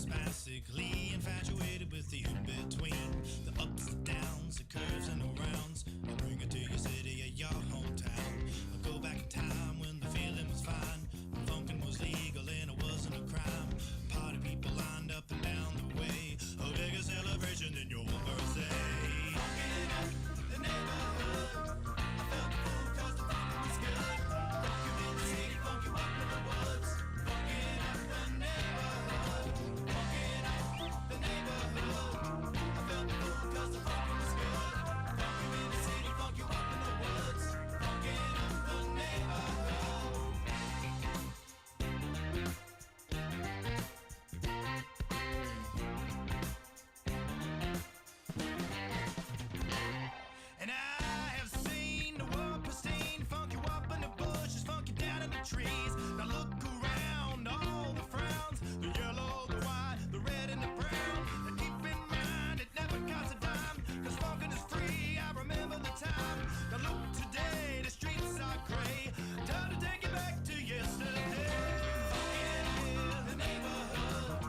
spastically infatuated with the in-between. The ups, the downs, the curves and the rounds. I'll bring it to your city or your hometown. I'll go back in time when the feeling was fine. When funkin' was legal and it wasn't a crime. Party people lined up and down the way. A bigger celebration than your birthday. Funkin' up the neighborhood. I felt the fool cause the funkin' was good. Funk you in the city, funk you up in the woods. Funkin' up the neighborhood. Funkin' up the neighborhood. I felt the fool cause the funkin' was good. Funk you in the city, funk you up in the woods. Funkin' up the neighborhood. And I have seen the world pristine, funk you up in the bushes, funk you down in the trees. Now look around, all the frowns, the yellow, the white, the red and the brown. And keep in mind, it never costs a dime, cause funkin' is free, I remember the time. Now look today, the streets are gray, time to take it back to yesterday. Funkin' in the neighborhood,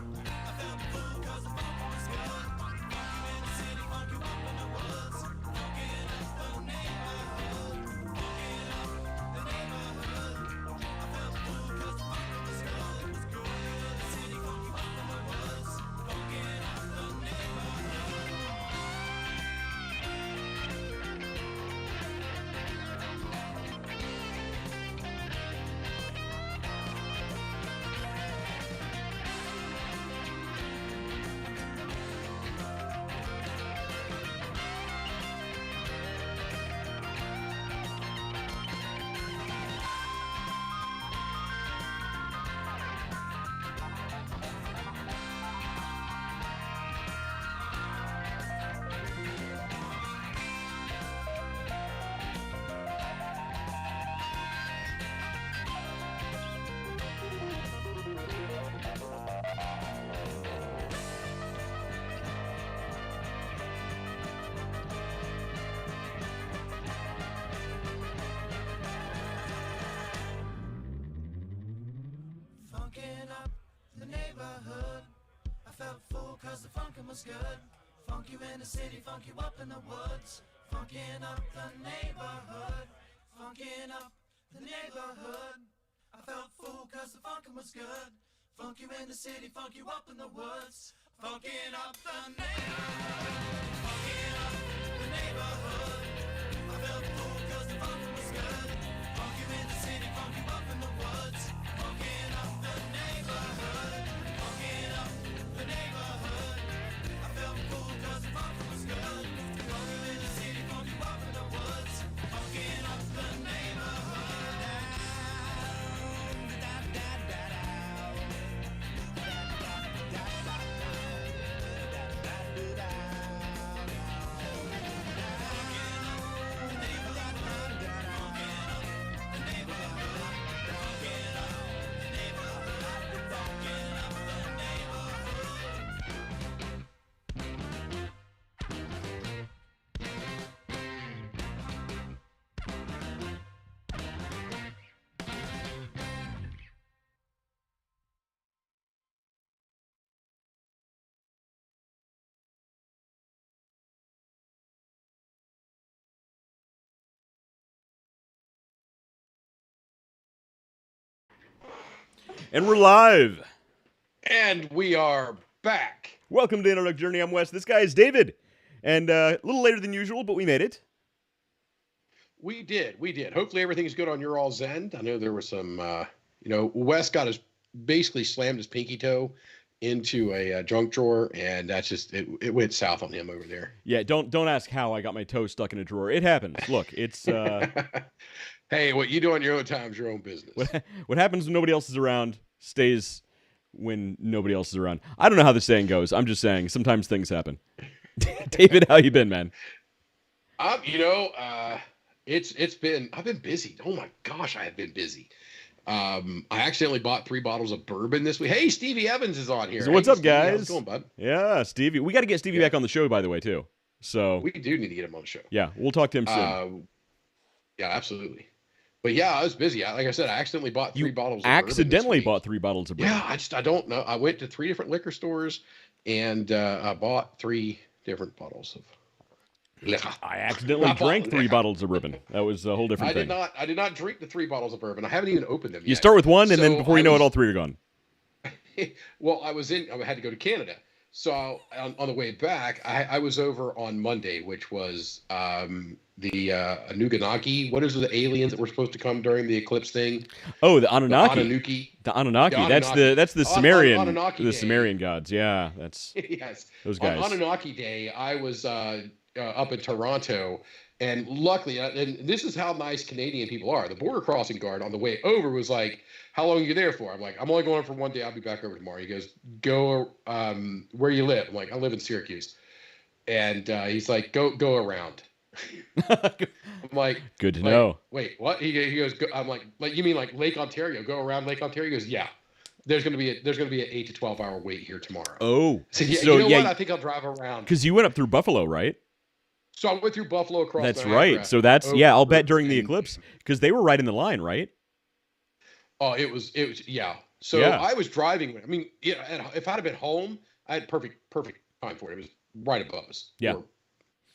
I felt the fool cause the funk was good. Funk you in the city, funk you up in the woods. Funkin' up the neighborhood, funkin' up the neighborhood. I felt the fool cause the funk was good. It was good in the city, funk you up in the woods. Funkin' up the neighborhood. Funkin' up the neighborhood. I felt full cause the funkin' was good. Funk you in the city, funk you up in the woods. Funkin' up the neighborhood. Funkin' up the neighborhood. I felt full cause the funkin' was good. Funk you in the city, funk you up in the woods. Funkin' up the neighborhood. Funkin' up the neighborhood. I felt full cause the funkin' was good. Funk you in the city, funk you up in the woods. Funkin' up the neighborhood. Funkin' up the neighborhood. I felt full cause the funkin' was good. Funk you in the city, funk you up in the woods. Funkin' up the neighborhood. And we're live. And we are back. Welcome to Underdog Journey. I'm Wes. This guy is David. And a little later than usual, but we made it. We did. Hopefully everything's good on your all's end. I know there was some, Wes got basically slammed his pinky toe into a junk drawer, and that's just, it went south on him over there. Yeah, don't ask how I got my toe stuck in a drawer. It happens. Look, it's... Hey, what you do on your own time is your own business. What happens when nobody else is around stays when nobody else is around. I don't know how the saying goes. I'm just saying sometimes things happen. David, how you been, man? I've been busy. Oh my gosh, I have been busy. I accidentally bought 3 bottles of bourbon this week. Hey, Stevie Evans is on here. So what's up, Stevie, guys? How's it going, bud? Yeah, Stevie. We got to get Stevie back on the show, by the way, too. So we do need to get him on the show. Yeah, we'll talk to him soon. Yeah, absolutely. But yeah, I was busy. Like I said, I accidentally bought You 3 bottles of bourbon this accidentally week. bought 3 bottles of bourbon. Yeah, I don't know. I went to 3 different liquor stores and I bought 3 different bottles of liquor. I accidentally I bought drank 3 liquor. bottles of bourbon. That was a whole different thing. I did not drink the 3 bottles of bourbon. I haven't even opened them You yet. start with one, and then So before you know it, all 3 are gone. Well, I had to go to Canada. So on the way back, I was over on Monday, which was the Anunnaki. What is it, the aliens that were supposed to come during the eclipse thing? Oh, the Anunnaki. Anunnaki. The Anunnaki. The That's Anunnaki. the On Sumerian, Anunnaki the Day. Sumerian gods. Yeah, that's Yes. those guys. On Anunnaki Day, I was up in Toronto, and luckily, and this is how nice Canadian people are. The border crossing guard on the way over was like, "How long are you there for?" I'm like, "I'm only going for one day. I'll be back over tomorrow." He goes, "Go where you live?" I'm like, "I live in Syracuse," and he's like, "Go around." I'm like, Good to know. Wait, what? He goes, I'm like, you mean like Lake Ontario? Go around Lake Ontario? He goes, yeah. There's gonna be an 8 to 12 hour wait here tomorrow. Oh, So, yeah, so you know yeah, what? I think I'll drive around. because you went up through Buffalo, right? So I went through Buffalo across. That's Niagara, right. So that's I'll over, bet during the and- eclipse because they were right in the line, right? Oh, it was yeah. So Yeah. I was driving. I mean, yeah. If I'd have been home, I had perfect time for it. It was right above us. Yeah. Or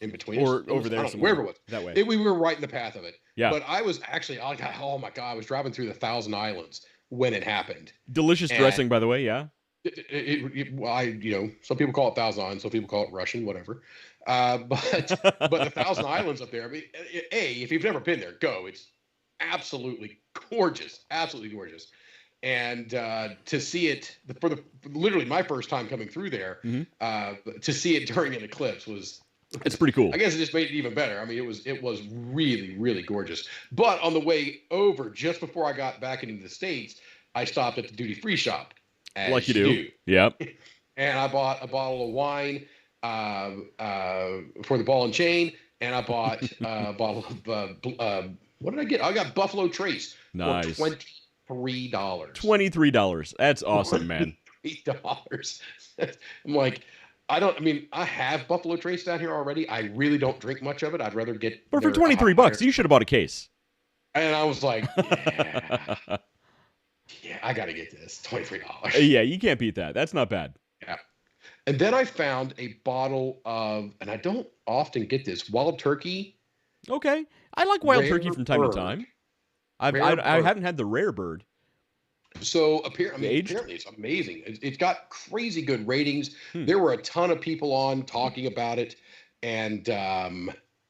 in between Or us. over there I don't know, somewhere. wherever it was. That way. We were right in the path of it. Yeah. But I was actually, oh my God, I was driving through the Thousand Islands when it happened. Delicious and- dressing, by the way. Yeah. Well, some people call it Thousand Islands, some people call it Russian, whatever. But the Thousand Islands up there, I mean, if you've never been there, go. It's absolutely gorgeous, and to see it literally my first time coming through there, to see it during an eclipse was. It's pretty cool. I guess it just made it even better. I mean, it was really, really gorgeous. But on the way over, just before I got back into the States, I stopped at the duty-free shop. As Like you do. Yep. And I bought a bottle of wine for the ball and chain, and I bought a bottle of what did I get? I got Buffalo Trace Nice. for $23. $23. That's awesome, man. $3. I'm like, I have Buffalo Trace down here already. I really don't drink much of it. I'd rather get. But for their $23, higher- you should have bought a case. And I was like, yeah, I got to get this. $23. Yeah, you can't beat that. That's not bad. Yeah. And then I found a bottle of, and I don't often get this, Wild Turkey. Okay. I like wild Rare turkey from time bird. to time. Rare I bird. haven't had the rare bird. So Aged? apparently it's amazing. It's got crazy good ratings. Hmm. There were a ton of people on talking about it. And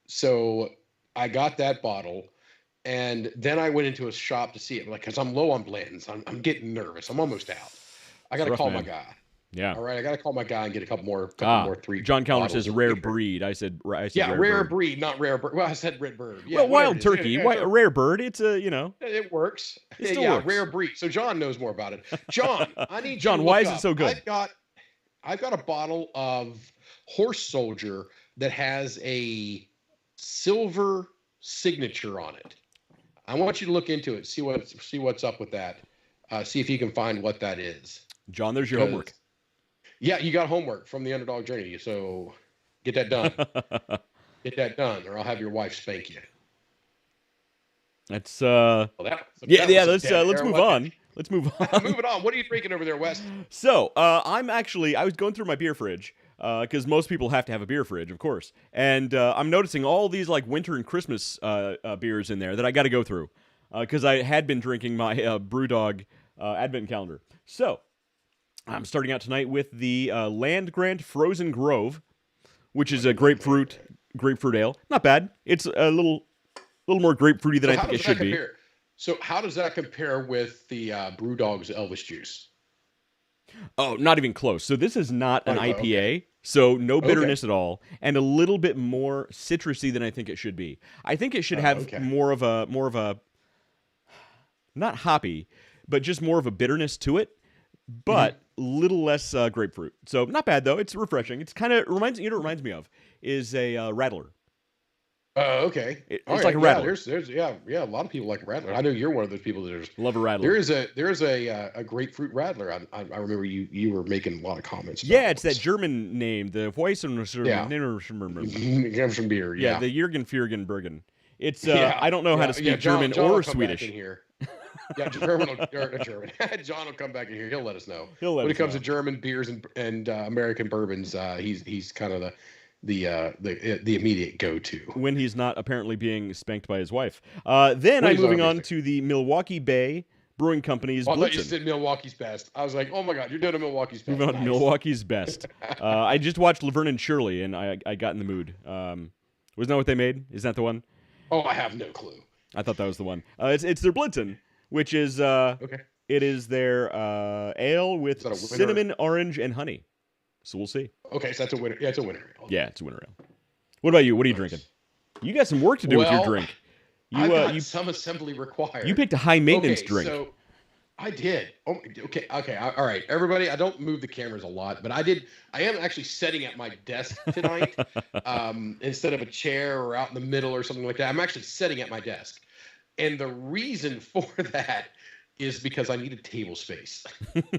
so I got that bottle. And then I went into a shop to see it, because I'm low on Blanton's. I'm getting nervous. I'm almost out. I got to rough, call man. my guy. Yeah. All right, I got to call my guy and get a couple more three. John Callender bottles says of rare liquor. breed. I said Yeah, rare bird. breed, not rare bird. Well, I said red bird. Yeah, Well, whatever wild it is. turkey, Yeah, a rare bird. It's it works. It still Yeah, works. rare breed. So John knows more about it. John, I need you John, to why look is it up. so good? I've got a bottle of Horse Soldier that has a silver signature on it. I want you to look into it, see what's up with that. See if you can find what that is. John, there's your Because- homework. Yeah, you got homework from the Underdog Journey, so get that done. Get that done, or I'll have your wife spank you. That's Well, that yeah. was a Let's dead let's air, move wasn't on. Let's move it? on. Moving on. What are you drinking over there, Wes? So, I was going through my beer fridge, because most people have to have a beer fridge, of course. And I'm noticing all these like winter and Christmas beers in there that I got to go through, because I had been drinking my BrewDog Advent calendar. So, I'm starting out tonight with the Land Grant Frozen Grove, which is a grapefruit ale. Not bad. It's a little more grapefruity than I think it should be. So how does that compare with the BrewDog's Elvis Juice? Oh, not even close. So this is not an Oh, IPA, so no bitterness at all, and a little bit more citrusy than I think it should be. I think it should have more of a not hoppy, but just more of a bitterness to it, but little less grapefruit. So not bad though. It's refreshing. It's kind of reminds me of is a Rattler. Okay. It's All like right, a Rattler. There's a lot of people like Rattler. I know you're one of those people that Love a Rattler. there is a grapefruit Rattler. I remember you were making a lot of comments. Yeah, about it's that German name, the Weissen. It comes from beer. Yeah, Yeah. the Jürgen Fürgen Bergen. It's I don't know how to speak German John or will come back Swedish. in here. Yeah, German or German. John will come back in here. He'll let us know. When it comes to German beers and American bourbons, he's kind of the immediate go-to. When he's not apparently being spanked by his wife. Then I'm moving on to the Milwaukee Bay Brewing Company's I thought you Blitzen. said Milwaukee's Best. I was like, oh my God, you're doing a Milwaukee's Best. Moving on to Milwaukee's Best. I just watched Laverne and Shirley, and I got in the mood. Wasn't that what they made? Is that the one? Oh, I have no clue. I thought that was the one. It's their Blitzen, which is Okay. It is their ale with cinnamon, orange, and honey. So we'll see. Okay, so that's a winner. Yeah, it's a winner ale. Yeah, it's a winner ale. What about you? What are you drinking? You got some work to do with your drink. I've got some assembly required. You picked a high maintenance drink. So I did. Oh, okay. All right, everybody. I don't move the cameras a lot, but I am actually sitting at my desk tonight instead of a chair or out in the middle or something like that. I'm actually sitting at my desk, and the reason for that is because I needed table space.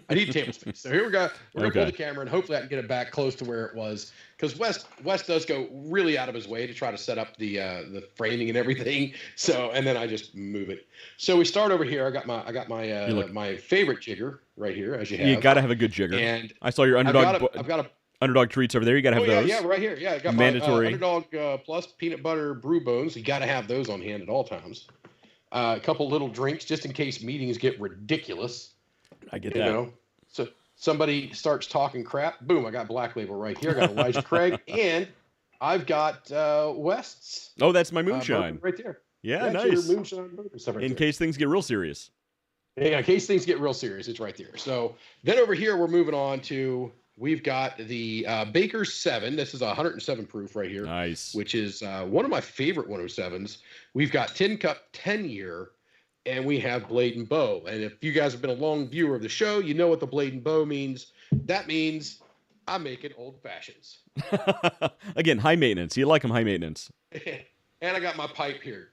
I need table space. So here we go. We're gonna pull the camera, and hopefully I can get it back close to where it was. Because Wes does go really out of his way to try to set up the framing and everything. So and then I just move it. So we start over here. I got my my favorite jigger right here, as you have. You got to have a good jigger. And I saw your Underdog. I've got a Underdog treats over there. You got to have those. Yeah, right here. Yeah, I got mandatory my Underdog Plus peanut butter brew bones. You got to have those on hand at all times. A couple little drinks just in case meetings get ridiculous. I get that. You know, so somebody starts talking crap. Boom! I got Black Label right here. I got Elijah Craig, and I've got West's. Oh, that's my moonshine right there. Yeah, nice. Moonshine right in case things get real serious. Yeah, in case things get real serious, it's right there. So then over here, we're moving on to. We've got the Baker's 7. This is 107 proof right here. Nice. Which is one of my favorite 107s. We've got Tin Cup 10 year, and we have Blade and Bow. And if you guys have been a long viewer of the show, you know what the Blade and Bow means. That means I'm making old fashions. Again, high maintenance. You like them high maintenance. And I got my pipe here.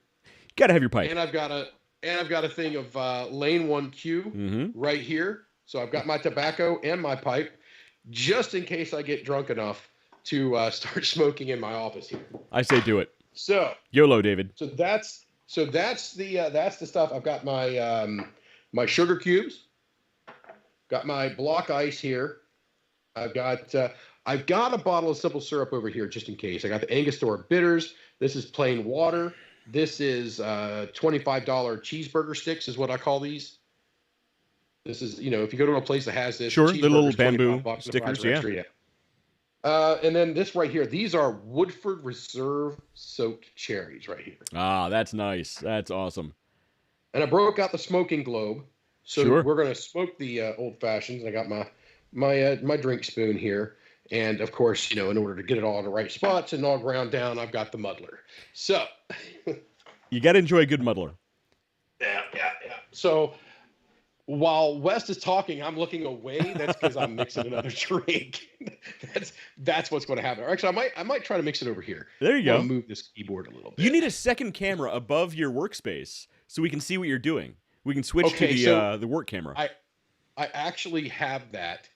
Got to have your pipe. And I've got a thing of Lane 1Q right here. So I've got my tobacco and my pipe. Just in case I get drunk enough to start smoking in my office here. I say do it. So YOLO, David. So that's the stuff. I've got my my sugar cubes. Got my block ice here. I've got a bottle of simple syrup over here just in case. I got the Angostura bitters. This is plain water. This is $25 cheeseburger sticks is what I call these. This is, if you go to a place that has this. Sure, the little bamboo stickers, yeah. And then this right here, these are Woodford Reserve soaked cherries right here. Ah, that's nice. That's awesome. And I broke out the smoking globe. So we're going to smoke the old fashions. I got my drink spoon here. And of course, in order to get it all in the right spots and all ground down, I've got the muddler. So. You got to enjoy a good muddler. Yeah. So. While West is talking, I'm looking away. That's because I'm mixing another drink. That's what's going to happen. Or actually, I might try to mix it over here. There you go. Move this keyboard a little bit. You need a second camera above your workspace so we can see what you're doing. We can switch to the work camera. I actually have that,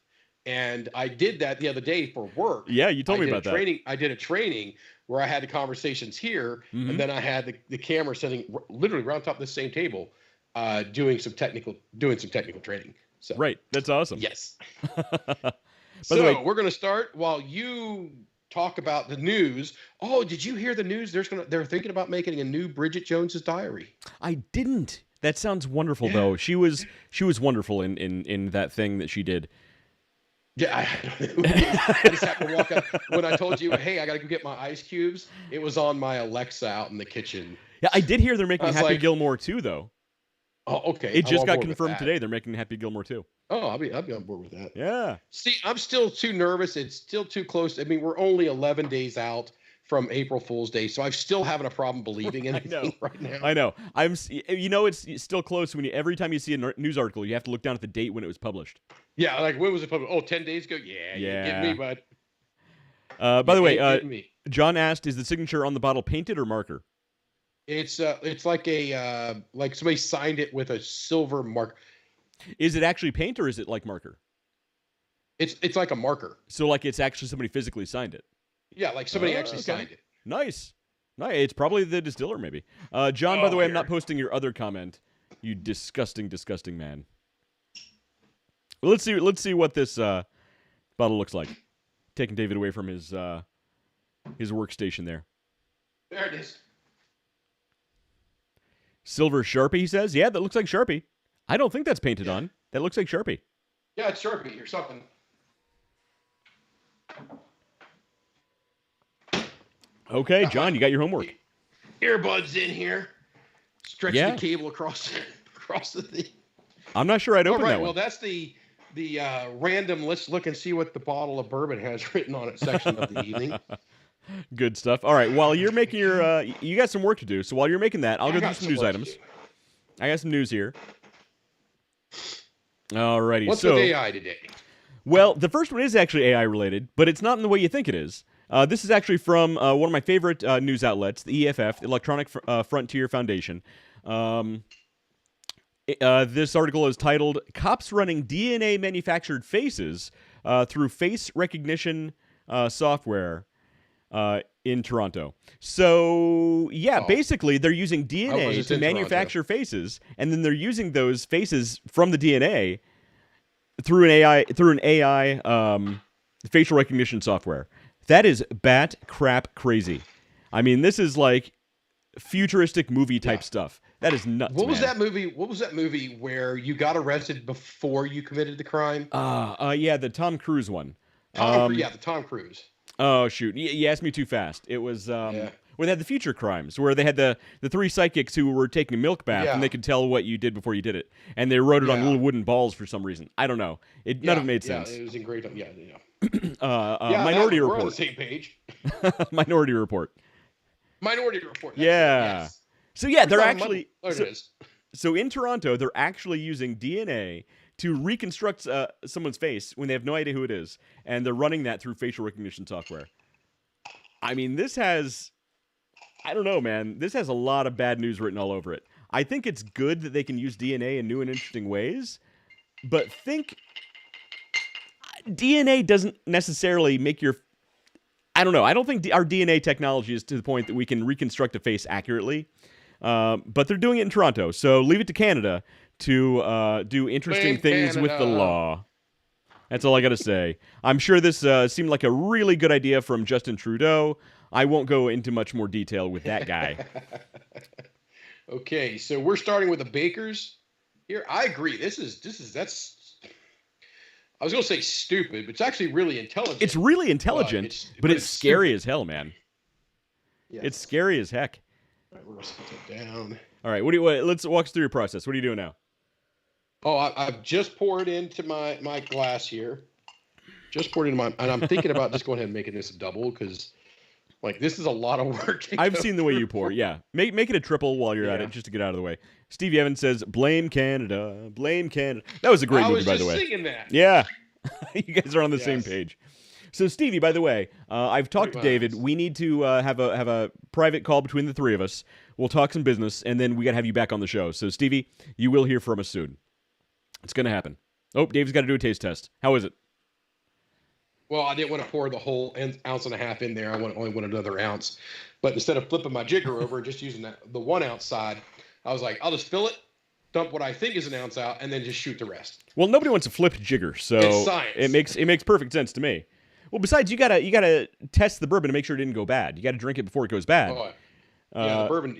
and I did that the other day for work. Yeah, you told me about that. I did a training where I had the conversations here, and then I had the camera sitting literally right on top of the same table. Doing some technical training. So right, that's awesome. Yes. So we're going to start while you talk about the news. Oh, did you hear the news? They're thinking about making a new Bridget Jones's Diary. I didn't. That sounds wonderful, though. She was wonderful in that thing that she did. Yeah, I just happened to walk up when I told you, hey, I got to go get my ice cubes. It was on my Alexa out in the kitchen. Yeah, I did hear they're making Happy Gilmore 2, though. Oh, okay. It just got confirmed today. They're making Happy Gilmore 2. Oh, I'll be on board with that. Yeah. See, I'm still too nervous. It's still too close. I mean, we're only 11 days out from April Fool's Day, so I'm still having a problem believing anything right now. I know. It's still close when every time you see a news article, you have to look down at the date when it was published. Yeah, like when was it published? Oh, 10 days ago? Yeah. You get me, bud. By the way, John asked, is the signature on the bottle painted or marker? It's like like somebody signed it with a silver mark. Is it actually paint or is it like marker? It's like a marker. So like it's actually somebody physically signed it. Yeah, like somebody actually signed it. Nice. No, it's probably the distiller, maybe. John, by the way, I'm not posting your other comment. You disgusting, disgusting man. Well, let's see what this bottle looks like. Taking David away from his workstation there. There it is. Silver Sharpie, he says. Yeah, that looks like Sharpie. I don't think that's painted on. That looks like Sharpie. Yeah, it's Sharpie or something. Okay, John, you got your homework. Earbuds in here. Stretch the cable across the thing. I'm not sure I'd open that one. Well, that's the random let's look and see what the bottle of bourbon has written on it section of the evening. Good stuff. All right, while you're making your you got some work to do, so while you're making that, I'll go through some news items. I got some news here. Alrighty. What's with AI today? Well, the first one is actually AI related, but it's not in the way you think it is. This is actually from one of my favorite news outlets, the EFF, Electronic Frontier Foundation. This article is titled "Cops Running DNA Manufactured Faces Through Face Recognition Software in Toronto." So, basically, they're using DNA to manufacture faces, and then they're using those faces from the DNA through an AI facial recognition software. That is bat crap crazy. I mean, this is like futuristic movie type stuff. That is nuts. What was that movie? What was that movie where you got arrested before you committed the crime? The Tom Cruise one. The Tom Cruise. Oh shoot! You asked me too fast. It was where they had the future crimes, where they had the three psychics who were taking a milk bath, and they could tell what you did before you did it, and they wrote it on little wooden balls for some reason. I don't know. None of it made sense. It was in great. Minority Report. We're on the same page. Minority Report. Minority Report. Yes. So they're actually. It So in Toronto, they're actually using DNA to reconstruct someone's face when they have no idea who it is, and they're running that through facial recognition software. I mean, I don't know, man. This has a lot of bad news written all over it. I think it's good that they can use DNA in new and interesting ways, but DNA doesn't necessarily make your... I don't know. I don't think our DNA technology is to the point that we can reconstruct a face accurately, but they're doing it in Toronto, so leave it to Canada to do interesting things with the law. That's all I got to say. I'm sure this seemed like a really good idea from Justin Trudeau. I won't go into much more detail with that guy. Okay, so we're starting with the bakers here. I agree. That's. I was going to say stupid, but it's actually really intelligent. It's really intelligent, but it's scary as hell, man. Yes. It's scary as heck. All right, we're going to set that down. All right, let's walk us through your process. What are you doing now? Oh, I've just poured into my glass here. Just poured into and I'm thinking about just going ahead and making this a double because, this is a lot of work. I've seen the way you pour. Yeah, make it a triple while you're at it, just to get out of the way. Stevie Evans says, "Blame Canada, blame Canada." That was a great movie, by the way. I was just singing that. Yeah, you guys are on the same page. So, Stevie, by the way, I've talked to David. We need to have a private call between the three of us. We'll talk some business, and then we got to have you back on the show. So, Stevie, you will hear from us soon. It's going to happen. Oh, Dave's got to do a taste test. How is it? Well, I didn't want to pour the whole ounce and a half in there. I only want another ounce. But instead of flipping my jigger over and just using the 1 ounce side, I was like, I'll just fill it, dump what I think is an ounce out, and then just shoot the rest. Well, nobody wants to flip jigger, so it's science. It makes perfect sense to me. Well, besides, you gotta test the bourbon to make sure it didn't go bad. You got to drink it before it goes bad. Oh, the bourbon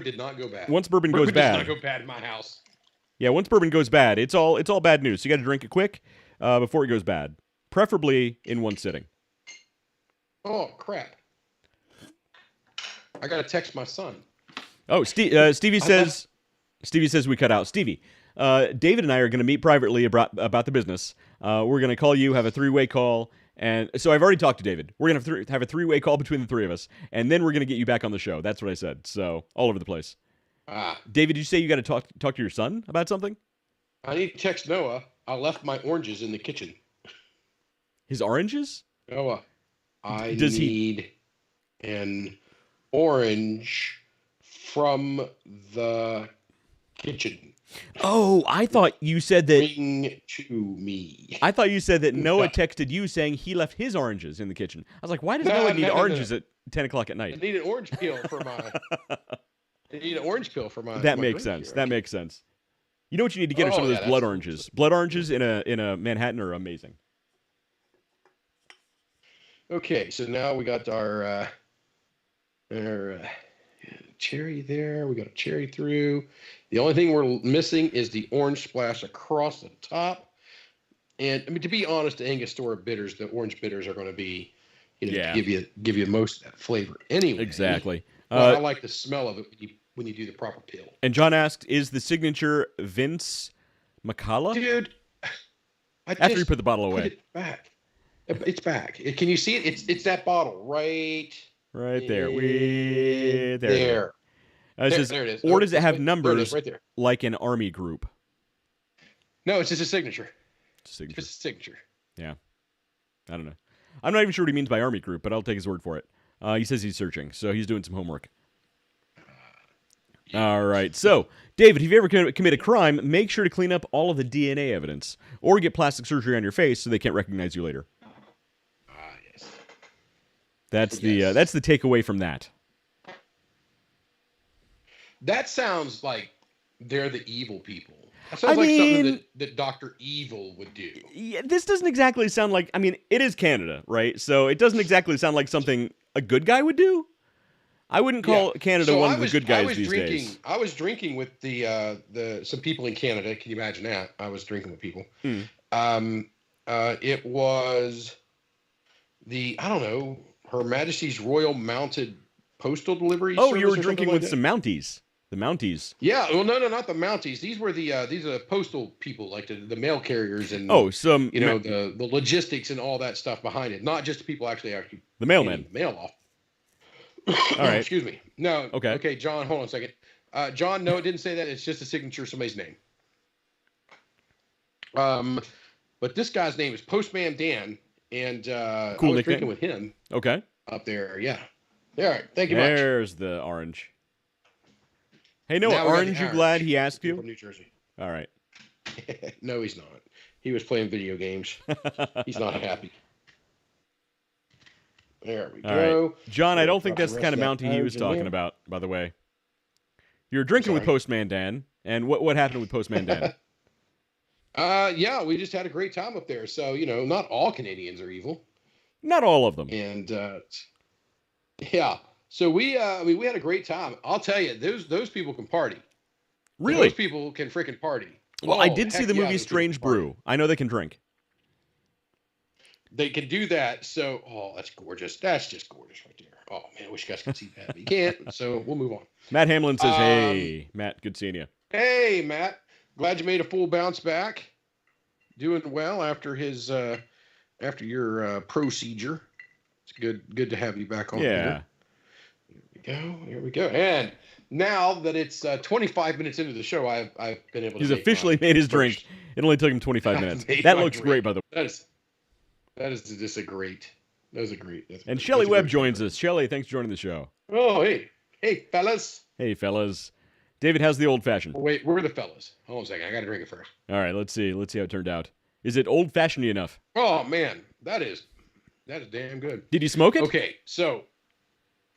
did not go bad. Once bourbon goes bad, does not go bad in my house. Yeah, once bourbon goes bad, it's all bad news. So you got to drink it quick before it goes bad, preferably in one sitting. Oh crap! I gotta text my son. Oh, Stevie says we cut out. Stevie, David and I are going to meet privately about the business. We're going to call you, have a three-way call. And so I've already talked to David. We're going to have a three-way call between the three of us. And then we're going to get you back on the show. That's what I said. So all over the place. David, did you say you got to talk to your son about something? I need to text Noah. I left my oranges in the kitchen. His oranges? Noah, I need an orange from the kitchen. Oh, I thought you said that. Bring to me. I thought you said that Noah texted you saying he left his oranges in the kitchen. I was like, why does Noah need oranges at 10 o'clock at night? I need an orange peel for my. I need an orange peel for my. That my makes drink sense. here. That makes sense. You know what you need to get are some of those blood oranges. Blood oranges in a Manhattan are amazing. Okay, so now we got our cherry there. We got a cherry through. The only thing we're missing is the orange splash across the top. And I mean, to be honest, the Angostura bitters, the orange bitters are going to be, give you most of that flavor anyway. Exactly. But I like the smell of it when you do the proper peel. And John asked, "Is the signature Vince McCullough?" Dude, after you put the bottle away, put it back. It's back. Can you see it? It's that bottle right there. There. There it is. Or does it have numbers right there. like an army group? No, it's just a signature. Signature. Just a signature. Yeah. I don't know. I'm not even sure what he means by army group, but I'll take his word for it. He says he's searching, so he's doing some homework. All right. So, David, if you ever commit a crime, make sure to clean up all of the DNA evidence, or get plastic surgery on your face so they can't recognize you later. Yes. That's the takeaway from that. That sounds like they're the evil people. That sounds something that Dr. Evil would do. Yeah, this doesn't exactly sound like... I mean, it is Canada, right? So it doesn't exactly sound like something a good guy would do. I wouldn't call Canada one of the good guys these days. I was drinking with some people in Canada. Can you imagine that? I was drinking with people. It was Her Majesty's Royal Mounted Postal Delivery Oh, Service you were drinking with some Mounties. The Mounties. Yeah, well, no, not the Mounties. These were these are postal people, like the mail carriers and the logistics and all that stuff behind it. Not just the people actually the mailmen. Mail off. All right. Excuse me. No. Okay. Okay, John. Hold on a second. John, no, it didn't say that. It's just a signature of somebody's name. But this guy's name is Postman Dan, and I was drinking with him. Okay. Up there, yeah. All right. Thank you much. There's the orange. Hey, Noah, aren't you glad he asked you? From New Jersey. All right. No, he's not. He was playing video games. He's not happy. There we go. Right. John, I don't think that's the kind of Mountie he was talking about, by the way. You're drinking with Postman Dan, and what happened with Postman Dan? Yeah, we just had a great time up there. So, not all Canadians are evil. Not all of them. And, yeah. So we had a great time. I'll tell you, those people can party. Really? Those people can freaking party. Well, I did see the movie Strange Brew. I know they can drink. They can do that. So, that's gorgeous. That's just gorgeous right there. Oh, man, I wish you guys could see that. But you can't, so we'll move on. Matt Hamlin says, hey, Matt, good seeing you. Hey, Matt. Glad you made a full bounce back. Doing well after your procedure. It's good to have you back on here. Here we go. And now that it's 25 minutes into the show, I've been able to. He's officially made his drink. It only took him 25 minutes. That looks great, by the way. That is just a great. That was a great. And Shelley Webb joins us. Shelley, thanks for joining the show. Oh, hey, fellas. Hey, fellas. David, how's the old fashioned? Wait, we're the fellas. Hold on a second. I got to drink it first. All right, let's see. Let's see how it turned out. Is it old fashioned enough? Oh man, that is damn good. Did you smoke it? Okay, so.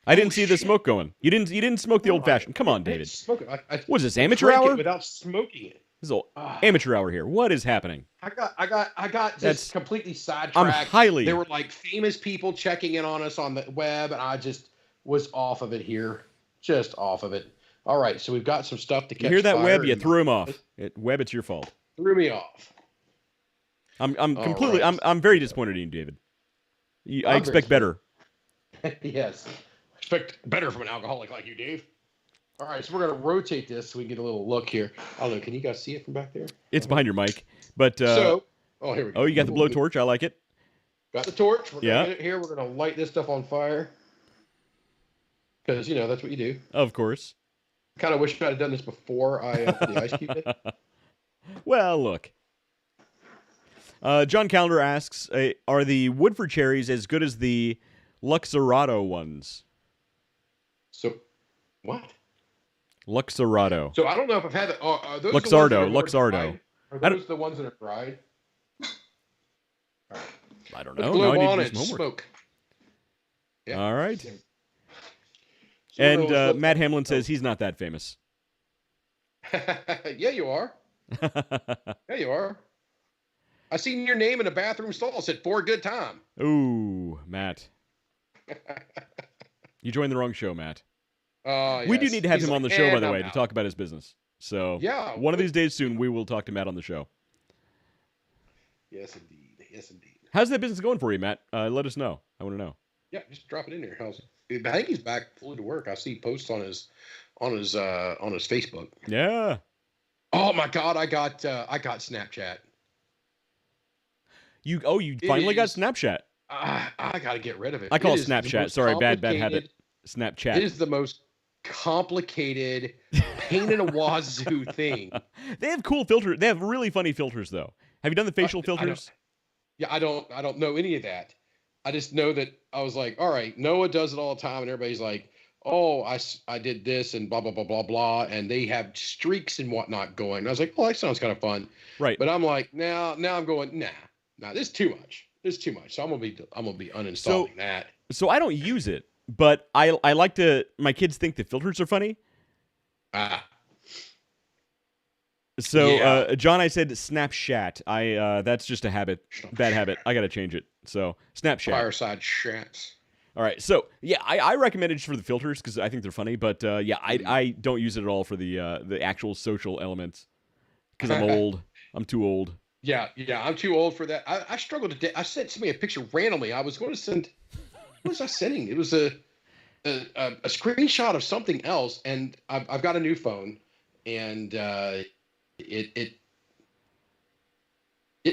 I didn't see the smoke going. You didn't smoke the old fashioned. Come on, David. Smoke it. What is this, amateur hour? Without smoking it. This is amateur hour here. What is happening? I got just completely sidetracked. I'm highly. There were like famous people checking in on us on the web, and I just was off of it here. Just off of it. All right, so we've got some stuff to catch. You hear that, fire Webb? You threw him off. Webb, it's your fault. Threw me off. I'm completely. Right. I'm very disappointed in you, David. I expect better. Yes. Expect better from an alcoholic like you, Dave. All right, so we're going to rotate this so we can get a little look here. I don't know. Can you guys see it from back there? It's behind your mic. But here we go. Oh, you got the blowtorch. I like it. Got the torch. We're going to get it here. We're going to light this stuff on fire. Because, that's what you do. Of course. I kind of wish I had done this before I put the ice cube in. Well, look. John Callender asks, are the Woodford cherries as good as the Luxarado ones? So, what? Luxardo. So I don't know if I've had that. Are those Luxardo. the ones that are more Luxardo. dried? Are I don't, those the ones that are dried? All right. I don't Let's know. Now globe I need on to do and some homework. smoke. Yeah. All right. So And those Matt Hamlin says he's not that famous. yeah, you are. Yeah, you are. I seen your name in a bathroom stall. Said "for a good time." Ooh, Matt. You joined the wrong show, Matt. Yes. We do need to have He's him on the like, show, by the I'm way, to out." talk about his business. So Yeah. one of these days soon, we will talk to Matt on the show. Yes, indeed. Yes, indeed. How's that business going for you, Matt? Let us know. I want to know. Yeah, just drop it in there. I think he's back fully to work. I see posts on his Facebook. Yeah. Oh my God, I got Snapchat. You finally got Snapchat. I got to get rid of it. I call it is the Snapchat. most Sorry, bad habit. complicated- Snapchat. It is the most complicated, pain in a wazoo thing. They have cool filters. They have really funny filters, though. Have you done the facial filters? I don't know any of that. I just know that I was like, all right, Noah does it all the time, and everybody's like, oh, I did this and blah blah blah blah blah, and they have streaks and whatnot going. And I was like, oh, that sounds kind of fun. Right. But I'm like, now I'm going, nah, this is too much. This is too much. So I'm gonna be uninstalling that. So I don't use it, but I like to. My kids think the filters are funny. So Yeah. John, I said Snapchat. That's just a habit, bad habit. I gotta change it. So Snapchat. Fireside chats. All right. So yeah, I recommend it just for the filters because I think they're funny. But I don't use it at all for the actual social elements because I'm old. I'm too old. Yeah, I'm too old for that. I struggled to. I sent somebody a picture randomly. I was going to send. What was I sending? It was a screenshot of something else, and I've got a new phone, and it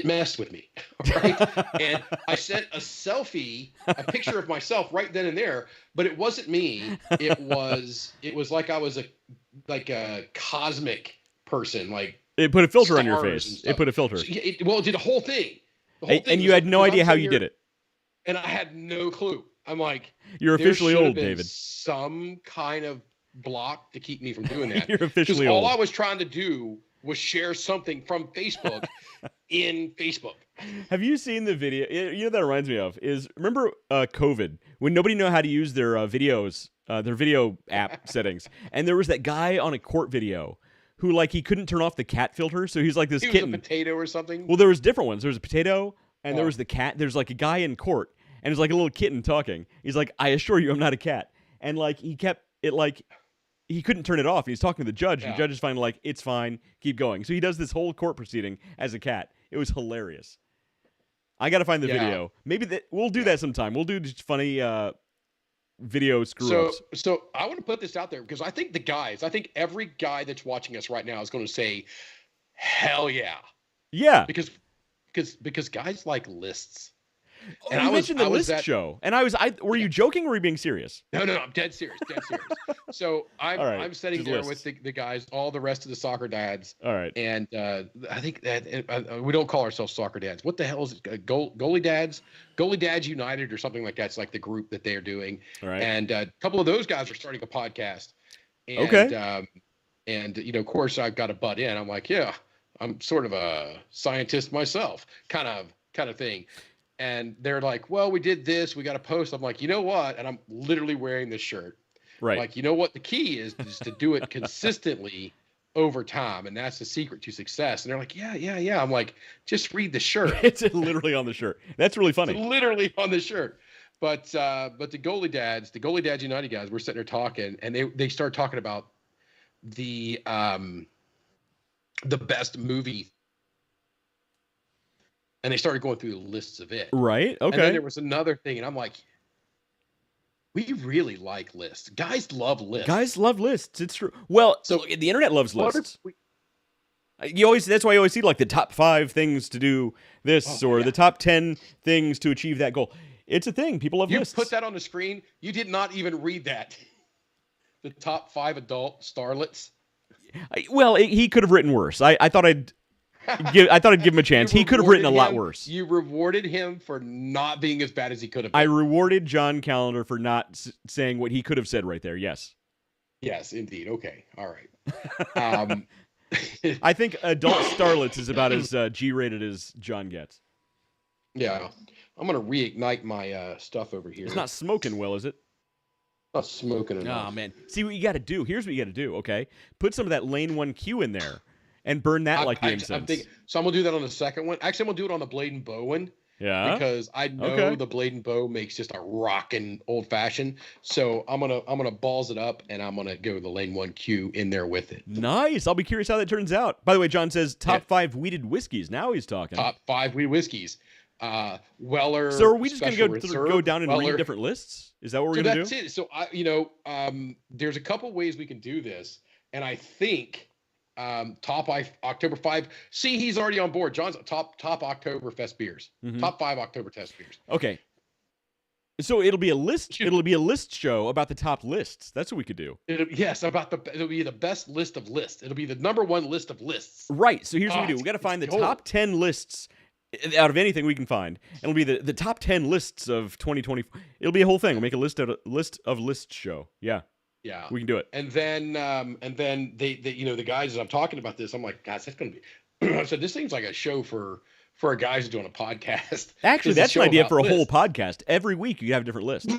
messed with me, right? And I sent a selfie, a picture of myself right then and there, but it wasn't me. It was like I was a cosmic person, like. It put a filter on your stars face. and It put a filter. So, it did the whole thing. And you had no idea how you did it. And I had no clue. I'm like, You're officially there should old, have been David. Some kind of block to keep me from doing that. You're officially Because all old. I was trying to do was share something from Facebook in Facebook. Have you seen the video? You know what that reminds me of is remember COVID when nobody knew how to use their videos, their video app settings, and there was that guy on a court video who like he couldn't turn off the cat filter, so he's like this He was kitten. a potato or something. Well, there was different ones. There was a potato, and there was the cat. There's like a guy in court, and it's like a little kitten talking. He's like, "I assure you, I'm not a cat." And like he kept it like he couldn't turn it off. And he's talking to the judge, and the judge is finally like, "It's fine, keep going." So he does this whole court proceeding as a cat. It was hilarious. I gotta find the video. Maybe we'll do that sometime. We'll do just funny video screw-ups. So I want to put this out there because I think every guy that's watching us right now is going to say, "Hell yeah!" Yeah, because guys like lists. And you mentioned the list show, and were you joking or were you being serious? No, I'm dead serious. So I'm sitting there with the guys, all the rest of the soccer dads. All right. And I think that we don't call ourselves soccer dads. What the hell is it? Goalie dads? Goalie Dads United or something like that. It's like the group that they are doing. All right. And a couple of those guys are starting a podcast. And, okay. And of course, I've got to butt in. I'm like, yeah, I'm sort of a scientist myself, kind of thing. And they're like, well, we did this. We got to post. I'm like, you know what? And I'm literally wearing this shirt. Right. Like, you know what? The key is to do it consistently over time. And that's the secret to success. And they're like, yeah. I'm like, just read the shirt. It's literally on the shirt. That's really funny. It's literally on the shirt. But the Goalie Dads United guys, we're sitting there talking, and they start talking about the best movie. And they started going through the lists of it. Right. Okay. And then there was another thing, and I'm like, we really like lists. Guys love lists. Guys love lists. It's true. Well, so the internet loves lists. That's why you always see like the top 5 things to do this, or the top 10 things to achieve that goal. It's a thing. People love lists. You put that on the screen. You did not even read that. The top 5 adult starlets. He could have written worse. I thought I'd give him a chance. He could have written a lot worse. You rewarded him for not being as bad as he could have been. I rewarded John Callender for not saying what he could have said right there. Yes. Yes, indeed. Okay. All right. Um, I think Adult Starlets is about as G-rated as John gets. yeah. I'm gonna reignite my stuff over It's here. not smoking well, is it? Not smoking Oh, enough. man. See what you got to do. Here's what you got to do, okay? Put some of that Lane 1Q in there and burn that like the I'm incense. thinking. So I'm gonna do that on the second one. Actually, I'm gonna do it on the Blade and Bow one. Yeah? Because I know Okay. the Blade and Bow makes just a rockin' old fashioned. So I'm gonna balls it up and I'm gonna go the Lane 1Q in there with it. Nice. I'll be curious how that turns out. By the way, John says top 5 weeded whiskeys. Now he's talking. Top 5 wheat whiskeys. Weller. So are we just going Special to Reserve, go down and Weller. read different lists? Is that what we're So going to that's do? it. So there's a couple ways we can do this, and I think October 5. See, he's already on board. John's top Oktoberfest beers. Mhm. Top 5 Oktoberfest beers. Okay. So it'll be a list. It'll be a list show about the top lists. That's what we could do. It'll be the best list of lists. It'll be the number one list of lists. Right. So here's what we do. We got to find the top 10 lists out of anything we can find. And it'll be the top 10 lists of 2020. It'll be a whole thing. We'll make a list of lists show. Yeah. Yeah. We can do it. And then they the guys as I'm talking about this, I'm like, guys, that's gonna be I said this seems like a show for a guys doing a podcast. Actually, that's an idea for a whole podcast. Every week you have a different list.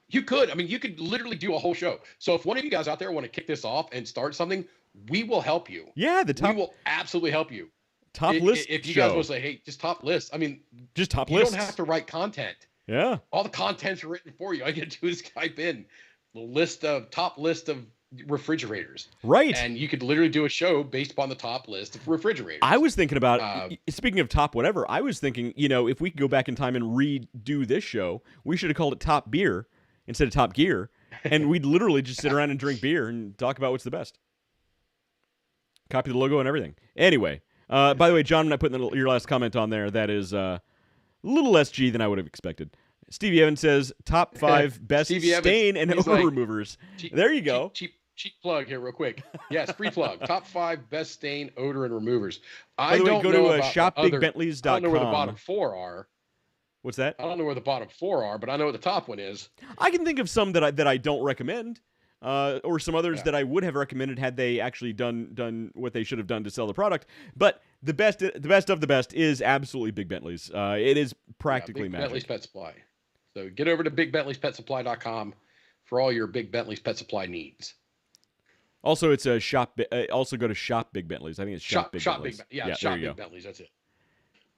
You could. I mean, you could literally do a whole show. So if one of you guys out there want to kick this off and start something, we will help you. Yeah, we will absolutely help you. Top list. If you guys will say, hey, just top list. I mean, just top lists. You don't have to write content. Yeah. All the content's written for you. All you got to do is type in the top list of refrigerators. Right. And you could literally do a show based upon the top list of refrigerators. I was thinking about, speaking of top whatever, I was thinking, if we could go back in time and redo this show, we should have called it Top Beer instead of Top Gear. And we'd literally just sit around and drink beer and talk about what's the best. Copy the logo and everything. Anyway, by the way, John, when I put your last comment on there, that is a little less G than I would have expected. Stevie Evans says top 5 best stain and odor removers. There you go. Cheap plug here, real quick. Yes, free plug. Top 5 best stain, odor, and removers. By the way, go to shopbigbentleys.com. I don't know where the bottom 4 are. What's that? I don't know where the bottom 4 are, but I know what the top one is. I can think of some that I don't recommend, or some others that I would have recommended had they actually done what they should have done to sell the product. But the best of the best is absolutely Big Bentley's. It is practically Big magic. Bentley's Pet Supply. So get over to bigbentleys.petsupply.com for all your Big Bentley's Pet Supply needs. Also, it's a shop. Also, go to Shop Big Bentley's. I think it's Shop Big Bentley's. Shop Big Bentley's. That's it.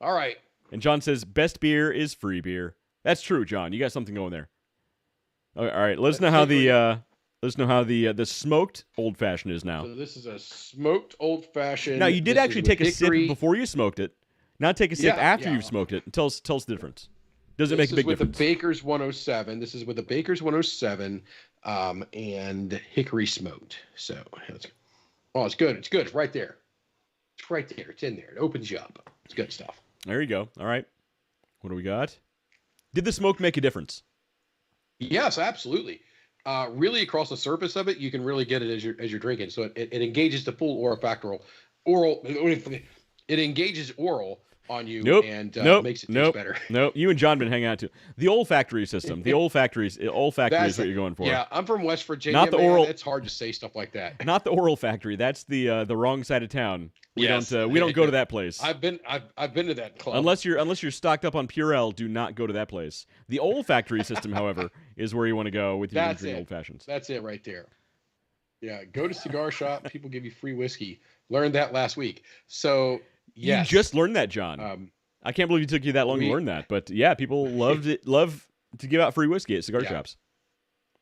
All right. And John says best beer is free beer. That's true, John. You got something going there. All right. Let us know how the smoked old fashioned is now. So this is a smoked old fashioned. Now you did actually take a sip before you smoked it. Not take a sip after you've smoked it. Tell us the difference. Does it make a big difference? This is with the Baker's 107. This is with the Baker's 107 and hickory smoked. So, it's good. It's good. It's right there. It's right there. It's in there. It opens you up. It's good stuff. There you go. All right. What do we got? Did the smoke make a difference? Yes, absolutely. Really, across the surface of it, you can really get it as you're drinking. So it engages the full oral. It engages oral on you and makes it taste better. Nope. You and John been hanging out too. The olfactory system. The olfactory is what you're going for. Yeah, I'm from West Virginia. Not the oral. It's hard to say stuff like that. Not the oral factory. That's the wrong side of town. We don't go to that place. I've been to that club. Unless you're stocked up on Purell, do not go to that place. The olfactory system, however, is where you want to go with your drinking old fashions. That's it right there. Yeah, go to cigar shop. People give you free whiskey. Learned that last week. So yes. You just learned that, John. I can't believe it took you that long to learn that. But yeah, people love to give out free whiskey at cigar shops.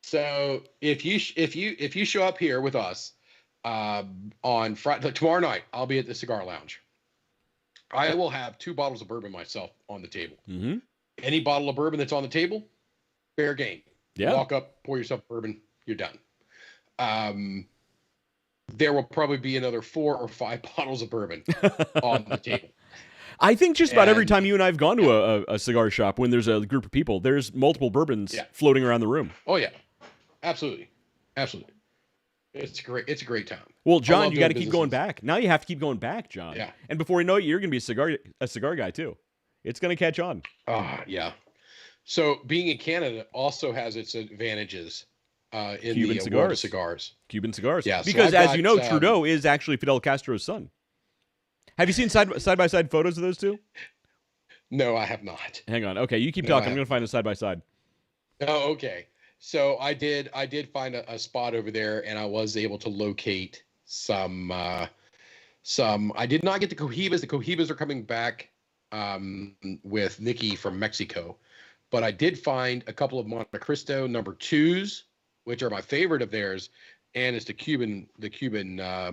So if you show up here with us on Friday, tomorrow night, I'll be at the Cigar Lounge. I will have 2 bottles of bourbon myself on the table. Mm-hmm. Any bottle of bourbon that's on the table, fair game. Yeah. Walk up, pour yourself bourbon, you're done. There will probably be another 4 or 5 bottles of bourbon on the table. I think just about every time you and I have gone to a cigar shop, when there's a group of people, there's multiple bourbons floating around the room. Oh yeah, absolutely. It's a great time. Well, John, you got to keep going back. Now you have to keep going back, John. Yeah. And before you know it, you're going to be a cigar guy too. It's going to catch on. Yeah. So being in Canada also has its advantages. in Cuban the cigars. world of cigars. Cuban cigars. Yeah, so because I've as you got, know, Trudeau is actually Fidel Castro's son. Have you seen side by side photos of those two? No, I have not. Hang on. Okay, you keep No, I talking. I'm going to find a side by side. Oh, okay. So I did find a spot over there, and I was able to locate some. I did not get the Cohibas. The Cohibas are coming back with Nikki from Mexico, but I did find a couple of Monte Cristo number 2s, which are my favorite of theirs, and it's the Cuban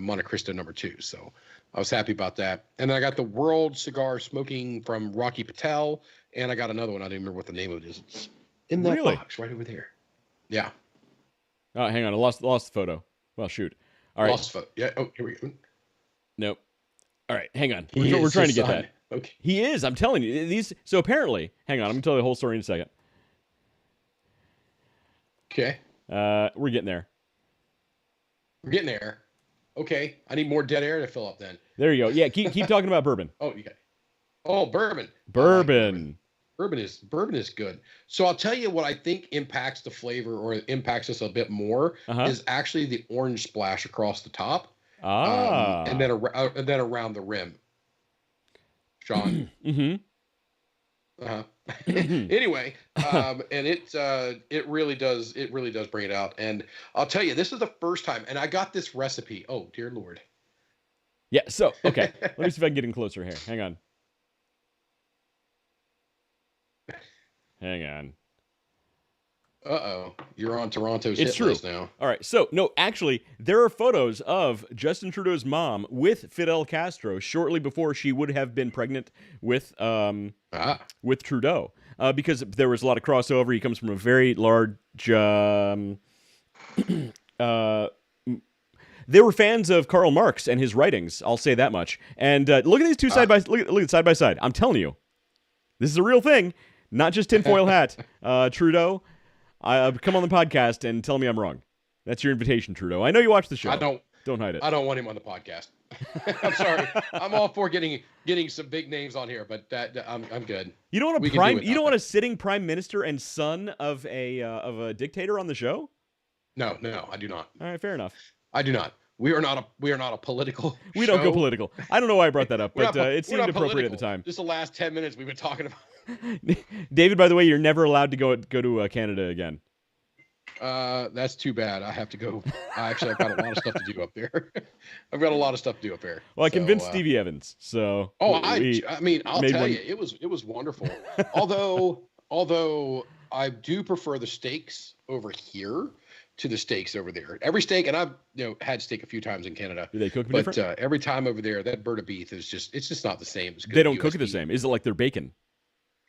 Monte Cristo number 2. So I was happy about that. And then I got the World Cigar Smoking from Rocky Patel, and I got another one. I don't even remember what the name of it is. It's in that box right over there. Yeah. Oh, hang on. I lost the photo. Well, shoot. All right. Lost photo. Yeah. Oh, here we go. Nope. All right. Hang on. We're trying to get that. Okay. He is. I'm telling you. These. So apparently, hang on. I'm going to tell you the whole story in a second. Okay. We're getting there. We're getting there. Okay. I need more dead air to fill up then. There you go. Yeah. Keep talking about bourbon. Oh, you got it. Oh, bourbon. Bourbon. Bourbon is good. So I'll tell you what I think impacts the flavor or impacts us a bit more is actually the orange splash across the top, and then around the rim. Sean. Anyway, and it really does bring it out. And I'll tell you, this is the first time, and I got this recipe. Oh dear Lord. Yeah. So okay, let me see if I can get in closer here. Hang on. Hang on. Uh-oh. You're on Toronto's It's hit true. list now. All right. So, no, actually, there are photos of Justin Trudeau's mom with Fidel Castro shortly before she would have been pregnant with Trudeau. Because there was a lot of crossover. He comes from a very large... they were fans of Karl Marx and his writings. I'll say that much. And look at these two side by side. I'm telling you. This is a real thing. Not just tinfoil hat. Trudeau, come on the podcast and tell me I'm wrong. That's your invitation, Trudeau. I know you watch the show. Don't hide it. I don't want him on the podcast. I'm sorry. I'm all for getting some big names on here, but I'm good. You don't want a sitting prime minister and son of a dictator on the show? No, I do not. All right, fair enough. I do not. We are not a political. We don't go political. I don't know why I brought that up, but it seemed appropriate at the time. Just the last 10 minutes we've been talking about. David, by the way, you're never allowed to go to Canada again. That's too bad. I have to go. I've got a lot of stuff to do up there. I've got a lot of stuff to do up there. Well, I convinced Stevie Evans. So I'll tell you, it was wonderful. although I do prefer the steaks over here to the steaks over there. Every steak, and I've had steak a few times in Canada. Do they cook them different? But every time over there, that bird of beef is it's just not the same as good. They don't cook it the same. Is it like their bacon?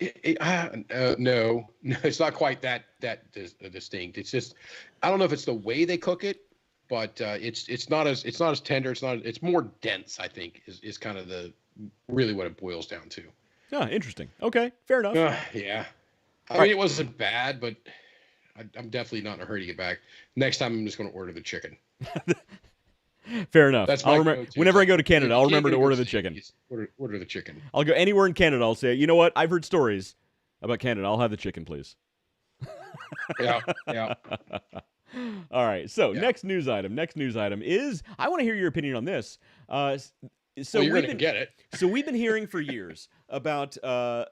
No, it's not quite that distinct. It's just I don't know if it's the way they cook it, but it's not as tender. It's more dense. I think is kind of really what it boils down to. Oh, interesting. Okay, fair enough. Yeah, I mean it wasn't bad, but I'm definitely not in a hurry to get back. Next time I'm just going to order the chicken. Fair enough. That's whenever I go to Canada, I'll remember to order the chicken. Order the chicken. I'll go anywhere in Canada. I'll say, you know what? I've heard stories about Canada. I'll have the chicken, please. Yeah. All right. So next news item is I want to hear your opinion on this. So you're going to get it. So we've been hearing for years about how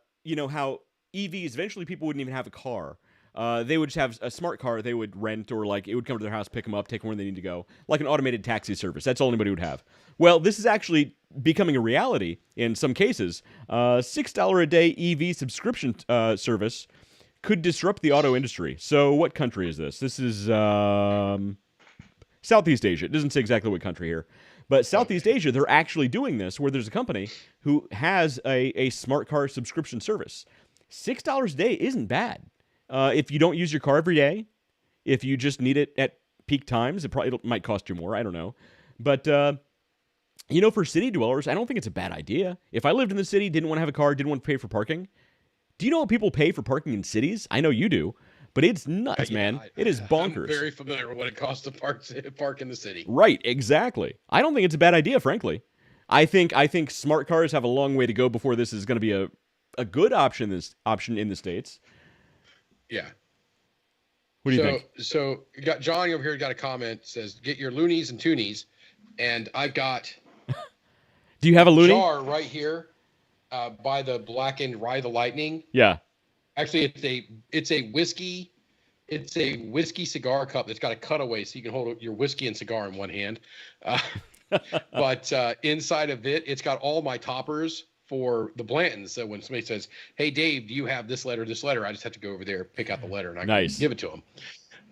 EVs eventually people wouldn't even have a car. They would just have a smart car they would rent, or like it would come to their house, pick them up, take them where they need to go, like an automated taxi service. That's all anybody would have. Well, this is actually becoming a reality in some cases. $6 a day EV subscription service could disrupt the auto industry. So what country is this? This is Southeast Asia. It doesn't say exactly what country here. But Southeast Asia, they're actually doing this where there's a company who has a smart car subscription service. $6 a day isn't bad. If you don't use your car every day, if you just need it at peak times, it might cost you more. I don't know. But, for city dwellers, I don't think it's a bad idea. If I lived in the city, didn't want to have a car, didn't want to pay for parking. Do you know what people pay for parking in cities? I know you do, but it's nuts, man. It is bonkers. I'm very familiar with what it costs to park in the city. Right, exactly. I don't think it's a bad idea, frankly. I think smart cars have a long way to go before this is going to be a good option in the States. Yeah. What do you think? So you got Johnny over here got a comment, says, get your loonies and toonies. And I've got Do you have a loony? jar right here by the blackened Ride the Lightning. Yeah. Actually, it's a whiskey cigar cup that's got a cutaway so you can hold your whiskey and cigar in one hand. But inside of it, it's got all my toppers for the Blantons. So when somebody says, "Hey, Dave, do you have this letter, this letter?" I just have to go over there, pick out the letter, and I can give it to them.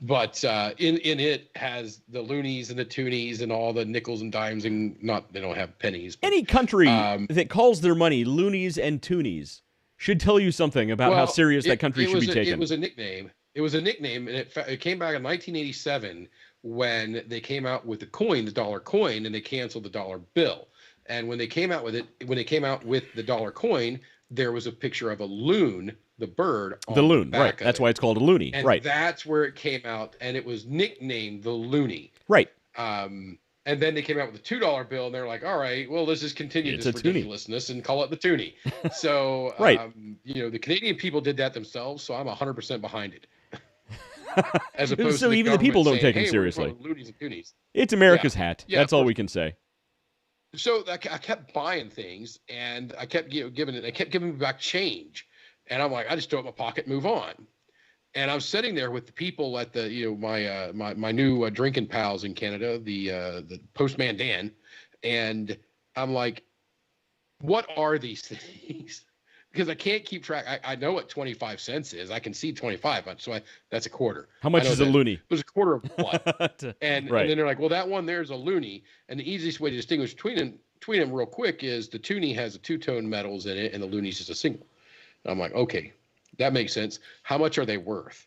But in it has the loonies and the toonies and all the nickels and dimes, and they don't have pennies. But, any country that calls their money loonies and toonies should tell you something about how serious that country should be taken. It was a nickname. It was a nickname, and it came back in 1987 when they came out with the coin, the dollar coin, and they canceled the dollar bill. And when they came out with the dollar coin, there was a picture of a loon, the bird. On the loon, the back right? of That's it. why it's called a loony, and right? That's where it came out, and it was nicknamed the Loony, right? And then they came out with the $2 bill, and they're like, "All right, well, let's just continue this ridiculousness and call it the Toonie." So, right. The Canadian people did that themselves, so I'm 100% behind it. As opposed so to even the people don't take "Hey, it seriously. Loonies and Toonies." It's America's hat. Yeah, that's all we can say. So I kept buying things, and I kept giving me back change, and I'm like, I just throw it in my pocket, and move on. And I'm sitting there with the people at the my new drinking pals in Canada, the Postman Dan, and I'm like, what are these things? Because I can't keep track. I know what 25 cents is. I can see 25, so that's a quarter. How much is a loony? It was a quarter of what? And right. And then they're like, well, that one there's a loony. And the easiest way to distinguish between them real quick is the toonie has a two-tone metals in it, and the loony's just a single. And I'm like, okay, that makes sense. How much are they worth?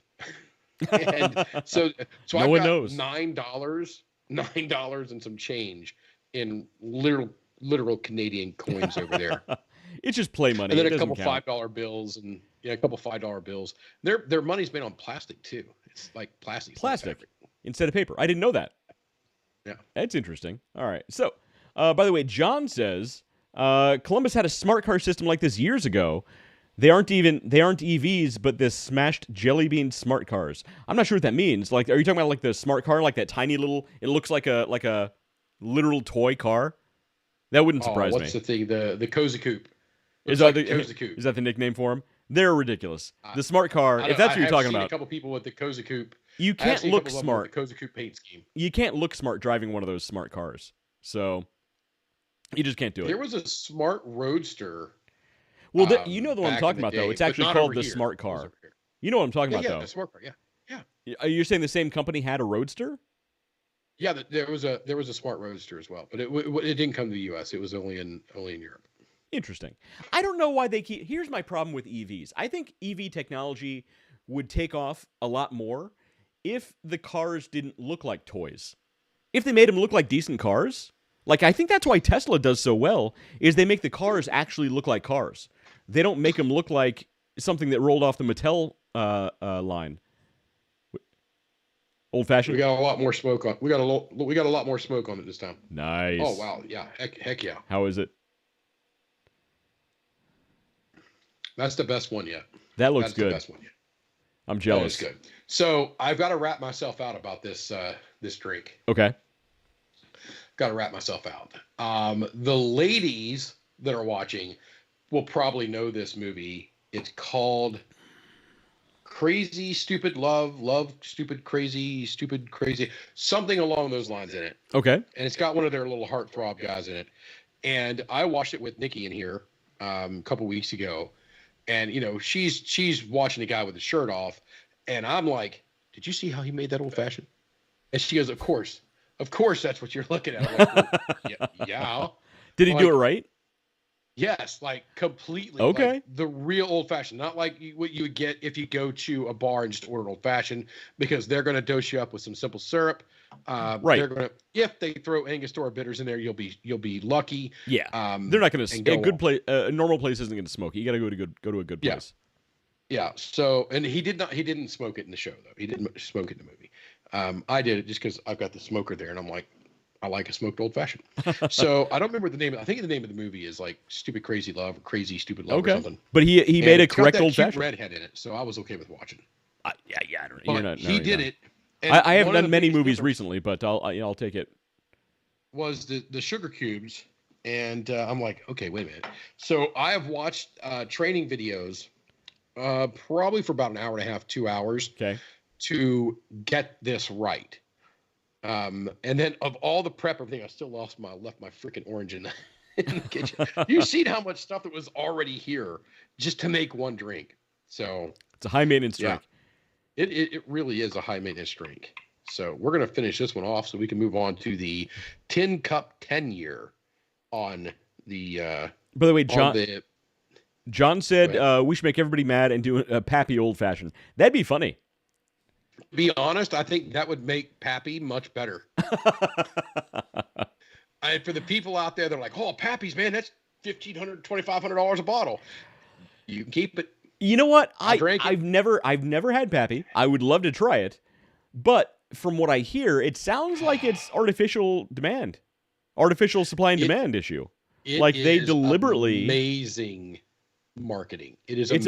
And so no I've one got knows. $9 and some change in literal Canadian coins over there. It's just play money. And then it a couple count. $5 bills and a couple $5 bills. Their money's made on plastic too. It's like plastic. Plastic instead of paper. I didn't know that. Yeah, that's interesting. All right. So, by the way, John says Columbus had a smart car system like this years ago. They aren't EVs, but the smashed jelly bean smart cars. I'm not sure what that means. Like, are you talking about like the smart car, like that tiny little? It looks like a literal toy car. That wouldn't surprise me. What's the thing? The Cozy Coupe. Is that the nickname for them? They're ridiculous. The smart car. If that's what you're talking about. A couple people with the Cozy Coupe. You can't look smart. The Cozy Coupe paint scheme. You can't look smart driving one of those smart cars. So you just can't do it. There was a smart roadster. Well, you know the one I'm talking about, though. It's actually called the smart car. You know what I'm talking about, though. Yeah, the smart car. Yeah. You're saying the same company had a roadster? Yeah, there was a smart roadster as well, but it didn't come to the U.S. It was only in Europe. Interesting. I don't know why they keep. Here's my problem with EVs. I think EV technology would take off a lot more if the cars didn't look like toys. If they made them look like decent cars. Like, I think that's why Tesla does so well, is they make the cars actually look like cars. They don't make them look like something that rolled off the Mattel line. Old fashioned. We got a lot more smoke on. We got a lot more smoke on it this time. Nice. Oh wow, yeah, heck yeah. How is it? That's the best one yet. That looks good. That's the best one yet. I'm jealous. That is good. So I've got to wrap myself out about this drink. Okay. Got to wrap myself out. The ladies that are watching will probably know this movie. It's called Crazy Stupid Love, Stupid Crazy, something along those lines in it. Okay. And it's got one of their little heartthrob guys in it. And I watched it with Nikki in here a couple weeks ago. And, she's watching the guy with the shirt off. And I'm like, did you see how he made that old fashioned? And she goes, of course, that's what you're looking at. I'm like, yeah. Did he do it right? Yes, like completely. Okay. Like the real old fashioned, not like what you would get if you go to a bar and just order old fashioned, because they're going to dose you up with some simple syrup. Right. They're going to, if they throw Angostura bitters in there, you'll be lucky. Yeah. They're not going to. A good place, a normal place isn't going to smoke. You got to go to a good place. Yeah. So, and he didn't smoke it in the show though. He didn't smoke it in the movie. I did it just because I've got the smoker there, and I'm like, I like a smoked old fashioned. So I don't remember the name. I think the name of the movie is like Stupid Crazy Love or Crazy Stupid Love or something. But he made a correct old cute fashioned. redhead in it, so I was okay with watching. Yeah. I don't, But you're not. he did it. And I haven't one of done the many biggest movies difference recently, but I'll take it. Was the sugar cubes, and I'm like, okay, wait a minute. So I have watched training videos, probably for about an hour and a half, 2 hours, Okay. to get this right. And then of all the prep, everything, I still left my freaking orange in the kitchen. You've seen how much stuff that was already here just to make one drink. So It's a high maintenance yeah, drink. it really is a high maintenance drink. So we're gonna finish this one off so we can move on to the 10 cup 10 year on the By the way, on the John said Go ahead. we should make everybody mad and do a Pappy old fashioned. That'd be funny. To be honest, I think that would make Pappy much better. And for the people out there, they're like, "Oh, Pappy's, man, that's $1,500, $2,500 a bottle. You can keep it." You know what? drank it. I've never had Pappy. I would love to try it, but from what I hear, it sounds like it's artificial supply and demand issue. It Like they is deliberately amazing marketing. It is It is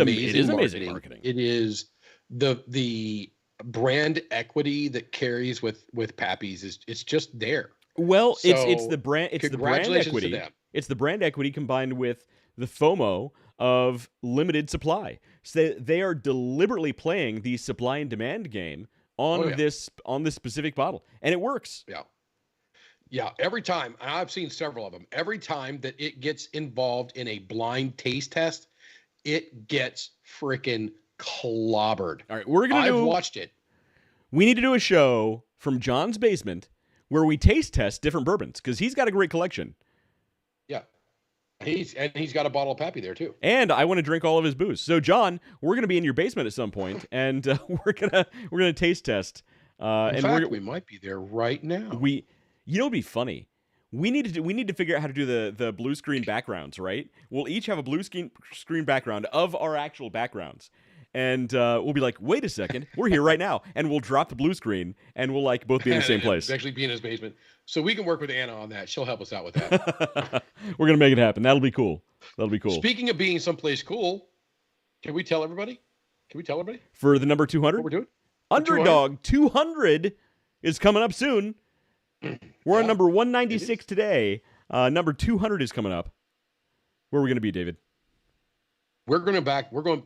amazing marketing. It is the brand equity that carries with Pappy's it's just there. Well, it's So, the brand congratulations to equity. them. It's the brand equity combined with the FOMO of limited supply. So they are deliberately playing the supply and demand game on Oh, yeah. this specific bottle, and it works. Yeah. Yeah, every time, and I've seen several of them, every time that it gets involved in a blind taste test, it gets freaking clobbered. All right, we're gonna I've do. watched it. We need to do a show from John's basement where we taste test different bourbons because he's got a great collection, Yeah. He's got a bottle of Pappy there too. and I want to drink all of his booze. So, John, we're gonna be in your basement at some point, and we're gonna taste test. In fact, we might be there right now. You know, it'd be funny. We need to figure out how to do the blue screen backgrounds, right? We'll each have a blue screen background of our actual backgrounds, and we'll be like, wait a second, we're here right now, and we'll drop the blue screen, and we'll like both be in the same place. Actually, be in his basement, so we can work with Anna on that. She'll help us out with that. We're gonna make it happen. That'll be cool. Speaking of being someplace cool, can we tell everybody? For the number 200, What we're doing? Underdog 200 is coming up soon. We're on number 196 today. Number 200 is coming up. Where are we going to be, David? We're going back to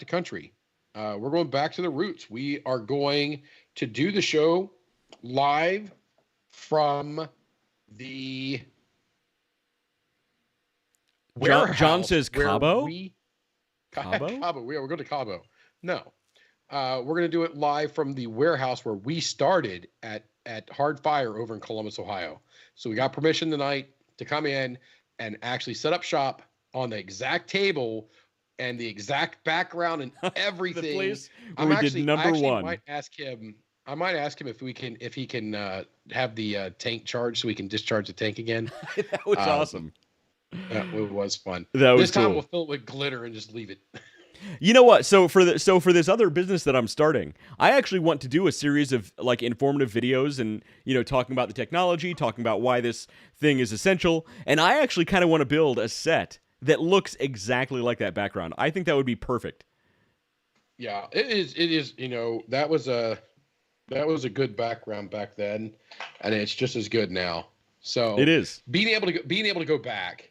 country. We're going back to the roots. We are going to do the show live from the warehouse. John says where Cabo? Cabo? Cabo. We're going to Cabo. No. We're going to do it live from the warehouse where we started at Hard Fire over in Columbus, Ohio. So we got permission tonight to come in and actually set up shop on the exact table and the exact background and everything. The place where we did number one. I might ask him if he can have the tank charged so we can discharge the tank again. That was awesome. It was fun. That was this time cool. we'll fill it with glitter and just leave it. You know what? So for this other business that I'm starting, I actually want to do a series of like informative videos and, you know, talking about the technology, talking about why this thing is essential. And I actually kind of want to build a set that looks exactly like that background. I think that would be perfect. Yeah, it is, you know, that was a good background back then, and it's just as good now. So It is. being able to go back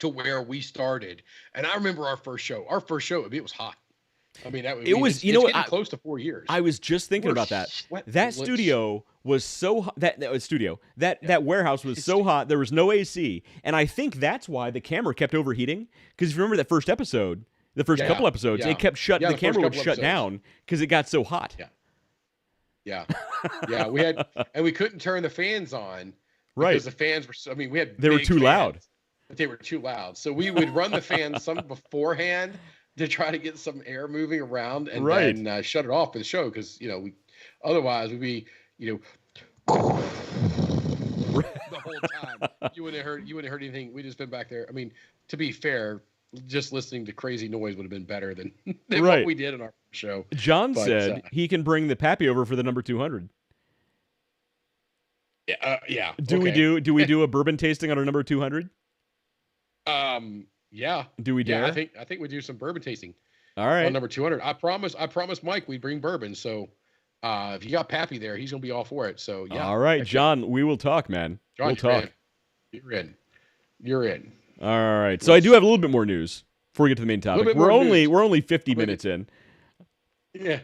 to where we started. And I remember our first show. It was hot. I mean, it's getting close to 4 years. I was just thinking about that. That studio was so hot. That warehouse was so hot. There was no AC, and I think that's why the camera kept overheating. Because if you remember that first episode, the first couple episodes, it kept shut. The camera would shut down because it got so hot. Yeah. We couldn't turn the fans on. Right. Because the fans were. They were too loud. But they were too loud. So we would run the fans some beforehand to try to get some air moving around and then shut it off for the show because, you know, otherwise we'd be, you know, the whole time. You wouldn't have heard anything. We'd just been back there. I mean, to be fair, just listening to crazy noise would have been better than what we did in our show. John said he can bring the Pappy over for the number 200. Yeah. Do we do a bourbon tasting on our number 200? Yeah. Do we dare? I think we do some bourbon tasting All right. on number 200. I promised Mike we'd bring bourbon. So if you got Pappy there, he's gonna be all for it. So yeah. All right, John, we will talk, man. John, we'll talk. You're in. All right. So I do have a little bit more news before we get to the main topic. We're only 50 minutes in. Yeah.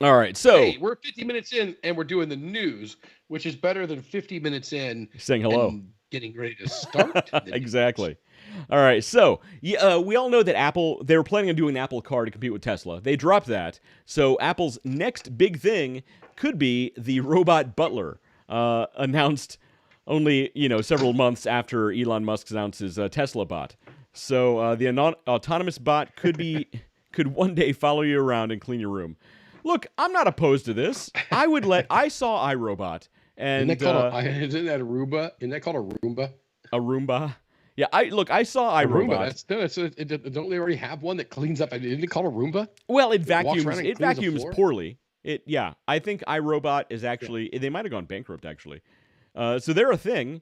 All right. So hey, we're 50 minutes in and we're doing the news, which is better than 50 minutes in saying hello. And getting ready to start. Exactly. All right. So we all know that Apple, they were planning on doing an Apple Car to compete with Tesla. They dropped that. So Apple's next big thing could be the robot butler, announced only, several months after Elon Musk announced his Tesla bot. So the autonomous bot could one day follow you around and clean your room. Look, I'm not opposed to this. I saw iRobot, and isn't that a Roomba? Isn't that called a Roomba? A Roomba? Yeah, I saw iRobot. Don't they already have one that cleans up? Isn't it called a Roomba? Well, it vacuums poorly. I think iRobot is actually, they might have gone bankrupt, actually. So they're a thing,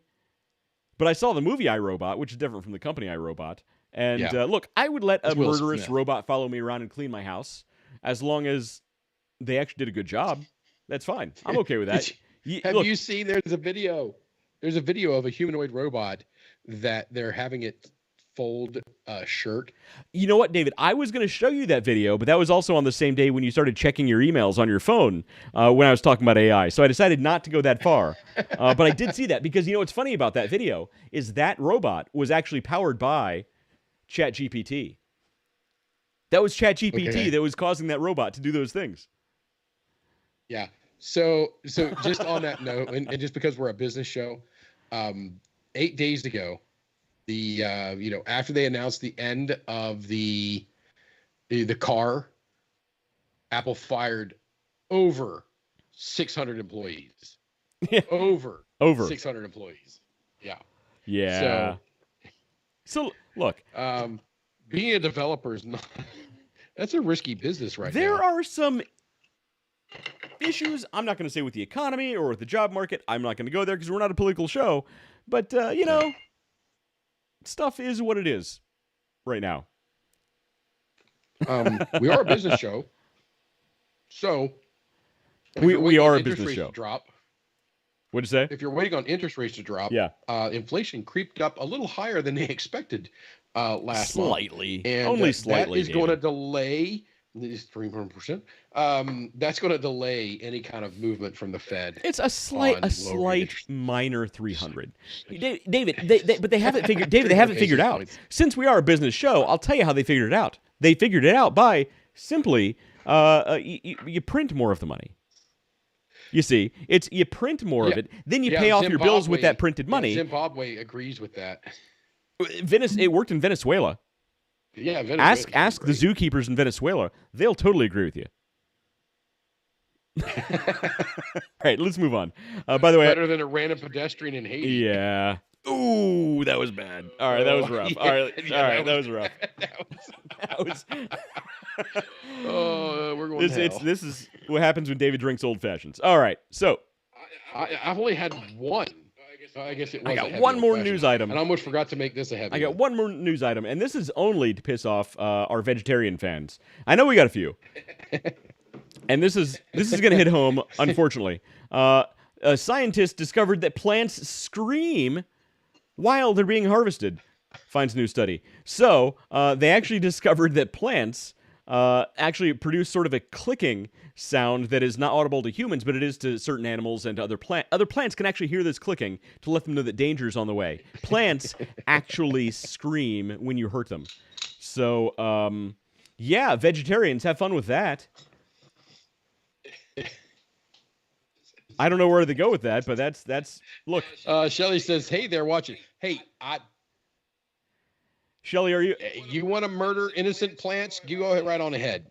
but I saw the movie iRobot, which is different from the company iRobot. And look, I would let a murderous robot follow me around and clean my house as long as they actually did a good job. That's fine. I'm okay with that. Have you seen, there's a video of a humanoid robot that they're having it fold a shirt. You know what, David? I was going to show you that video, but that was also on the same day when you started checking your emails on your phone when I was talking about AI. So I decided not to go that far. But I did see that because, what's funny about that video is that robot was actually powered by ChatGPT. That was ChatGPT that was causing that robot to do those things. Yeah. So just on that note, and just because we're a business show, 8 days ago, the after they announced the end of the car, Apple fired over 600 employees. over 600 employees. Yeah. Yeah. So look, being a developer is not. That's a risky business right now. There are some issues. I'm not going to say with the economy or with the job market. I'm not going to go there because we're not a political show. But stuff is what it is right now. We are a business show, so we are a business show. What'd you say? If you're waiting on interest rates to drop, inflation creeped up a little higher than they expected last month. Slightly, and only slightly. That is going to delay. This 3%. That's going to delay any kind of movement from the Fed. It's a slight minor 300. David, but they haven't figured. David, they haven't figured out. Since we are a business show, I'll tell you how they figured it out. They figured it out by simply you print more of the money. You see, you print more of it, then you pay off your bills with that printed money. Zimbabwe agrees with that. It worked in Venezuela. Yeah, Venezuela. Ask the zookeepers in Venezuela. They'll totally agree with you. All right, let's move on. By the way, better than a random pedestrian in Haiti. Yeah. Ooh, that was bad. All right, that was rough. All right, that was rough. That was. Oh, we're going to hell. This is what happens when David drinks old fashions. All right, so I've only had one. I guess it was. I got one more news item. And I almost forgot to make this a heavy. I got one more news item, and this is only to piss off our vegetarian fans. I know we got a few, and this is going to hit home. Unfortunately, a scientist discovered that plants scream while they're being harvested. Finds new study. So they actually discovered that plants actually produce sort of a clicking sound that is not audible to humans, but it is to certain animals and to other plants. Other plants can actually hear this clicking to let them know that danger is on the way. Plants actually scream when you hurt them. So, vegetarians, have fun with that. I don't know where to go with that, but that's look. Shelly says, "Hey, they're watching. Hey, Shelly, are you want to murder innocent plants? You go right on ahead."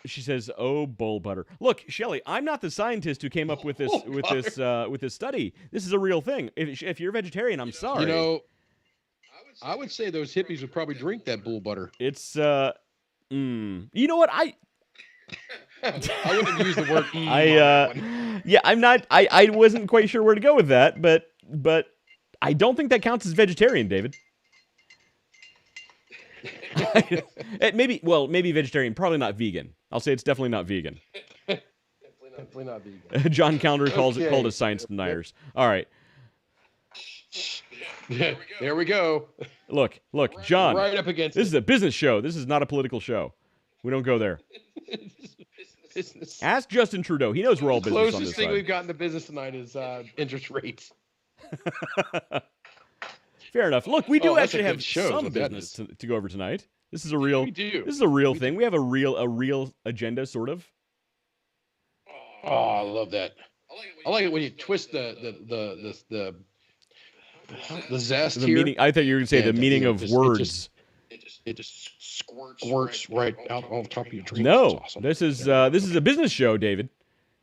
She says, "Oh, bull butter." Look, Shelly, I'm not the scientist who came up with this with this study. This is a real thing. If you're a vegetarian, I'm sorry. I would say those hippies would probably drink that bull butter. It's You know what? I wouldn't have used the word. I'm not. I wasn't quite sure where to go with that, but I don't think that counts as vegetarian, David. Maybe vegetarian, probably not vegan. I'll say it's definitely not vegan. Definitely not vegan. John Calendar called us science deniers. All right. There we go. Look, John. Right up against this is a business show. This is not a political show. We don't go there. business. Ask Justin Trudeau. He knows we're all business on this Closest thing side. we've gotten to business tonight is interest rates. Fair enough. Look, we do that's a actually good have show, is some what that business to go over tonight. This is a real. We do. This is a real thing. We have a real agenda, sort of. Oh, I love that. I like it when you twist the zest The here. meaning. I thought you were going to say the and, meaning you know, of just- words. It just squirts right out on top of your drink. No, It's awesome. this is a business show, David.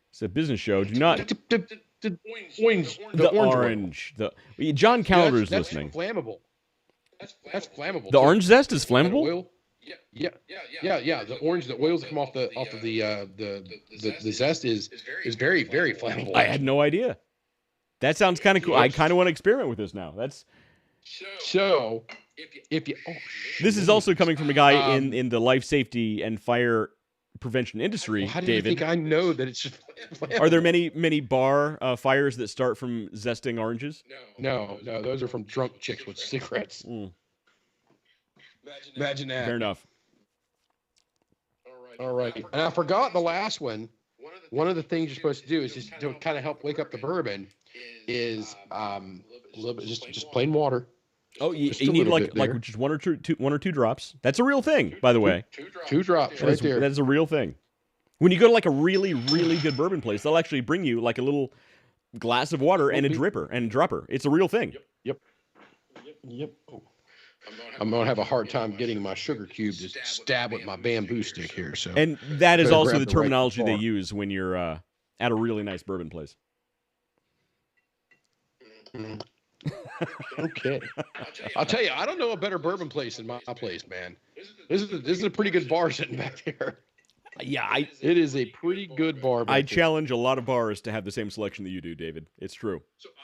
It's a business show. Do not The orange. the orange. orange. John Calendar is that's listening. flammable. That's flammable. The too. orange zest is That flammable. oil. Yeah. The orange, the oils that come off the zest is very flammable. I had no idea. That sounds kind of cool. I kind of want to experiment with this now. So if you This is also coming from a guy in the life safety and fire prevention industry, how do David. you think I know that it's just flammable? Are there many bar fires that start from zesting oranges? No, those are from drunk chicks with cigarettes. Imagine that. Fair enough. All right. And I forgot the last one. One of the things you're supposed to do is just to kind of help wake up the bourbon is a little bit just plain water. Oh, you Just a need little like bit there. just one or two drops. That's a real thing, by the way. 2 drops right there. That is a real thing. When you go to like a really good bourbon place, they'll actually bring you like a little glass of water and a dripper and dropper. It's a real thing. Yep. Oh. I'm gonna have a hard time getting my sugar cube to stab with my bamboo stick here. So And that is Better also grab the the right terminology they bar. use when you're at a really nice bourbon place. Okay. I'll tell you, I don't know a better bourbon place than my place, man. This is a pretty good bar sitting back there. Yeah, It is a pretty good bar. I back there. challenge a lot of bars to have the same selection that you do, David. It's true.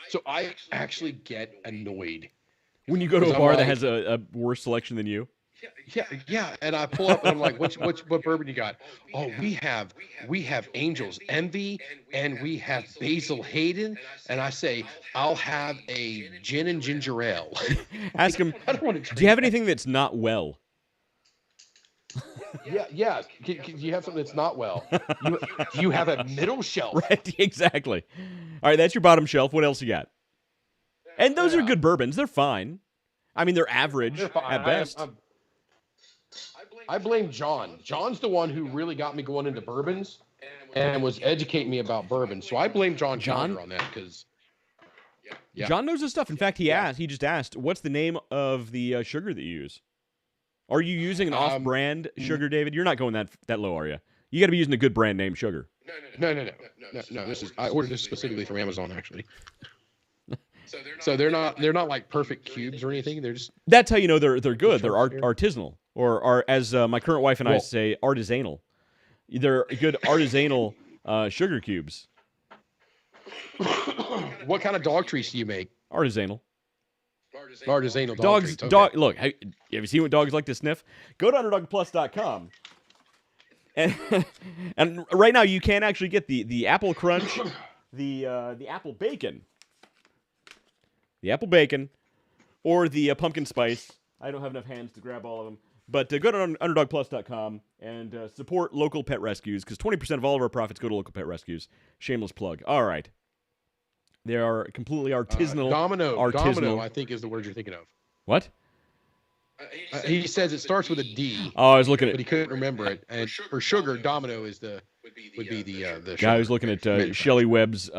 So I actually get annoyed. When you go to a Because I'm bar that like- has a worse selection than you, Yeah. And I pull up and I'm like, what bourbon you got? Oh, we have Angel's Envy and we have Basil Hayden. And I say, I'll have a gin and ginger ale. ask him, I don't want to do you have anything that's not well? Yeah. Can you have something that's not well? Do you have a middle shelf? Right, exactly. All right, that's your bottom shelf. What else you got? And those are good bourbons. They're fine. I mean, they're average They're fine. at best. I blame John. John's the one who really got me going into bourbons and was educating me about bourbon. So I blame John Calendar on that because yeah. John knows his stuff. In fact, he just asked, what's the name of the sugar that you use? Are you using an off-brand sugar, David? You're not going that low, are you? You got to be using a good brand name sugar. No. I ordered this specifically from Amazon actually. So they're not like perfect cubes or anything. They're just That's how you know they're good. They're artisanal, or as my current wife and I say, artisanal. They're good artisanal sugar cubes. What kind of dog treats do you make? Artisanal. Artisanal Dogs. treats. Okay. Look, have you seen what dogs like to sniff? Go to underdogplus.com. And right now you can actually get the apple crunch, the apple bacon. The apple bacon, or the pumpkin spice. I don't have enough hands to grab all of them. But go to underdogplus.com and support local pet rescues, because 20% of all of our profits go to local pet rescues. Shameless plug. All right. They are completely artisanal. Domino, I think is the word you're thinking of. What? He says it starts with a D, Oh, I was looking but he at couldn't remember it. And for sugar, Domino is would be the guy sugar. who's looking at Shelley Webb's.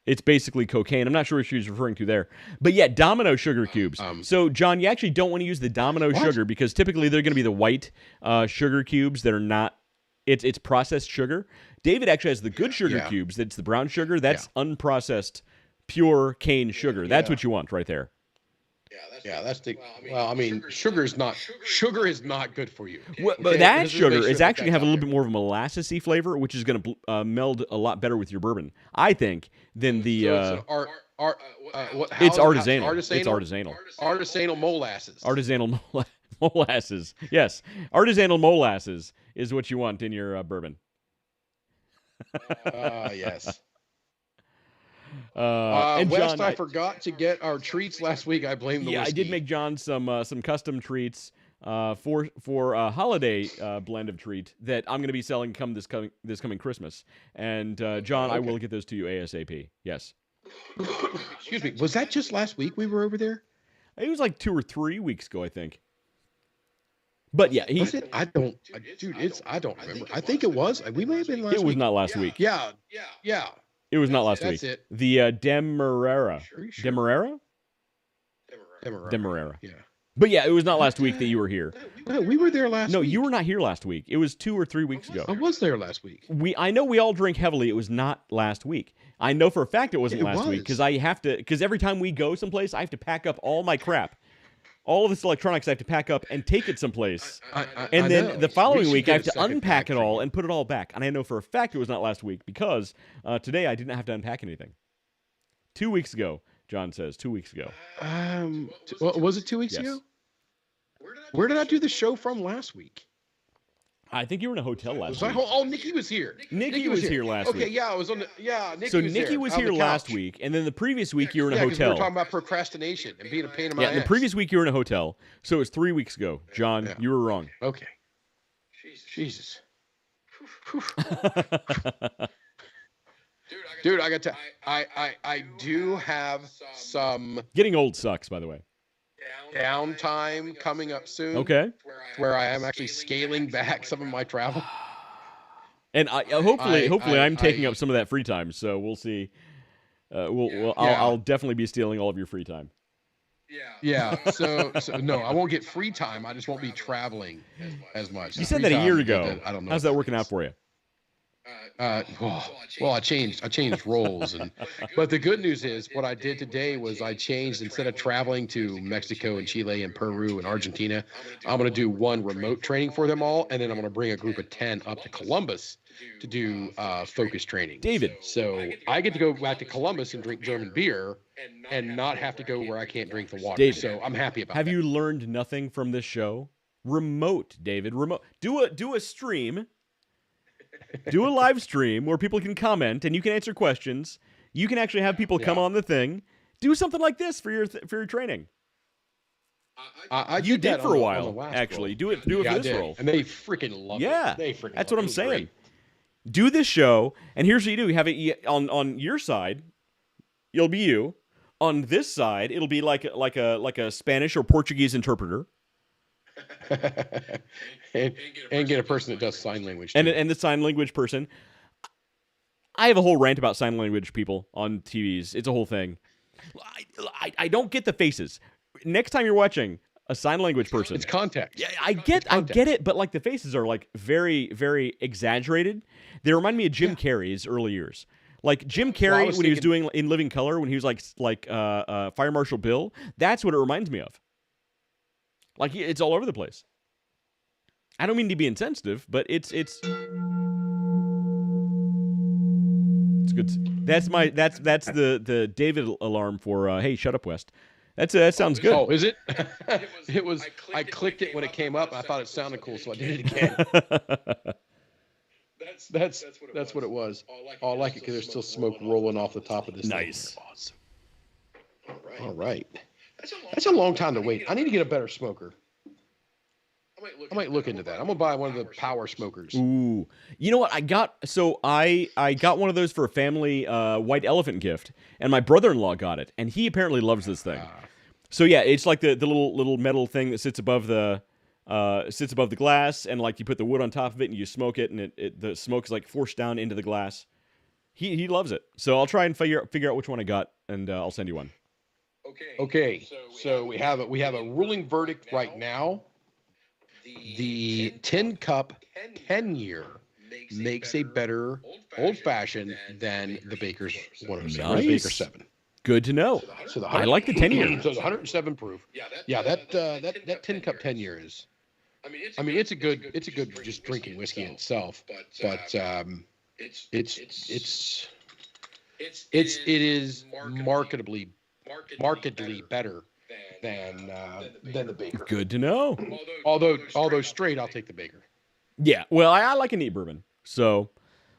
It's basically cocaine. I'm not sure what she was referring to there. But yeah, Domino sugar cubes. So, John, you actually don't want to use the Domino sugar because typically they're going to be the white sugar cubes that are not. It's processed sugar. David actually has the good sugar cubes. That's the brown sugar. That's unprocessed, pure cane sugar. That's what you want right there. Yeah, that's the. Well, I mean, sugar is not good for you. Well, but Okay, that let's just sugar make sure is that actually that's have a out little there. bit more of a molassesy flavor, which is going to meld a lot better with your bourbon, I think, than the. So It's artisanal. It's artisanal. Artisanal molasses. Artisanal. Molasses. Yes. Artisanal molasses is what you want in your bourbon. Yes. And West, John, I forgot to get our treats last week. I blame the yeah, I whiskey. did make John some custom treats for a holiday blend of treat that I'm going to be selling this coming Christmas. And John, I will get those to you ASAP. Yes. Excuse me. Was that just last week we were over there? It was like 2 or 3 weeks ago, I think. But yeah, Was it? I don't remember. I think it was. We may have been last week. It was not last week. Yeah. It was not last week. That's it. The Demerara. Sure? Demerara? Demerara. Yeah. But yeah, it was not last week that you were here. No, we were there last week. No, you were not here last week. It was 2 or 3 weeks ago. I was there last week. I know we all drink heavily. It was not last week. I know for a fact it wasn't last week because every time we go someplace, I have to pack up all my crap. All of this electronics I have to pack up and take it someplace. And then the following week I have to unpack it all and put it all back. And I know for a fact it was not last week because today I didn't have to unpack anything. 2 weeks ago, John says. 2 weeks ago. Was it 2 weeks ago? Where did I do the show from last week? I think you were in a hotel last week. Nikki was here. Nikki was here last week. Okay, yeah, I was on the Nikki so was Nikki was here last week, and then the previous week you were in a 'cause hotel. we were talking about procrastination and being a pain in my ass. Yeah, the previous week you were in a hotel, so it was 3 weeks ago. John, you were wrong. Okay. Jesus. Dude, I got to. I do have some Getting old sucks, by the way. downtime coming up soon. Okay. Where I am actually scaling back some of my travel. And hopefully I'm taking up some of that free time. So we'll see. I'll definitely be stealing all of your free time. Yeah. So no, I won't get free time. I just won't be traveling as much. You said that a year ago. I don't know. How's that working out for you? Well, I changed roles, but the good news is what I did today was I changed, instead of traveling to Mexico and Chile and Peru and Argentina, I'm going to do one remote training for them all, and then I'm going to bring a group of 10 up to Columbus to do focus training. David. So I get to go back to Columbus and drink German beer and not have to go where I can't drink the water. David, so I'm happy about that. Have you learned nothing from this show? Remote, David. Remote. Do a stream. Do a live stream where people can comment and you can answer questions. You can actually have people come on the thing. Do something like this for your training. You did for a while, actually. Role. Do it for this role. And they freaking love it. Yeah, They freaking that's love what I'm it. saying. Great. Do this show, and here's what you do: you have it on your side. You'll be you. On this side, it'll be like a Spanish or Portuguese interpreter. and get a person that does sign language too. And the sign language person. I have a whole rant about sign language people on TVs. It's a whole thing. I don't get the faces. Next time you're watching a sign language person, it's context. Yeah, I get it, but like the faces are like very, very exaggerated. They remind me of Jim Carrey's early years. Like Jim Carrey when he was doing In Living Color, when he was like Fire Marshal Bill. That's what it reminds me of. Like it's all over the place. I don't mean to be insensitive, but it's good. That's the David alarm for hey, shut up, West. That sounds good. Oh, is it? It was. I clicked it when it came up. And I thought it sounded cool, so I did it again. That's what it was. Oh, I like it because there's still smoke rolling off the top of this. Nice. Thing. Awesome. All right. That's a long time to wait. I need to get a better smoker. I might look into that. I'm gonna buy one of the power smokers. Ooh, you know what? I got one of those for a family white elephant gift, and my brother-in-law got it, and he apparently loves this thing. So yeah, it's like the little metal thing that sits above the glass, and like you put the wood on top of it, and you smoke it, and the smoke is like forced down into the glass. He loves it. So I'll try and figure out which one I got, and I'll send you one. Okay. So we have a ruling verdict right now. The Tin Cup 10-year makes a better old fashioned than the Baker's 107. Nice. The Baker 7. Good to know. So I like the 10-year. So the 107 proof. Yeah, that Tin Cup 10-year is. I mean, it's a good just drinking whiskey in itself, but it is markedly better than the Baker. Good to know. Although straight, I'll take the Baker. Yeah, well, I like a neat bourbon. So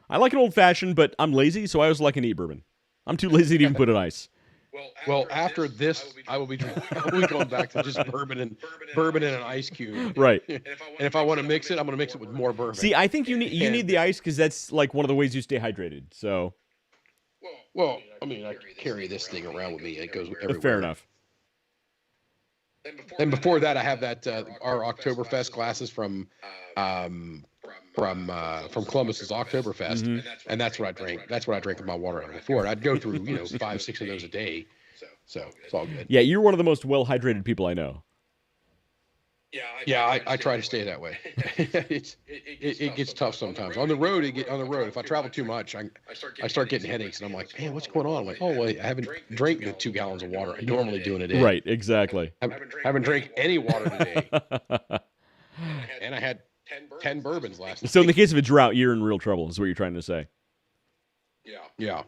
I like an old fashioned, but I'm lazy, so I always like a neat bourbon. I'm too lazy to even put in ice. Well, after this, I will be going back to just bourbon and an ice cube. Right. And if I want to mix it, I'm going to mix it with more bourbon. See, I think you need the ice because that's like one of the ways you stay hydrated. So. Well, I mean, I carry this thing around with me. It goes everywhere. Fair enough. And before that, I have that our Oktoberfest glasses from Columbus's Oktoberfest, and that's what I drank. That's what I drank in my water out before. I'd go through 5-6 of those a day, so it's all good. Yeah, you're one of the most well hydrated people I know. Yeah, I try to stay that way. It gets tough sometimes on the road. If I travel too much, I start getting headaches, and I'm like, man, what's going on? I'm like, oh wait, I haven't drank the 2 gallons of water I normally do in a day. Right, exactly. I haven't drank any water today, and I had 10 bourbons last night. So in the case of a drought, you're in real trouble, is what you're trying to say. Yeah.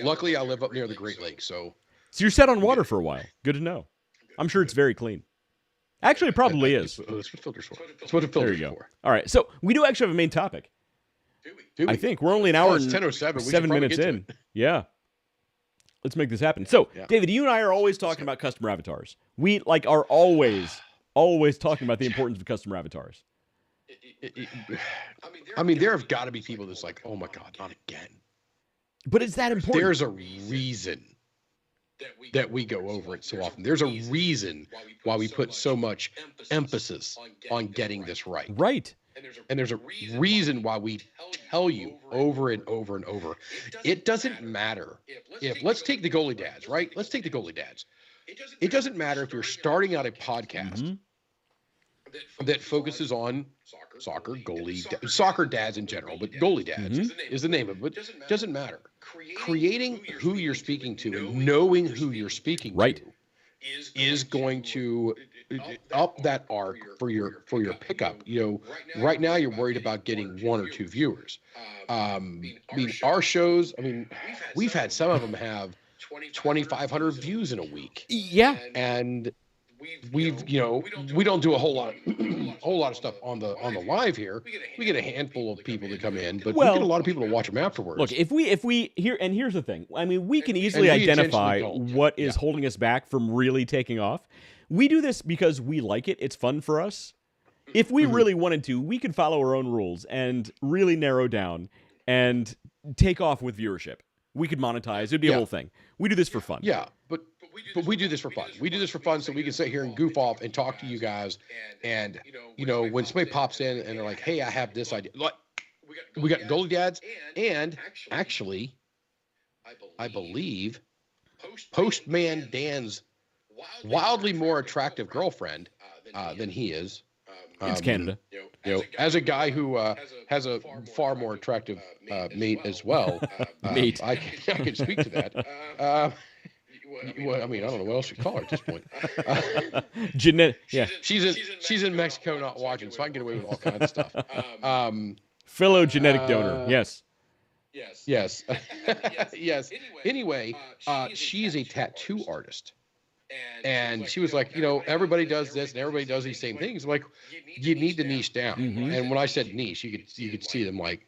Luckily, I live up near the Great Lakes, so you're set on water for a while. Good to know. I'm sure it's very clean. Actually, it probably is. That's what filters for. That's what it filters There you go. for. All right, so we do actually have a main topic. Do we? I think we're only an hour it's and 10:07. 7 minutes in. Yeah. Let's make this happen. So, David, you and I are always talking about customer avatars. We are always talking about the importance of customer avatars. I mean, there have got to be people that's like, oh my God, not again. But is that important? There's a reason that we go over it so often. There's a reason why we put so much emphasis on getting this right. Right. And there's a reason why we tell you over and over and over. It doesn't matter if, let's take the goalie dads, right? Let's take the goalie dads. It doesn't matter if you're starting out a podcast that focuses on soccer, soccer dads in general, but goalie dads is the name of it. But it doesn't matter. Creating who you're speaking to and knowing who you're speaking to is going to up that arc for your pickup. Right now you're worried about getting 1 or 2 viewers. I mean, our shows, we've had some of them have 2,500 views in a week. Yeah. And we don't do a whole lot of stuff on the live here. We get a handful of people that come in, but we get a lot of people to watch them afterwards. Look, if we here's the thing. We can easily identify what is holding us back from really taking off. We do this because we like it. It's fun for us. If we really wanted to, we could follow our own rules and really narrow down and take off with viewership. We could monetize. It'd be a whole thing. We do this for fun. Yeah, but we do this for fun. We do this for fun so we can sit here and goof off and talk to you guys. And, when somebody pops in and they're like, hey, I have this idea. Look, we got goalie dads. And actually, I believe Postman Dan's wildly more attractive girlfriend than he is. It's Canada. As a guy who has a far more attractive mate as well, mate. I can speak to that. Well, I don't know what else you call her at this point. Jeanette, yeah. She's in Mexico not watching, so I can get away with all kinds of stuff. Fellow genetic donor, yes. Yes. Yes. Anyway, she's a tattoo artist. And she was like, everybody does this and everybody does these same things. I'm like, you need to niche down. And when I said niche, you could see them like,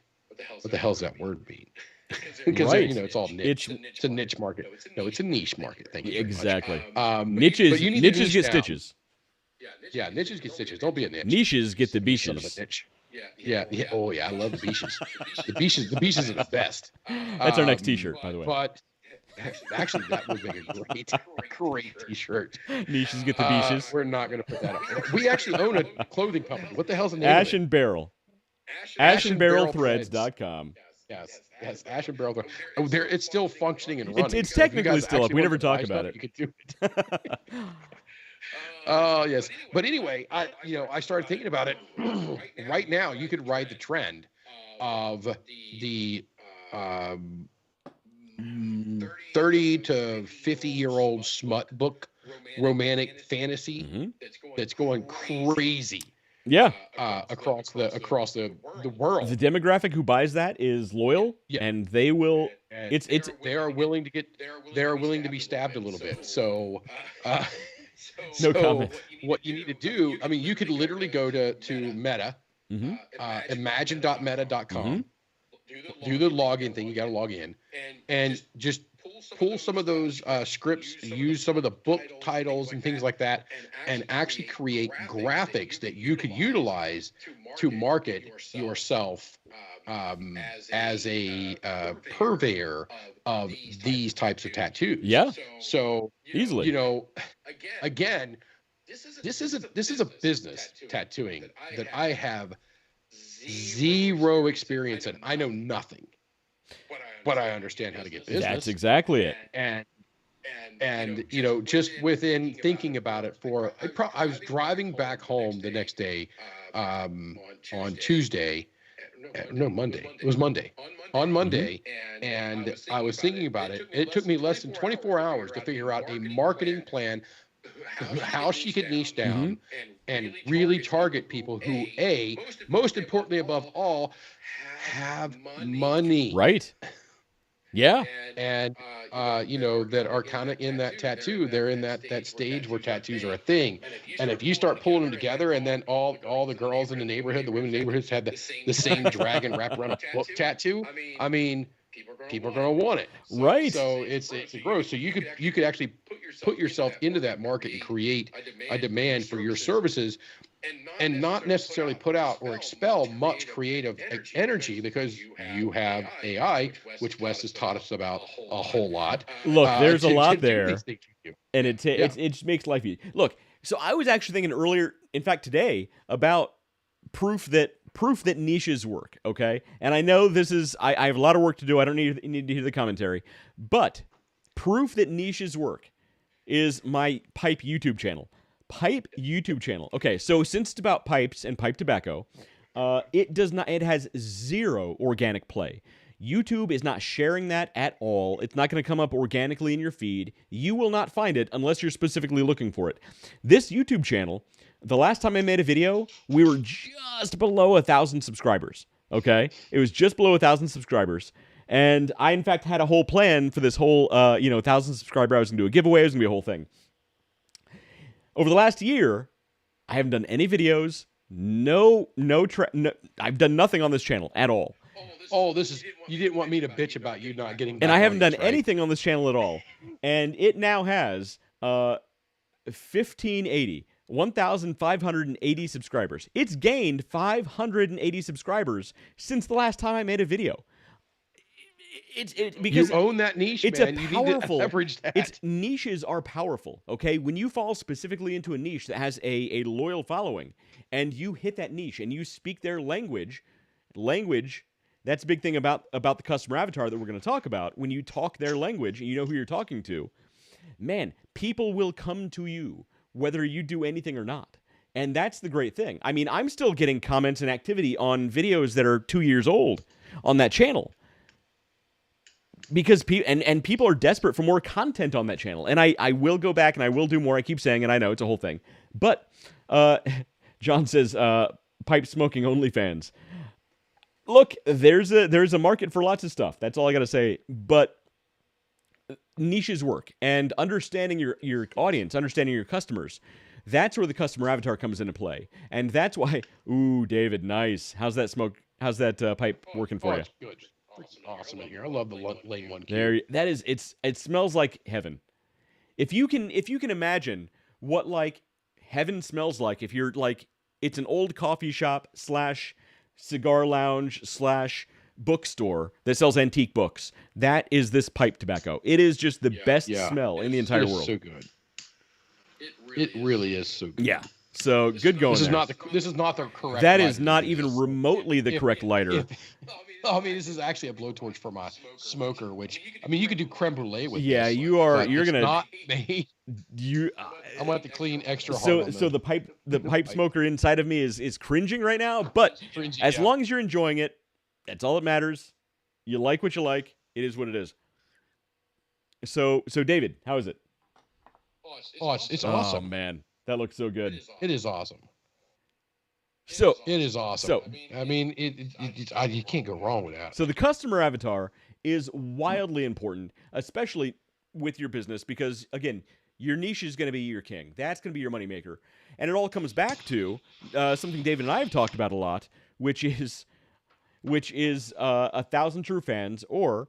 what the hell does that word mean? Because it's all niche. It's a niche market. No, it's a niche market. Thank you. Exactly. Niches get stitches. Yeah, niches get stitches. Don't be a niche. Niches get the Son of a beaches. niche. Yeah. Oh yeah, I love the beaches. The beaches are the best. That's our next T-shirt, by the way. But actually, that would make a great T-shirt. Niches get the beaches. We're not going to put that up. We actually own a clothing company. What the hell's the name? Ash of it? and Barrel. AshandBarrelThreads.com. Yes, Ash and Barrel. Oh, it's still functioning and running. It's technically still up. We never talk about it. You could do it. Oh yes, but anyway, I started thinking about it. Right now, you could ride the trend of the 30 to 50-year-old smut book romantic fantasy that's going crazy. Yeah. Across the world. The demographic who buys that is loyal, Yeah. and they will. And It's they are willing to be stabbed a little bit. So, uh, no so comment. what you need to do, I mean, you could literally go to Meta, Mm-hmm. imagine.meta.com, Mm-hmm. do the login thing. You got to log in, and just pull some of those scripts, use some of the book titles and things like that, and actually create graphics that you could utilize to market yourself as a purveyor of these types of tattoos. Yeah. So, Easily. you know, again, this is a business, tattooing, that I have zero experience in. I know nothing, but I understand how to get business. That's exactly it. And you know, just within thinking about it, I was driving back home the next day, on Tuesday. No, Monday. It was Monday. On Monday, and I was thinking about it. It took me less than 24 hours to figure out a marketing plan, how she could niche down and really target people who, most importantly above all, have money. Right. Yeah. And you know, that are kind of in that tattoo. They're in that stage where tattoos are a thing. And if you start pulling them together, and then all the girls in the neighborhood, the women in the neighborhoods, had the same dragon wrapped around a book tattoo, I mean, people are going to want it. Right. So it's a growth. So you could actually put yourself into that market and create a demand for your services, and not necessarily put out or expel much creative energy, because you have AI, which Wes has taught us about a whole lot. Look, there's a lot do there, these things with you. and it just makes life easy. Look, so I was actually thinking earlier, in fact today, about proof that niches work. Okay, and I know this is I have a lot of work to do. I don't need to hear the commentary, but proof that niches work is my pipe YouTube channel. Okay, so since it's about pipes and pipe tobacco, it has zero organic play. YouTube is not sharing that at all. It's not going to come up organically in your feed. You will not find it unless you're specifically looking for it. This YouTube channel, the last time I made a video, we were just below 1,000 subscribers. Okay? It was just below 1,000 subscribers. And I, in fact, had a whole plan for this whole, 1,000 subscriber. I was going to do a giveaway. It was going to be a whole thing. Over the last year, I haven't done any videos. I've done nothing on this channel at all. Oh, you didn't want me to bitch about you not getting back. And I haven't done audience, right? anything on this channel at all. And it now has 1,580 subscribers. It's gained 580 subscribers since the last time I made a video. Because you own that niche, it's man. a You powerful. need to leverage that. Niches are powerful. Okay, when you fall specifically into a niche that has a loyal following, and you hit that niche and you speak their language. That's a big thing about the customer avatar that we're going to talk about. When you talk their language and you know who you're talking to, man, people will come to you whether you do anything or not. And that's the great thing. I mean, I'm still getting comments and activity on videos that are 2 years old on that channel. Because people are desperate for more content on that channel. And I will go back and I will do more. I keep saying it. I know it's a whole thing. But John says, pipe smoking OnlyFans. Look, there's a market for lots of stuff. That's all I got to say. But niches work. And understanding your audience, understanding your customers, that's where the customer avatar comes into play. And that's why, ooh, David, nice. How's that pipe working for you? It's good. It's awesome in here. I love the lane one. It smells like heaven. If you can imagine what like heaven smells like, if you're like, it's an old coffee shop / cigar lounge / bookstore that sells antique books. That is this pipe tobacco. It is just the best smell in the entire world. So good. It really is so good. Yeah. So good going. This is not the correct. That is not even remotely the correct lighter. I mean, this is actually a blowtorch for my smoker, which, I mean, you could do creme brulee with. Yeah, this, you're gonna not made. I'm gonna have to clean extra hard. So the pipe smoker inside of me is cringing right now. But as long as you're enjoying it, that's all that matters. You like what you like. It is what it is. So David, how is it? It's awesome. Oh man, that looks so good. It is awesome. So It is awesome. So I mean, you can't go wrong with that. So the customer avatar is wildly important, especially with your business, because again, your niche is going to be your king. That's going to be your moneymaker. And it all comes back to something David and I have talked about a lot, which is 1,000 True Fans or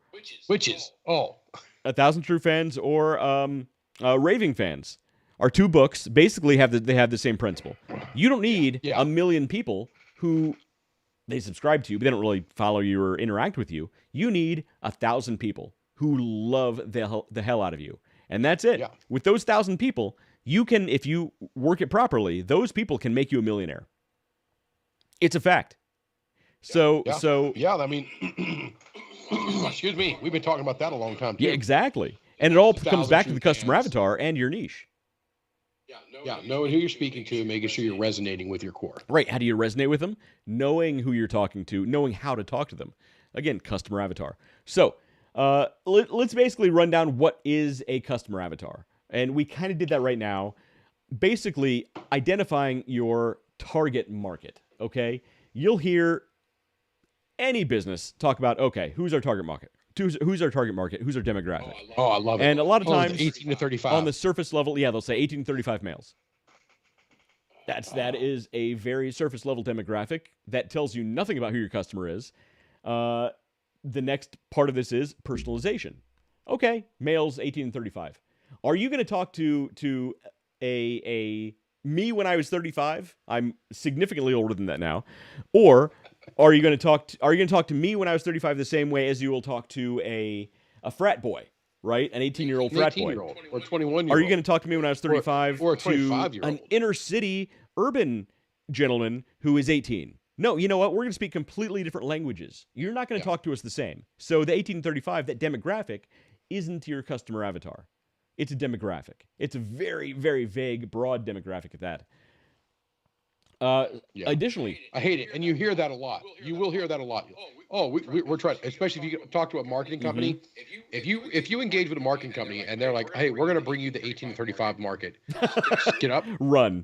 Witches. Oh, 1,000 True Fans or Raving Fans. Our two books basically have the same principle. You don't need a million people who they subscribe to you, but they don't really follow you or interact with you. You need 1,000 people who love the hell out of you. And that's it. Yeah. With those 1,000 people, you can, if you work it properly, those people can make you a millionaire. It's a fact. So I mean, excuse me, we've been talking about that a long time too. Yeah, exactly. And it all comes back to the customer avatar and your niche. Yeah, knowing who you're speaking to, making sure you're resonating with your core. Right. How do you resonate with them? Knowing who you're talking to, knowing how to talk to them. Again, customer avatar. So let's basically run down what is a customer avatar. And we kind of did that right now. Basically, identifying your target market, okay? You'll hear any business talk about, okay, who's our target market? Who's our target market? Who's our demographic? Oh, I love it. And a lot of times, 18 to 35. on the surface level, they'll say 18 to 35 males. That is a very surface level demographic that tells you nothing about who your customer is. The next part of this is personalization. Okay, males 18 and 35. Are you going to talk to a me when I was 35? I'm significantly older than that now. Or are you going to talk to me when I was 35 the same way as you will talk to a frat boy, right? An 18-year-old frat boy. Or 21-year-old. Are you going to talk to me when I was 35 or a to 25-year-old? An inner city urban gentleman who is 18? No, you know what? We're going to speak completely different languages. You're not going to talk to us the same. So the 18 to 35, that demographic, isn't your customer avatar. It's a demographic. It's a very, very vague, broad demographic at that. Additionally, I hate it, and you hear that a lot. You will hear that a lot. Oh, we're trying, especially if you talk to a marketing company. Mm-hmm. If you engage with a marketing company and they're like, "Hey, we're going to bring you the 18 to 35 market," get up, run,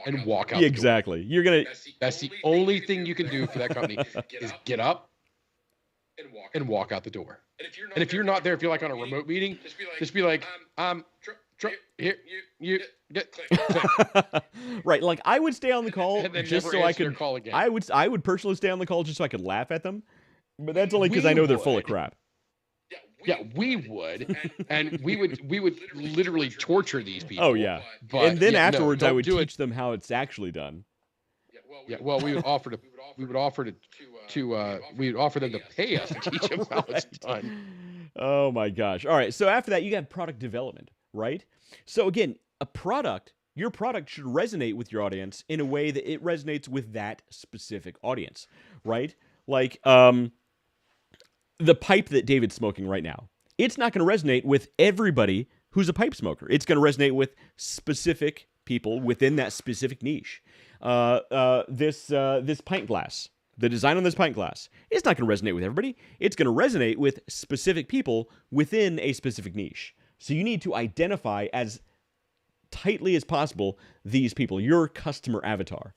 and walk out. Yeah, exactly. You're gonna. That's the only thing you can do for that company is get up and walk out the door. And if you're not there, if you're like on a remote meeting, just be like, here, you get right. Like I would stay on the call and then just never so I answer their could. call again. I would personally stay on the call just so I could laugh at them, but that's only because I know they're full of crap. Yeah, we would, and we would literally torture these people. Oh yeah, but and then afterwards I would do teach them how it's actually done. Yeah, well, we would offer them to pay us to teach them how it's done. Oh my gosh! All right, so after that you got product development, right? So again, your product should resonate with your audience in a way that it resonates with that specific audience, right? Like the pipe that David's smoking right now. It's not going to resonate with everybody who's a pipe smoker. It's going to resonate with specific people within that specific niche. This pint glass, the design on this pint glass, it's not going to resonate with everybody. It's going to resonate with specific people within a specific niche. So you need to identify as tightly as possible these people, your customer avatar.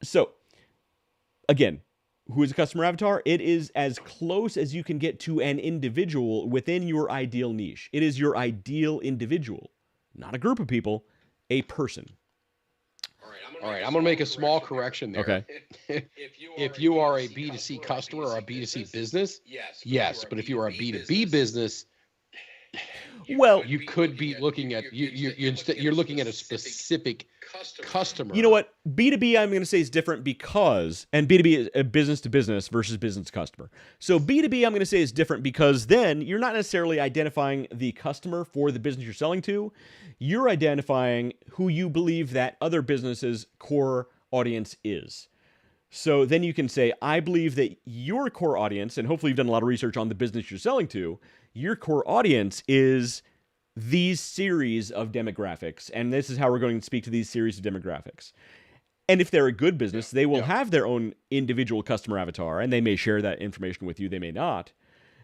So again, who is a customer avatar? It is as close as you can get to an individual within your ideal niche. It is your ideal individual, not a group of people, a person. All right, I'm going to make a small correction there. Okay. If you are a B2C customer or a B2C business, yes. But if you are a B2B business, well, you could be looking at you're looking at a specific customer. You know what? B2B I'm going to say is different because, and B2B is a business to business versus business to customer. So B2B I'm going to say is different because then you're not necessarily identifying the customer for the business you're selling to. You're identifying who you believe that other business's core audience is. So then you can say, I believe that your core audience, and hopefully you've done a lot of research on the business you're selling to, your core audience is these series of demographics, and this is how we're going to speak to these series of demographics. And if they're a good business, they will have their own individual customer avatar, and they may share that information with you, they may not.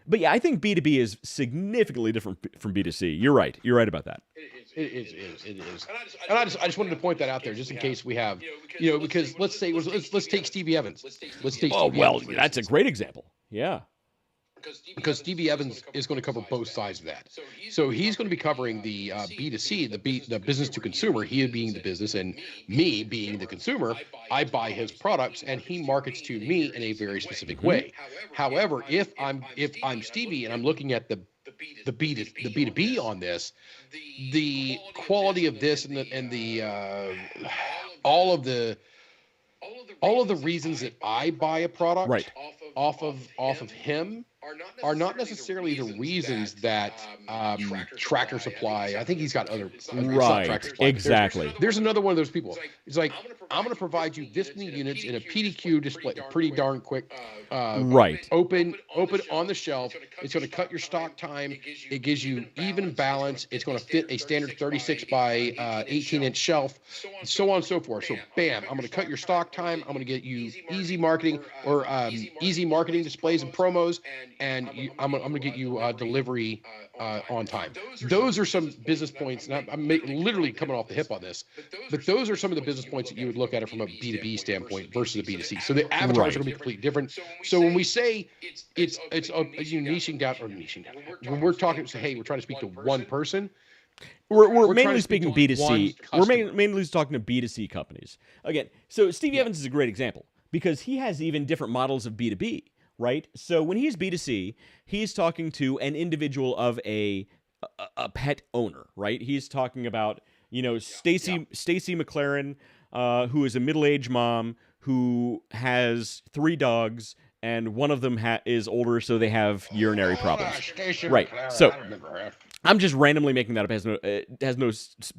But yeah, I think B2B is significantly different from B2C. You're right. You're right about that. It is. And I just wanted to point that out there, just in case we have, because let's take Stevie Evans. Let's take Oh, Stevie well, Evans, for that's a instance. great example. Yeah. Because Stevie Evans is going to cover both sides of that. So he's going to be covering the B2C, the business to consumer, he being the business and me being the consumer. I buy his products and he markets to me in a very specific way. However, if I'm Stevie and I'm looking at the B2B on this, the quality of this and the all of the reasons that I buy a product Right. off of him are not necessarily the reasons that Tractor Supply. I think he's got other. It's not Right. Tractor Supply, but Exactly. There's another one of those people. It's like, I'm going to provide you this many units in a PDQ display, pretty darn quick. Right. Open on the shelf. It's going to cut your stock time. It gives you even balance. It's going to fit a standard 36 by 18-inch shelf, so on and so forth. So, bam, I'm going to cut your stock time. I'm going to get you easy marketing or easy marketing displays and promos, and I'm going to get you delivery on time. Those are some business points, and I'm literally coming off the hip on this, but those are some of the business points that you would look at it from a B2B standpoint versus a B2C. So the avatars Right. are going to be completely different. So when we say it's niching down, when we're talking, say, hey, we're trying to speak to one person. We're trying mainly to speak speaking to B2C. one We're customer. mainly talking to B2C companies. Again, so Stevie Evans is a great example because he has even different models of B2B, right? So when he's B2C, he's talking to an individual of a pet owner, right? He's talking about, Stacy McLaren, who is a middle-aged mom who has 3 dogs, and one of them is older, so they have urinary problems. Right. So I'm just randomly making that up. It has no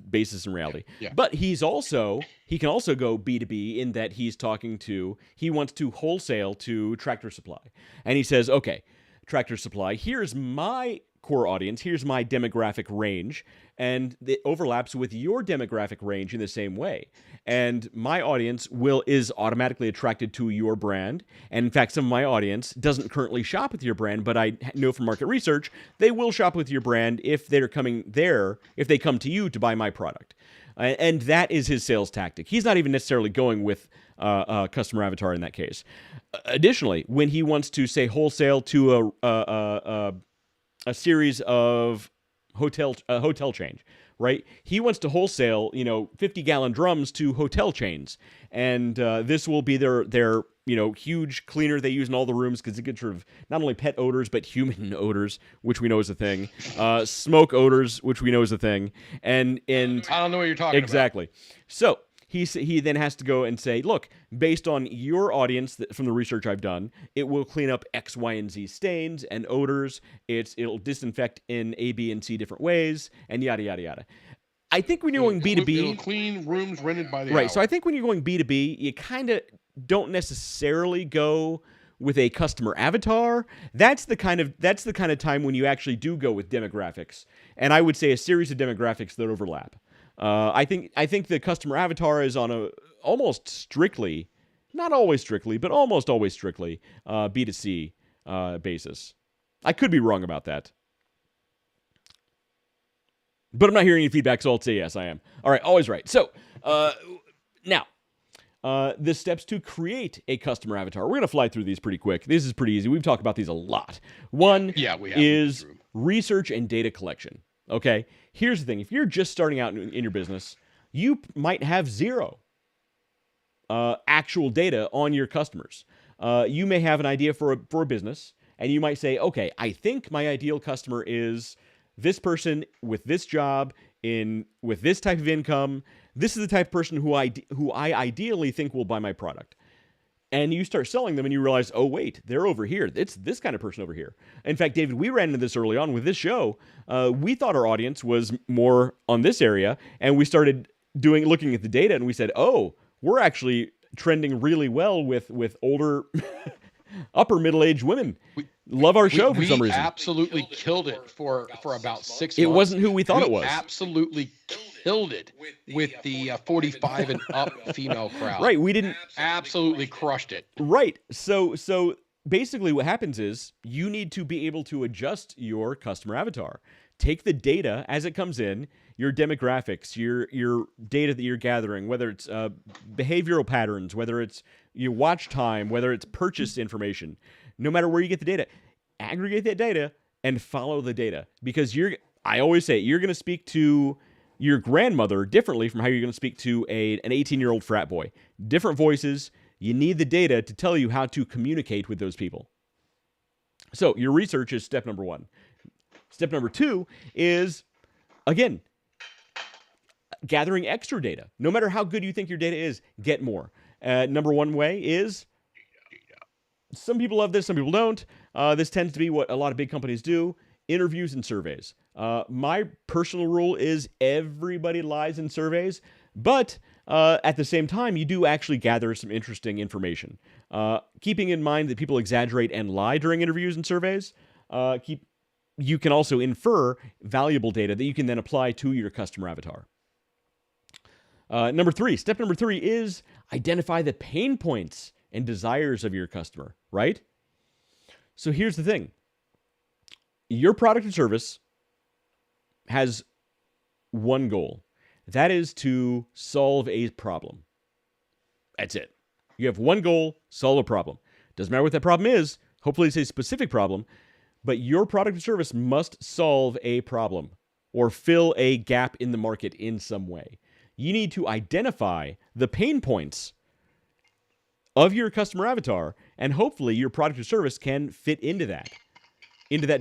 basis in reality. Yeah. But he can also go B2B in that he wants to wholesale to Tractor Supply. And he says, okay, Tractor Supply, here's my core audience, here's my demographic range, and it overlaps with your demographic range in the same way. And my audience is automatically attracted to your brand. And in fact, some of my audience doesn't currently shop with your brand, but I know from market research, they will shop with your brand if they come to you to buy my product. And that is his sales tactic. He's not even necessarily going with customer avatar in that case. Additionally, when he wants to say wholesale to a series of hotel chain, right? He wants to wholesale, 50-gallon drums to hotel chains, and this will be their huge cleaner they use in all the rooms because it gets rid of not only pet odors but human odors, which we know is a thing, smoke odors, which we know is a thing, and I don't know what you're talking exactly. So he then has to go and say, look, based on your audience, from the research I've done, it will clean up X, Y, and Z stains and odors. It'll disinfect in A, B, and C different ways, and yada, yada, yada. I think when you're going B2B... It'll clean rooms rented by the Right, hour. so I think when you're going B2B, you kind of don't necessarily go with a customer avatar. That's the kind of time when you actually do go with demographics, and I would say a series of demographics that overlap. I think the customer avatar is on almost strictly, not always strictly, but almost always strictly B2C basis. I could be wrong about that. But I'm not hearing any feedback, so I'll say yes, I am. All right, always right. So, now, the steps to create a customer avatar. We're going to fly through these pretty quick. This is pretty easy. We've talked about these a lot. One is research and data collection. Okay, here's the thing. If you're just starting out in your business, you might have 0 actual data on your customers. You may have an idea for a business, and you might say, okay, I think my ideal customer is this person with this job with this type of income. This is the type of person who I ideally think will buy my product. And you start selling them and you realize, oh, wait, they're over here. It's this kind of person over here. In fact, David, we ran into this early on with this show. We thought our audience was more on this area, and we started looking at the data, and we said, oh, we're actually trending really well with older, upper middle-aged women. Love our show for some reason. We absolutely killed it for about 6 months. It wasn't who we thought it was. Absolutely killed it with the 45 and up female crowd. Right, we didn't absolutely crushed it. Right. So basically what happens is you need to be able to adjust your customer avatar. Take the data as it comes in, your demographics, your data that you're gathering, whether it's behavioral patterns, whether it's your watch time, whether it's purchase information, no matter where you get the data, aggregate that data and follow the data. Because I always say, you're going to speak to your grandmother differently from how you're going to speak to an 18-year-old frat boy. Different voices. You need the data to tell you how to communicate with those people. So your research is step number 1. Step number 2 is, again, gathering extra data. No matter how good you think your data is, get more. Number 1 way is, some people love this, some people don't. This tends to be what a lot of big companies do, interviews and surveys. My personal rule is everybody lies in surveys, but at the same time, you do actually gather some interesting information. Keeping in mind that people exaggerate and lie during interviews and surveys, you can also infer valuable data that you can then apply to your customer avatar. Step number 3 is identify the pain points and desires of your customer, right? So here's the thing. Your product or service has one goal. That is to solve a problem. That's it. You have one goal, solve a problem. Doesn't matter what that problem is. Hopefully it's a specific problem, but your product or service must solve a problem or fill a gap in the market in some way. You need to identify the pain points of your customer avatar, and hopefully your product or service can fit into that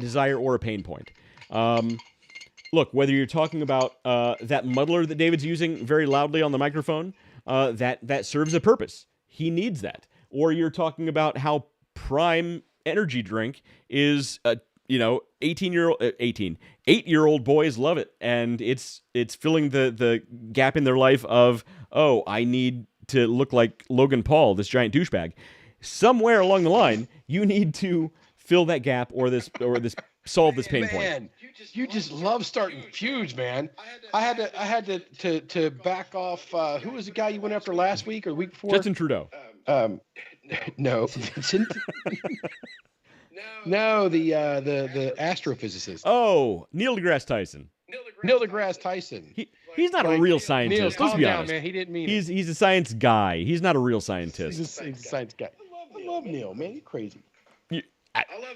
desire or a pain point. Look, whether you're talking about that muddler that David's using very loudly on the microphone, that serves a purpose. He needs that. Or you're talking about how Prime energy drink is, 8-year-old boys love it, and it's filling the gap in their life of, oh, I need to look like Logan Paul, this giant douchebag. Somewhere along the line, you need to fill that gap or solve this pain point. You just love starting feuds, man. I had to back off. Who was the guy you went after last week or the week before? Justin Trudeau. No, Vincent. No, the astrophysicist. Oh, Neil deGrasse Tyson. Neil deGrasse Tyson. He's not a real scientist. Neil, Let's be calm honest. down, man. He didn't mean He's a science guy. He's not a real scientist. He's a science guy. I love Neil, man. He's crazy.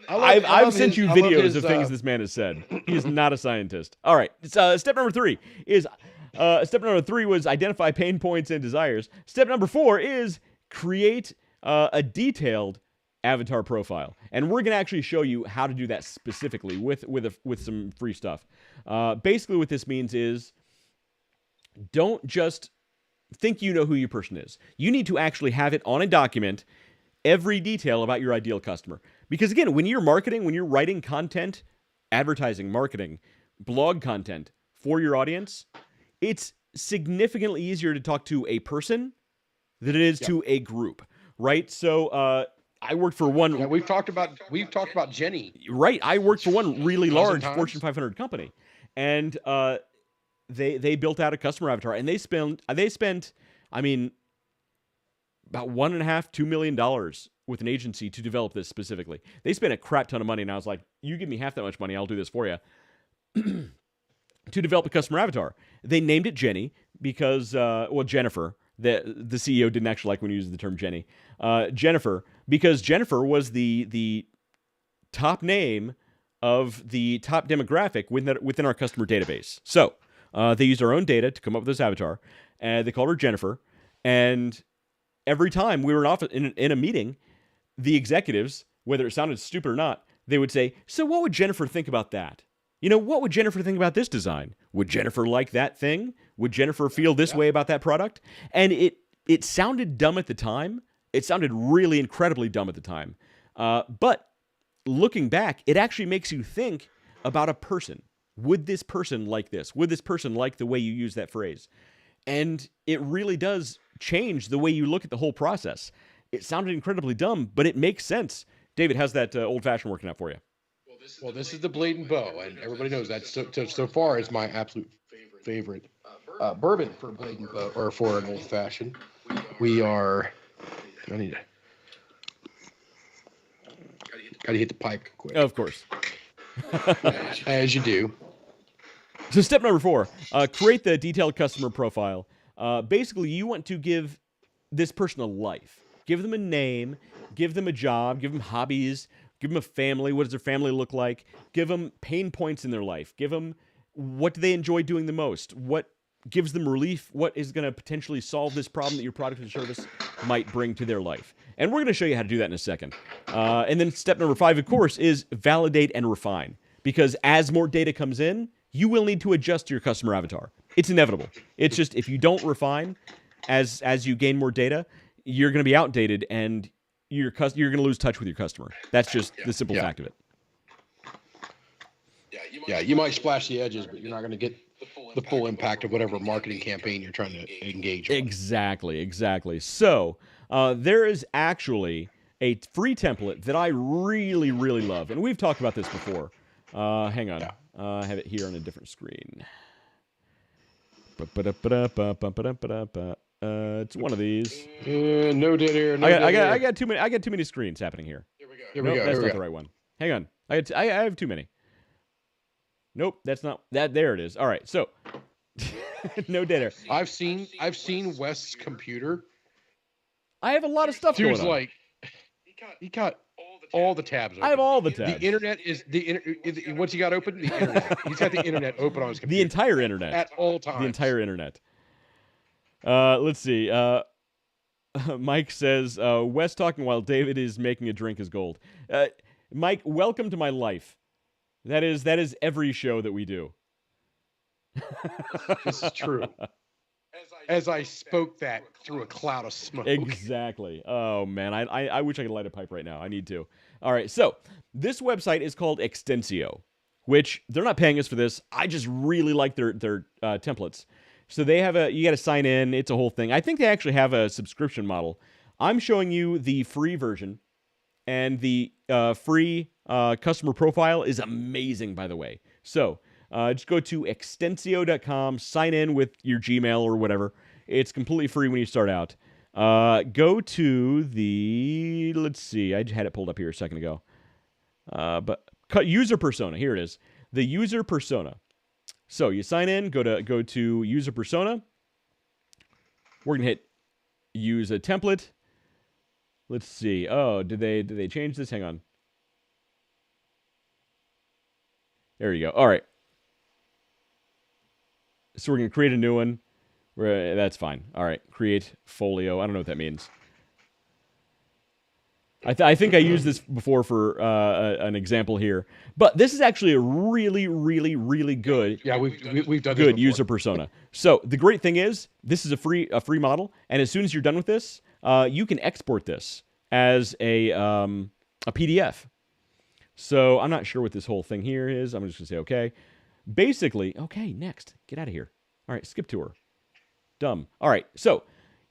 I've sent you videos of things this man has said. He is not a scientist. All right. Step number 3 is step number 3 was identify pain points and desires. Step number 4 is create a detailed avatar profile, and we're going to actually show you how to do that specifically with some free stuff. Basically, what this means is, don't just think you know who your person is. You need to actually have it on a document, every detail about your ideal customer. Because again, when you're marketing, when you're writing content, advertising, marketing, blog content for your audience, it's significantly easier to talk to a person than it is to a group, right? So I worked for one. Yeah, we've talked about Jenny. Right, I worked for one really large Fortune 500 company, and they built out a customer avatar, and they spent I mean, about $1.5-2 million with an agency to develop this specifically. They spent a crap ton of money, and I was like, you give me half that much money, I'll do this for you. To develop a customer avatar. They named it Jenny because, Jennifer. The CEO didn't actually like when you used the term Jenny. Jennifer, because Jennifer was the top name of the top demographic within our customer database. So they used our own data to come up with this avatar, and they called her Jennifer. And every time we were in a meeting, the executives, whether it sounded stupid or not, they would say, so what would Jennifer think about that? What would Jennifer think about this design? Would Jennifer like that thing? Would Jennifer feel this way about that product? And it sounded dumb at the time. It sounded really incredibly dumb at the time. But looking back, it actually makes you think about a person. Would this person like this? Would this person like the way you use that phrase? And it really does change the way you look at the whole process. It sounded incredibly dumb, but it makes sense. David, how's that old-fashioned working out for you? Well, this is the Blade and Bow, and everybody knows that so far is my absolute favorite bourbon for Blade and Bow, or for an old-fashioned. We are. I need to. Got to hit the pipe quick. Of course. As you do. So step number 4, create the detailed customer profile. Basically, you want to give this person a life. Give them a name, give them a job, give them hobbies, give them a family. What does their family look like? Give them pain points in their life. Give them what do they enjoy doing the most? What gives them relief? What is going to potentially solve this problem that your product or service might bring to their life? And we're going to show you how to do that in a second. And then step number 5, of course, is validate and refine. Because as more data comes in, you will need to adjust your customer avatar. It's inevitable. It's just if you don't refine as you gain more data, you're going to be outdated and you're going to lose touch with your customer. That's just the simple fact of it. Yeah, you might splash the edges, but you're not going to get the full impact of whatever marketing campaign you're trying to engage on. Exactly. So there is actually a free template that I really, really love. And we've talked about this before. Hang on. I have it here on a different screen. It's one of these. No dead air. I got too many. I got too many screens happening here. Here we go. That's not the right one. Hang on. I have too many. Nope, that's not that. There it is. All right. So no dead air. I've seen Wes's computer. I have a lot of stuff going on. Dude's like, he got all the tabs open. I have all the tabs. The internet is once you got open, the internet. He's got the internet open on his computer. The entire internet. At all times. The entire internet. Let's see. Mike says, Wes talking while David is making a drink is gold. Mike, welcome to my life. That is every show that we do. This is true. As I spoke that through a cloud of smoke. Exactly. Oh, man. I wish I could light a pipe right now. I need to. All right. So this website is called Extensio, which they're not paying us for this. I just really like their templates. So they have you got to sign in. It's a whole thing. I think they actually have a subscription model. I'm showing you the free version, and the free customer profile is amazing, by the way. So just go to extensio.com, sign in with your Gmail or whatever. It's completely free when you start out. Go to the, let's see, I had it pulled up here a second ago. But user persona, here it is. The user persona. So you sign in, go to user persona. We're gonna hit use a template. Let's see. Oh, did they change this? Hang on. There you go. All right. So we're gonna create a new one. That's fine. All right. Create folio. I don't know what that means. I think I used this before for an example here, but this is actually a really, really, really good. Yeah, we've done good this user persona. So the great thing is, this is a free model, and as soon as you're done with this, you can export this as a PDF. So I'm not sure what this whole thing here is. I'm just gonna say okay. Basically, okay. Next, get out of here. All right, skip tour. Dumb. All right, so.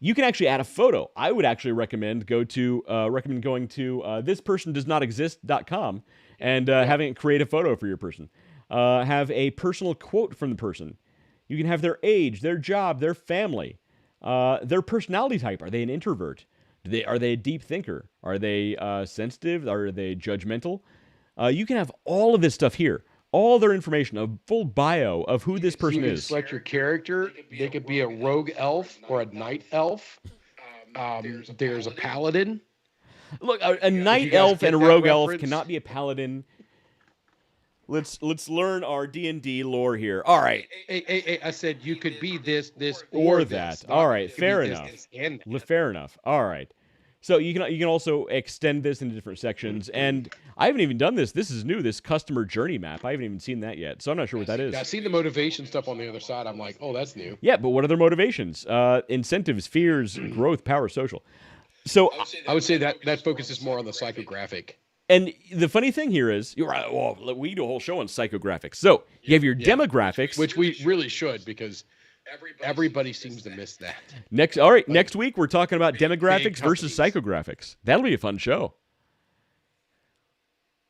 You can actually add a photo. I would actually recommend going to thispersondoesnotexist.com and having it create a photo for your person. Have a personal quote from the person. You can have their age, their job, their family, their personality type. Are they an introvert? Are they a deep thinker? Are they sensitive? Are they judgmental? You can have all of this stuff here. All their information, a full bio of who this person you is. Select your character. They could be a rogue elf or a night elf. There's a paladin. Look, a night elf and a rogue elf cannot be a paladin. Let's learn our D&D lore here. All right. Hey, I said you could be this or that. All right, fair enough. Fair enough. All right. So you can also extend this into different sections, and I haven't even done this. This is new. This customer journey map. I haven't even seen that yet, so I'm not sure what that is. Yeah, I've seen the motivation stuff on the other side. I'm like, oh, that's new. Yeah, but what are their motivations? Incentives, fears, growth, power, social. So I would say that focuses more on the psychographic. And the funny thing here is, you're right. Well, we do a whole show on psychographics. So you have your demographics, which we really should because. Everybody seems to miss that. Next week we're talking about demographics versus psychographics. That'll be a fun show.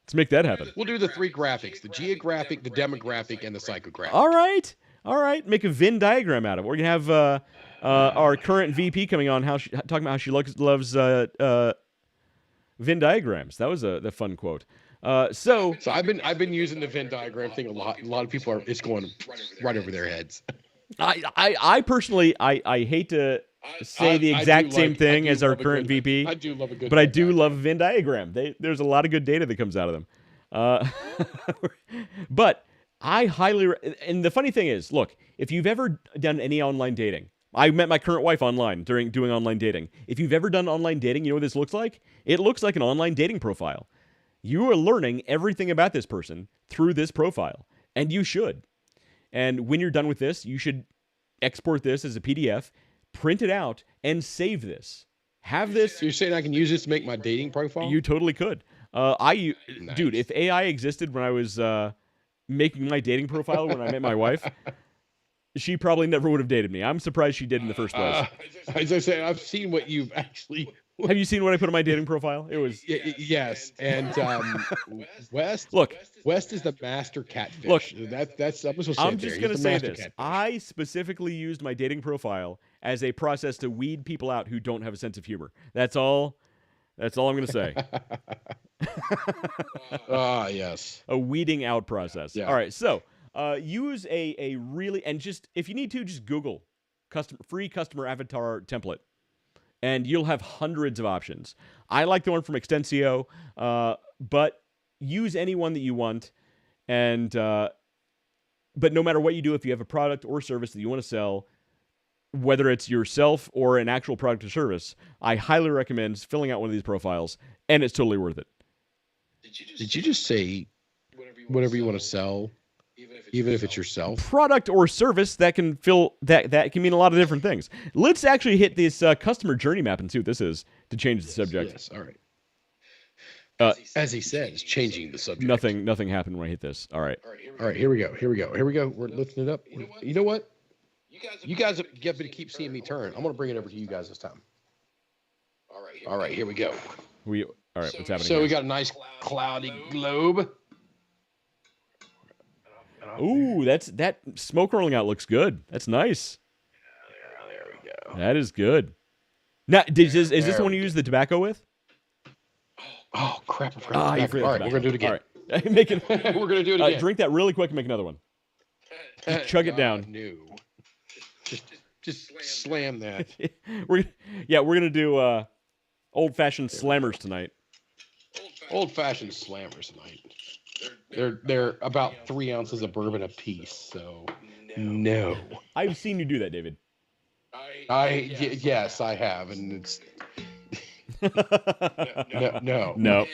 Let's make that happen. We'll do the 3 graphics: the geographic, the demographic, and the psychographic. All right. Make a Venn diagram out of it. We're gonna have our current VP coming on, talking about how she loves Venn diagrams. That was the fun quote. So So I've been using the Venn diagram thing a lot. A lot of people it's going right over their heads. I personally I hate to say the exact same thing as our current VP. I do love a good. But I do love a Venn diagram. There's a lot of good data that comes out of them. But I highly and the funny thing is, look, if you've ever done any online dating, I met my current wife online during doing online dating. If you've ever done online dating, you know what this looks like? It looks like an online dating profile. You are learning everything about this person through this profile, and you should. And when you're done with this, you should export this as a PDF, print it out, and save this. Have this. So you're saying I can use this to make my dating profile? You totally could. Dude, if AI existed when I was making my dating profile when I met my wife, she probably never would have dated me. I'm surprised she did in the first place. As I say, I've seen what you've actually. Have you seen what I put on my dating profile? It was yes, and West. Look, West is the master catfish. Look, that's I'm just I'm just gonna say this. Catfish. I specifically used my dating profile as a process to weed people out who don't have a sense of humor. That's all. That's all I'm gonna say. Yes. A weeding out process. Yeah. All right, so use a really, and just if you need to, just Google free customer avatar template, and you'll have hundreds of options. I like the one from Extensio, but use any one that you want. And but no matter what you do, if you have a product or service that you want to sell, whether it's yourself or an actual product or service, I highly recommend filling out one of these profiles, and it's totally worth it. Did you just say whatever you want to sell, even if it's yourself? Product or service that can that can mean a lot of different things. Let's actually hit this customer journey map and see what this is to change the subject. Yes, all right. As he said, it's changing the subject. Nothing happened when I hit this. All right. All right, here we go. We're lifting it up. You know what? You guys get to keep seeing me turn. I'm going to bring it over to you guys this time. All right, here we go. All right, what's happening? So we got a nice cloudy globe. Ooh, that smoke rolling out looks good. That's nice. There we go. That is good. Now, is this the one you use the tobacco with? Oh crap! All right, we're gonna do it again. All right, we're gonna do it again. Drink that really quick and make another one. Just chug it down. No. Just slam that. we're gonna do old-fashioned slammers tonight. Old-fashioned slammers tonight. They're about 3 ounces of bourbon apiece. So no. I've seen you do that, David. Yes, I have, and it's no,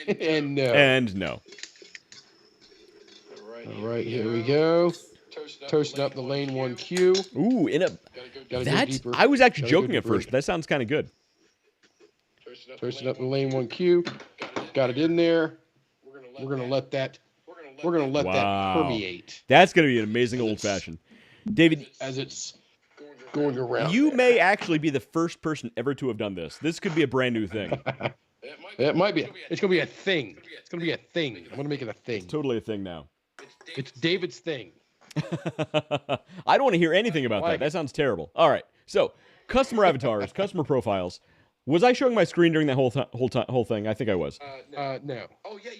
and no. All right, here we go. Toasting up the lane 1Q. Ooh, I was actually joking at first, but that sounds kind of good. Toasting up the lane 1Q. Got it in there. We're gonna let that permeate. That's gonna be an amazing old fashioned. David, as it's going around. You may actually be the first person ever to have done this. This could be a brand new thing. It might be. It's gonna be a thing. It's gonna be a thing. I'm gonna make it a thing. It's totally a thing now. It's David's thing. I don't want to hear anything about that. That sounds terrible. All right. So, customer avatars, customer profiles. Was I showing my screen during that whole thing? I think I was. No.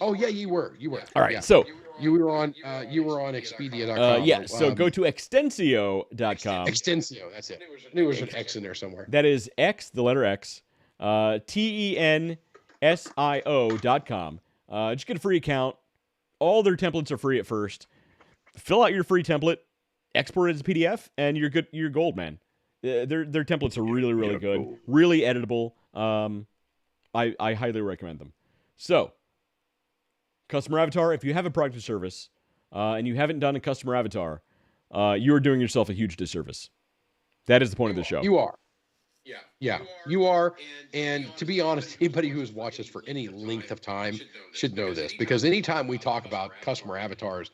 Oh yeah, you were. All right. Yeah. So you were on Expedia.com. Yeah. So go to Extensio.com. Extensio. That's it. I knew there was an X in there somewhere. That is X, the letter X. TENSIO.com. Just get a free account. All their templates are free at first. Fill out your free template, export it as a PDF, and you're good. You're gold, man. Their templates are really, really good, really editable. I highly recommend them. So, customer avatar. If you have a product or service, and you haven't done a customer avatar, you are doing yourself a huge disservice. That is the point of the show. You are. Yeah, you are. And to be honest, anybody who has watched us for any length of time should know this, because anytime we talk about customer avatars,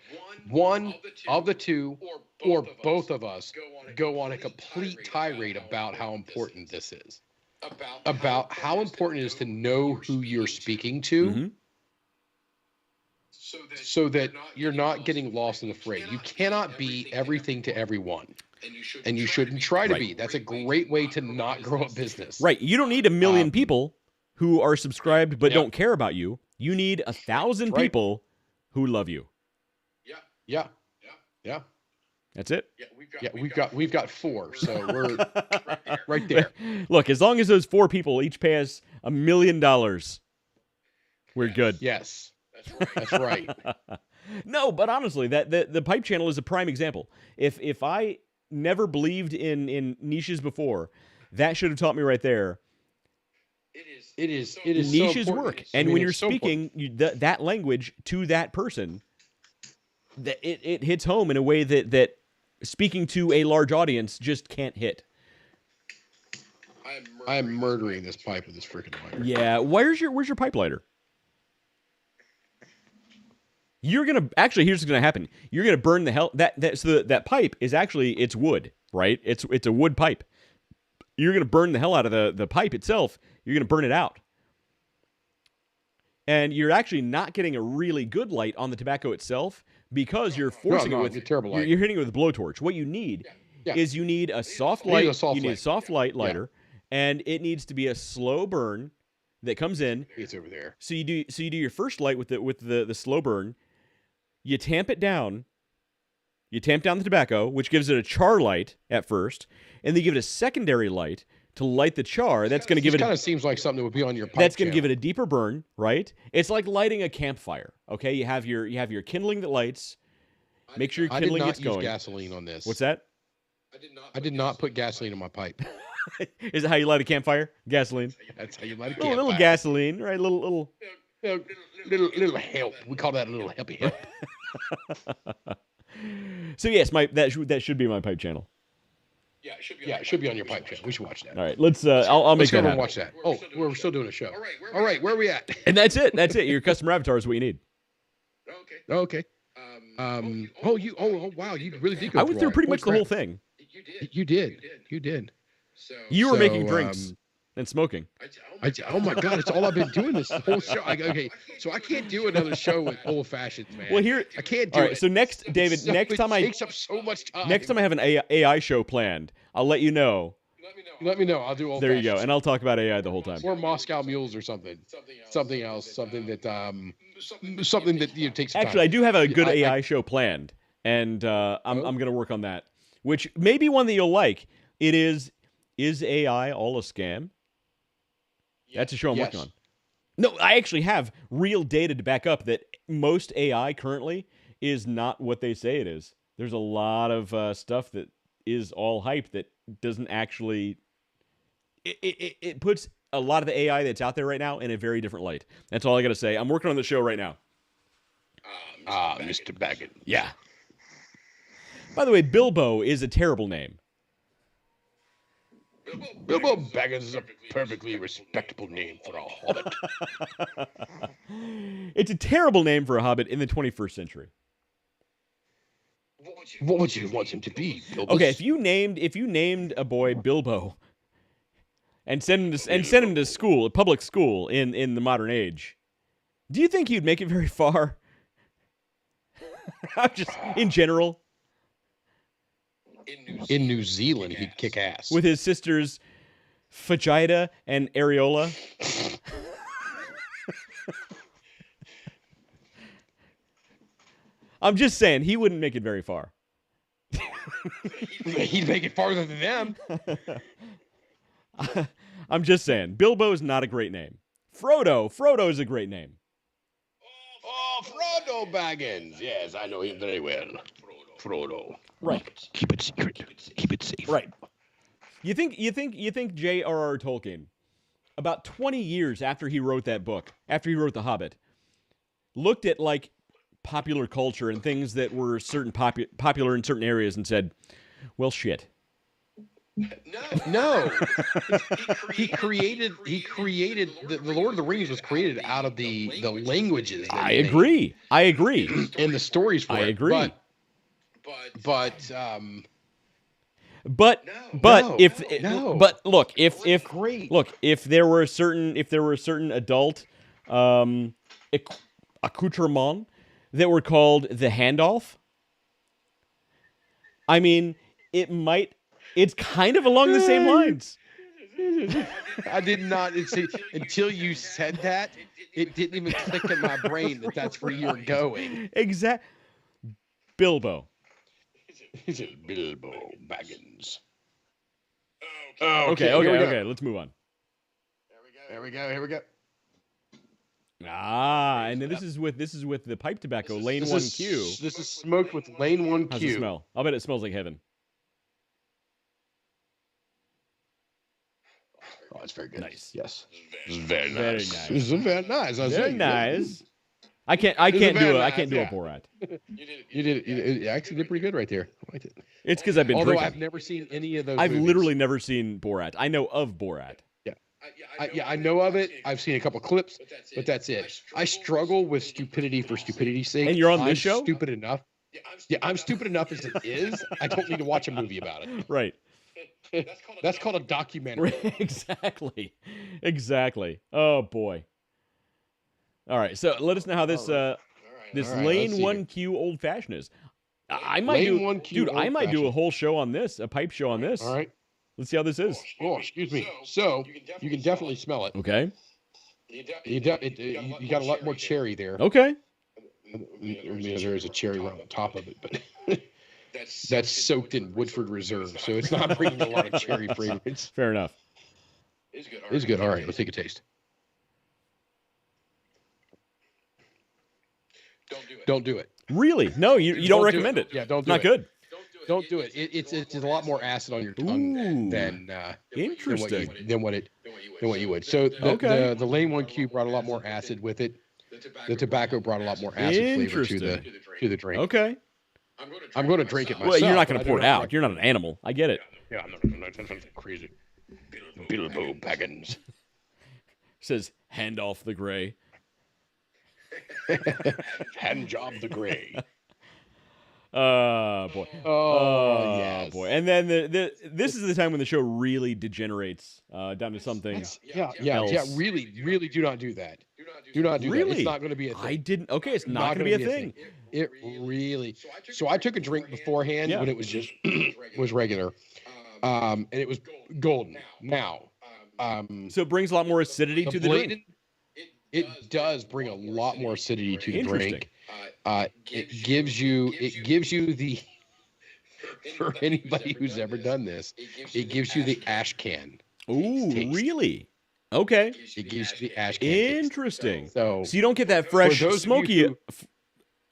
one of the two or both of us go on a complete tirade about how important this is, about how important it is to know who you're speaking to, so that you're not getting lost in the fray. You cannot be everything to everyone. And you shouldn't try to be. That's a great way to not grow a business. Right. You don't need a million people who are subscribed but don't care about you. You need 1,000 right. people who love you. Yeah. That's it. Yeah, we've got 4, so we're right there. Look, as long as those 4 people each pay us $1 million, we're good. Yes. That's right. No, but honestly, that the pipe channel is a prime example. If I never believed in niches before, that should have taught me right there. It is Niches so work, important. and I mean, when you're it's so important. speaking that language to that person, that it hits home in a way that speaking to a large audience just can't hit. I am murdering this pipe with this freaking lighter. Yeah, where's your pipe lighter? You're gonna actually. Here's what's gonna happen. You're gonna burn the hell that pipe is actually it's wood, right? It's a wood pipe. You're gonna burn the hell out of the pipe itself. You're gonna burn it out, and you're actually not getting a really good light on the tobacco itself because you're forcing it with a terrible light. You're hitting it with a blowtorch. What you need is you need a soft light. You need a soft light lighter, and it needs to be a slow burn that comes in. It's over there. So you do your first light with the slow burn. You tamp it down. You tamp down the tobacco, which gives it a char light at first, and then you give it a secondary light to light the char. That's going to give it. Kind of seems like something that would be on your pipe. That's going to give it a deeper burn, right? It's like lighting a campfire. Okay, you have your kindling that lights. Make sure your kindling gets going. I did not use gasoline on this. What's that? I did not put gasoline in my pipe. Is it how you light a campfire? Gasoline. That's how you light a campfire. A little gasoline, right? Little help. We call that a little helpy help. So yes, that should be my pipe channel. Yeah, it should be on your pipe channel. We should watch that. All right, let's. I'll make that happen. Watch that. Oh, we're still doing a show. All right, where are we at? And that's it. That's it. Your custom avatar is what you need. Okay. Oh, wow, you really did go. I went through pretty much the whole thing. You did. You were making drinks and smoking. Oh my God, it's all I've been doing this whole show. Okay, so I can't do another show with old fashions, man. Well, here I can't do all right, it. So next, David, It takes up so much time. Next time I have an AI show planned, I'll let you know. Let me know. I'll do old. There you go, and I'll talk about AI the whole time. Or Moscow Mules or something. Something else. Something that takes. Actually, I do have a good AI show planned, and I'm going to work on that, which may be one that you'll like. It is AI all a scam? That's a show I'm working on. No, I actually have real data to back up that most AI currently is not what they say it is. There's a lot of stuff that is all hype that doesn't actually. It puts a lot of the AI that's out there right now in a very different light. That's all I got to say. I'm working on the show right now. Mr. Baggett. Yeah. By the way, Bilbo is a terrible name. Bilbo Baggins is a perfectly respectable name for a hobbit. It's a terrible name for a hobbit in the 21st century. What would you want him to be, Bilbo? Okay, if you named a boy Bilbo and send him to school, public school in the modern age, do you think he'd make it very far? Just in general. In New Zealand, he'd kick ass. With his sisters Fajita and Areola. I'm just saying, he wouldn't make it very far. He'd make it farther than them. I'm just saying, Bilbo's not a great name. Frodo's a great name. Oh, Frodo Baggins. Yes, I know him very well. Frodo. Right. Keep it secret. Keep it safe. Right. You think J.R.R. Tolkien, about 20 years after he wrote that book, after he wrote The Hobbit, looked at like popular culture and things that were popular in certain areas and said, "Well, shit." No. He created the Lord of the Rings was created out of the languages. I agree. And the stories for it. I agree. But look, if there were a certain adult accoutrement that were called the Handolf, I mean, it's kind of along the same lines. I did not see until you said that. It didn't even click in my brain that that's where you're going. Exact. Bilbo. Is it Bilbo Baggins? Okay. Let's move on. Here we go. Ah, and then this is with the pipe tobacco, Lane 1Q. This is smoked with Lane 1Q. How's it smell? I'll bet it smells like heaven. Oh, it's very good. Nice. Yes. This is very Very nice. nice. This is very nice. Very nice. I can't do a Borat. You did it. You actually did pretty good right there. I liked it. It's because I've been Although drinking. I've never seen any of those. I've movies. literally never seen Borat. I know of Borat. I know of it. I've seen a couple clips, but that's it. I struggle with stupidity for stupidity's sake. And you're on this show? Stupid enough. Yeah, I'm stupid enough as it is. I don't need to watch a movie about it. Right. That's called a documentary. Exactly. Oh boy. All right. So let us know how this All right, Lane let's see 1Q old fashioned is. I might Lane do, 1Q dude. I might do a old-fashioned. whole show on this, a pipe show on this. All right. Let's see how this is. Oh, excuse me. So you can definitely smell it. Okay. You got a lot more cherry there. Okay. There is a cherry right on top of it, but that's soaked in Woodford Reserve, so it's not bringing a lot of cherry fragrance. Fair enough. It's good. All right, let's take a taste. Don't do it. Really? No, you don't do recommend it. Yeah, don't It's do not it. good. Don't do it. It's a lot more acid on your tongue Ooh. than Interesting. what you would. So the Lane 1Q brought a lot more acid with it. The tobacco brought a lot more acid flavor to the drink. Okay. I'm going to drink it myself. Well, you're not going but to I pour it don't out. like- You're not an animal. I get it. Yeah, I'm not crazy. Bilbo Baggins. Says hand off the gray. Hand job the gray. Boy. Oh, yes. Boy. And then this is the time when the show really degenerates down to something. Yeah. else. Really do not do that. Do not do that. Really? It's not going to be a thing. I didn't. Okay, it's not going to be a thing. It really. So I took a drink beforehand Yeah. when it was just was regular, and it was golden. Now, So it brings a lot more acidity to the drink. blatant- it does bring a lot more acidity to the Interesting. drink. It gives you the for anybody who's ever done this, it gives you the ash can. Ooh, taste. really? Okay. It gives you the ash can. taste. Interesting. So So you don't get that fresh, those of you smoky who-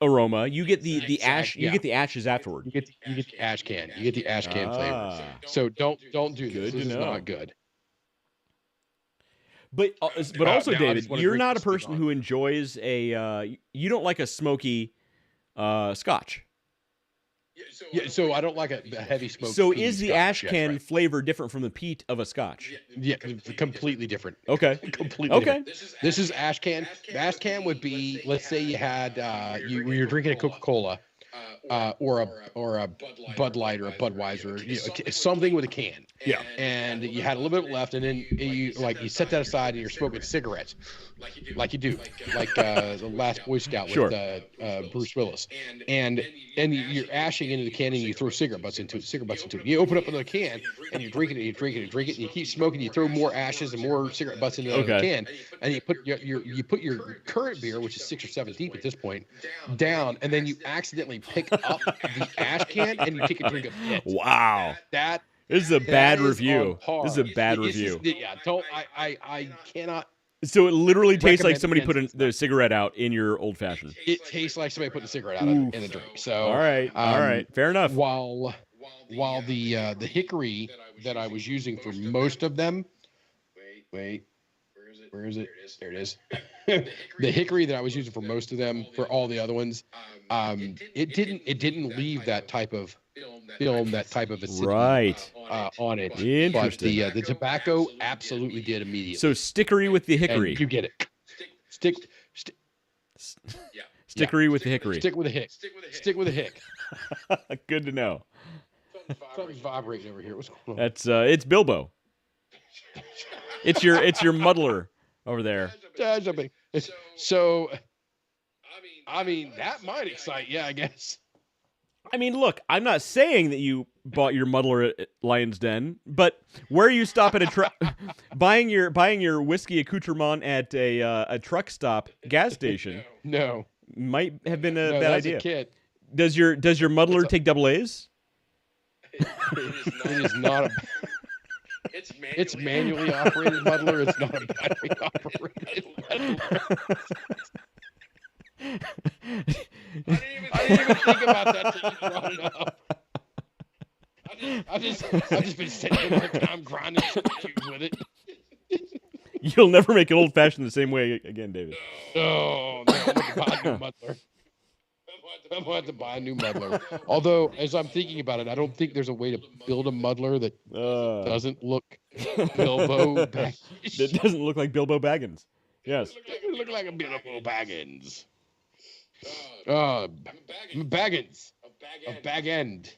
aroma. You get the ash. You yeah. get the ashes afterward. you get the ash can. You get the ash can flavor. Ah. So don't do this. Good to This is know. not good. But now also, I David, just wanna you're drink not a this thing person on. who enjoys a. You don't like a smoky scotch. Yeah, so I don't like a heavy smoke. So peat is the scotch. ash Yes, can right. flavor different from the peat of a scotch? Yeah, completely different. Okay. Completely Okay. different. This is ash can. The ash can would be, let's say you had you're drinking a Coca-Cola or a Bud Light or a Budweiser, something with a can. Yeah. And you had a little bit left, and then you set that aside, and you're smoking cigarettes, like you do, like the last Boy Scout with Sure. Bruce Willis, and you're ashing into the can, and you throw cigarette butts into it. You open up another can, and you drink it, and you drink it, and drink it, and you keep smoking. You throw more ashes and more cigarette butts into the Okay. can, and you put your current beer, which is 6 or 7 deep at this point, down, and then you accidentally pick up the ash can, and you take a drink of it. Wow. That This is a that bad is review. on par. This is a bad It's review. just- yeah, don't I cannot. So it literally tastes like recommend somebody put against the cigarette out in your old fashioned. It tastes like somebody put a cigarette out Oof. in the drink. So All right. All right. Fair enough. While the hickory that I was using for most of them, wait, where is it? There it is. The hickory that I was using for most of them, for all the other ones, it didn't leave that type of film, that type of acidity Right. on it. Interesting. But the tobacco absolutely did immediately. So stickery with the And hickory. you get it. Stick Stickery with the hickory. with a hick. Stick with a hick. Good to know. Something's vibrating over here. What's going on? That's it's Bilbo. It's your muddler over there. Something. So, I mean, that might excite you, I guess. I mean, look, I'm not saying that you bought your muddler at Lion's Den, but where you stop at a truck, buying your whiskey accoutrement at a truck stop gas station, No, might have been a no, bad that's idea. a kit. Does your muddler take double A's? It is not a. It's manually operated muddler. It's not a battery operated muddler. I didn't even think about that till you brought it up. I've just been sitting here the whole time grinding with it. You'll never make an old fashioned the same way again, David. Oh, no, I'm going to buy a new muddler. I'm going to have to buy a new muddler. Although, as I'm thinking about it, I don't think there's a way to build a muddler that doesn't look Bilbo Baggins. That doesn't look like Bilbo Baggins. Yes. It look like a Bilbo Baggins. Baggins. A bag end.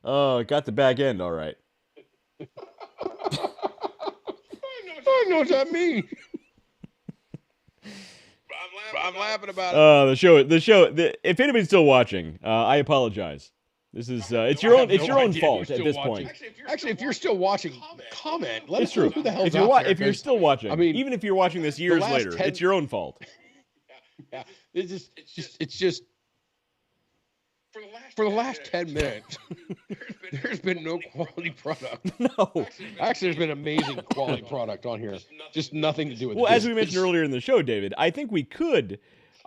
Oh, got the back end, all right. I know what that means. I'm laughing about it. The show. If anybody's still watching, I apologize. This is it's your own fault at this point. Actually, if you're still watching, comment. Let us It's true. know who the hell's If you're out there, if you're 'cause, still watching, I mean, even if you're watching this years last later, 10 it's your own fault. yeah, it's just for the last 10 minutes, there's been no quality product. No. Actually, there's been amazing quality product on here. Just nothing to do with. Well, as we mentioned earlier in the show, David, I think we could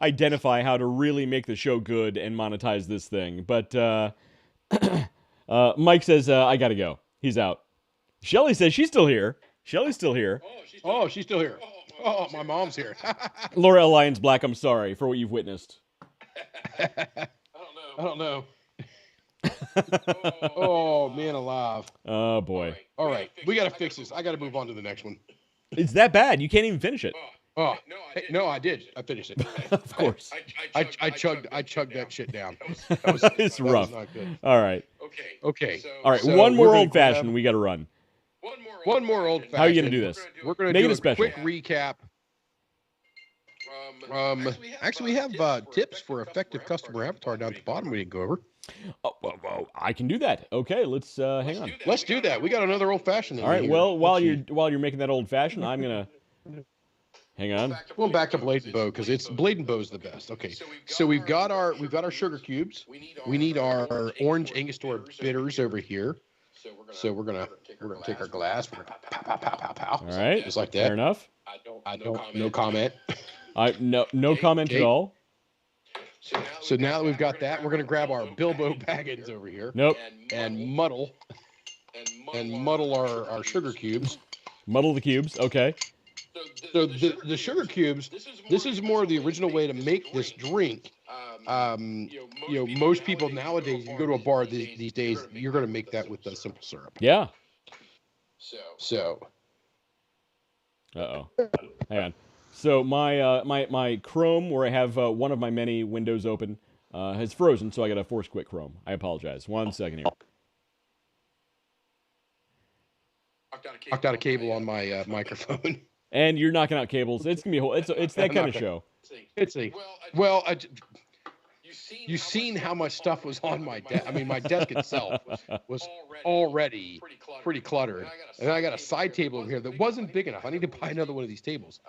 identify how to really make the show good and monetize this thing. But Mike says, I gotta go. He's out. Shelly says she's still here. Shelly's still here. Oh, she's still here. Oh, my mom's here. Laura L. Lyons Black, I'm sorry for what you've witnessed. I don't know. Oh, man alive. Oh, boy. All right. We got to fix this. I got to move on to the next one. It's that bad. You can't even finish it. Oh, no, I did. I finished it. Of course. I chugged that shit down. It's rough. That was not good. All right. Okay. All right. So one we're more gonna old-fashioned grab- we got to run. One more old fashioned. How are you going to do this? We're going to Make do it a special. quick recap. Actually, we have tips for effective customer avatar down at the bottom we didn't go over. Oh, well, I can do that. Okay, let's hang on. Let's do that. We got another old fashioned. All right. Well, while you're making that old-fashioned, I'm going to hang on. Going back to Blade and Bow because it's Blade and Bow is the best. Okay, so we've got our sugar cubes. We need our orange Angostura bitters over here. So we're gonna take our glass. We're gonna pow pow pow pow pow. All right. Just like that. Fair enough. I don't. No comment. No comment at all. So now that we've got that, we're gonna grab our Bilbo Baggins over here. Nope. And muddle our sugar cubes. Muddle the cubes. Okay. So the sugar cubes. This is more the original way to make this drink. Most people nowadays, you go to a bar these days, you're going to make that with the simple syrup. Yeah. So. Uh-oh. Hang on. So my Chrome, where I have one of my many windows open, has frozen, so I got to force quit Chrome. I apologize. 1 second here. Knocked out a cable on my microphone. And you're knocking out cables. It's gonna be it's that kind of show. You've seen how much stuff was on my desk. I mean, my desk itself was already pretty cluttered. And I got a side table over here that wasn't big enough. I need to buy another one of these tables.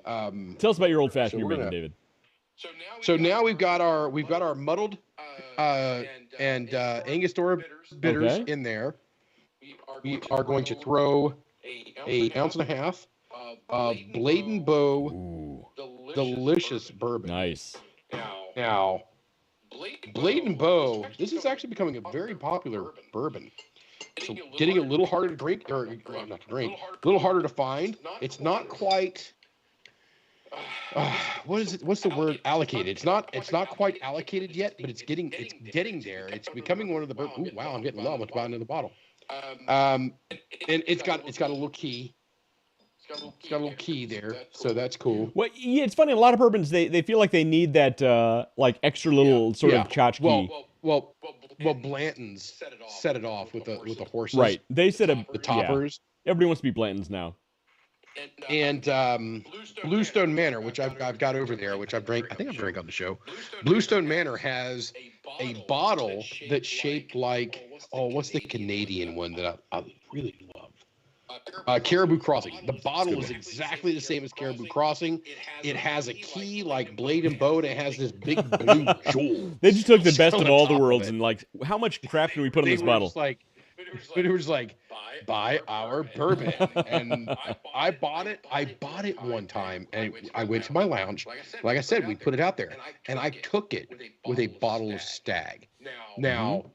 Tell us about your old-fashioned you're making, David. So now we've got our muddled and Angostura bitters in there. We are going to throw an ounce and a half of Blade and Bow delicious bourbon. Nice. Now, Blade and Bow, this is actually becoming a very popular bourbon. So getting a little harder to drink, or not to drink, a little harder to find. It's not quite. What is it? What's the word? Allocated. It's not quite allocated yet, but it's getting there. It's becoming one of the. Ooh, wow! I'm getting low. I'm about to buy another bottle. And it's got a little key. It's got a little key there, so that's cool. Well, yeah, it's funny. A lot of bourbons they feel like they need that like extra little sort of tchotchke. Well, Blanton's set it off with the horses. Right. They set up the toppers. Yeah. Everybody wants to be Blanton's now. And Bluestone Manor, which I've got over there, which I think I've drank on the show. Bluestone Manor has bottle that's shaped like, what's the Canadian one that I really love? Caribou Crossing. The bottle is exactly the same as Caribou Crossing. It has a key like Blade and Bow, and it has this big blue jewel. They just took the best on of all the top of worlds it. and like, how much crap can we put in They this were bottle? just like, but it was like, buy our bourbon, and I bought it. I bought it one time, and I went to my lounge. Like I said, we put it out there, and I took it with a bottle of Stag. Now,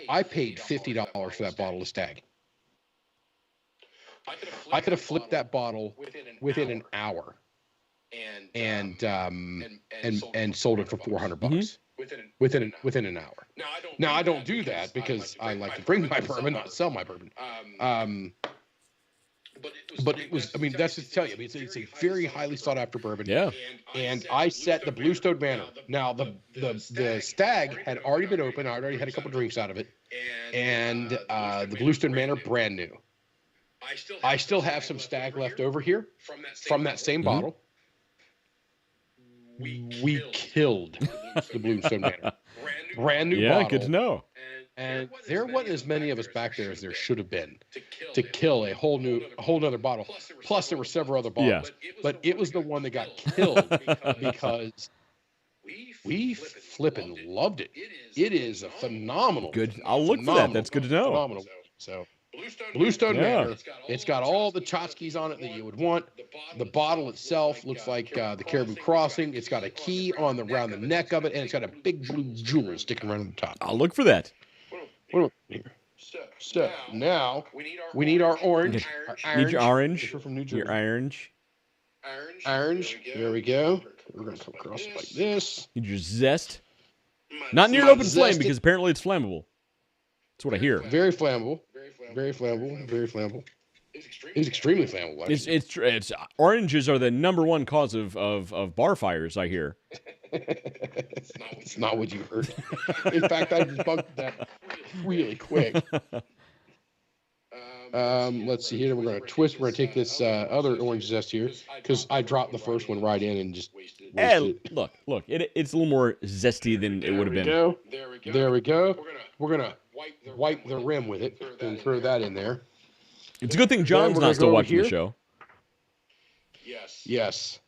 I paid $50 for that bottle of Stag. I could have flipped that bottle within an hour, and sold it for $400 within an hour. Now I don't do that because I like to bring my bourbon, not sell my bourbon. But it was, I mean, that's just to tell you, I mean, it's a very highly sought after bourbon. Yeah. And I set the Bluestone Manor. Now the Stag had already been open. I already had a couple drinks out of it, and the Bluestone Manor brand new. I still have some Stag left over here from that same bottle. We killed the Bluestone Manor. Brand new bottle. Yeah, good to know. And there wasn't as many of us back there as there should have been to kill a whole nother bottle. Plus, there were several other bottles. Yeah. But it was the one that got killed because we flipping loved it. It is a phenomenal. Good. I'll look for that. That's good to know. Phenomenal. So, Bluestone Manor. It's got all the tchotchkes on it that you would want. The bottle itself looks like the Caribou Crossing. It's got a key around the neck of it, and it's got a big blue jewel sticking around the top. I'll look for that. Here. So now we need our orange. Need your orange. We're from New Jersey. Your orange. Orange. There we go. We're gonna come across it like this. Need your zest. Not near an open flame Zested. because apparently it's flammable. That's what I hear. Very flammable. Very flammable. Very flammable. It's extremely flammable. Actually. It's oranges are the number one cause of bar fires, I hear. It's not what you heard. In fact, I debunked that really quick. Let's see here. We're going to twist. We're going to take this other orange zest here because I dropped the first one right in and just wasted it. Look. It's a little more zesty than it would have been. There we go. We're going to wipe the rim with it and throw that in there. It's a good thing John's not still watching the show. Yes.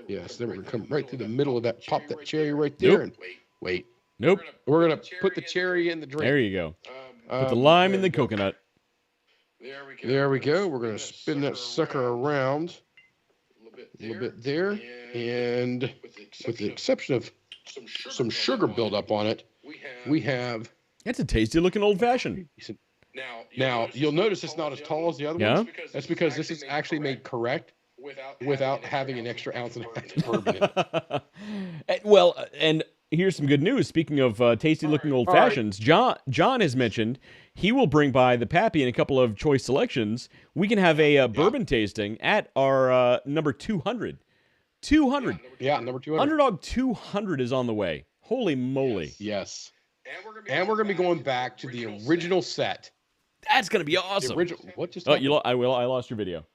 Then we're going to come right through the middle of that, pop that cherry right there. Nope. And wait. Nope. We're going to put the cherry in the drink. There you go. Put the lime in the coconut. There we go. We're going to spin that sucker around a little bit there. And with the exception of some sugar buildup on it, we have... It's a tasty looking old fashioned. Now, you'll notice it's not as tall as the other ones. That's because this is actually made correct without having an extra ounce and a half of bourbon in it. Well, and here's some good news. Speaking of tasty looking old fashions, John has mentioned he will bring by the Pappy and a couple of choice selections. We can have a bourbon tasting at our number 200. 200. Yeah, number 200. Underdog 200 is on the way. Holy moly. Yes. And we're going to be going back to the original set. That's going to be awesome. The original, what just I lost your video.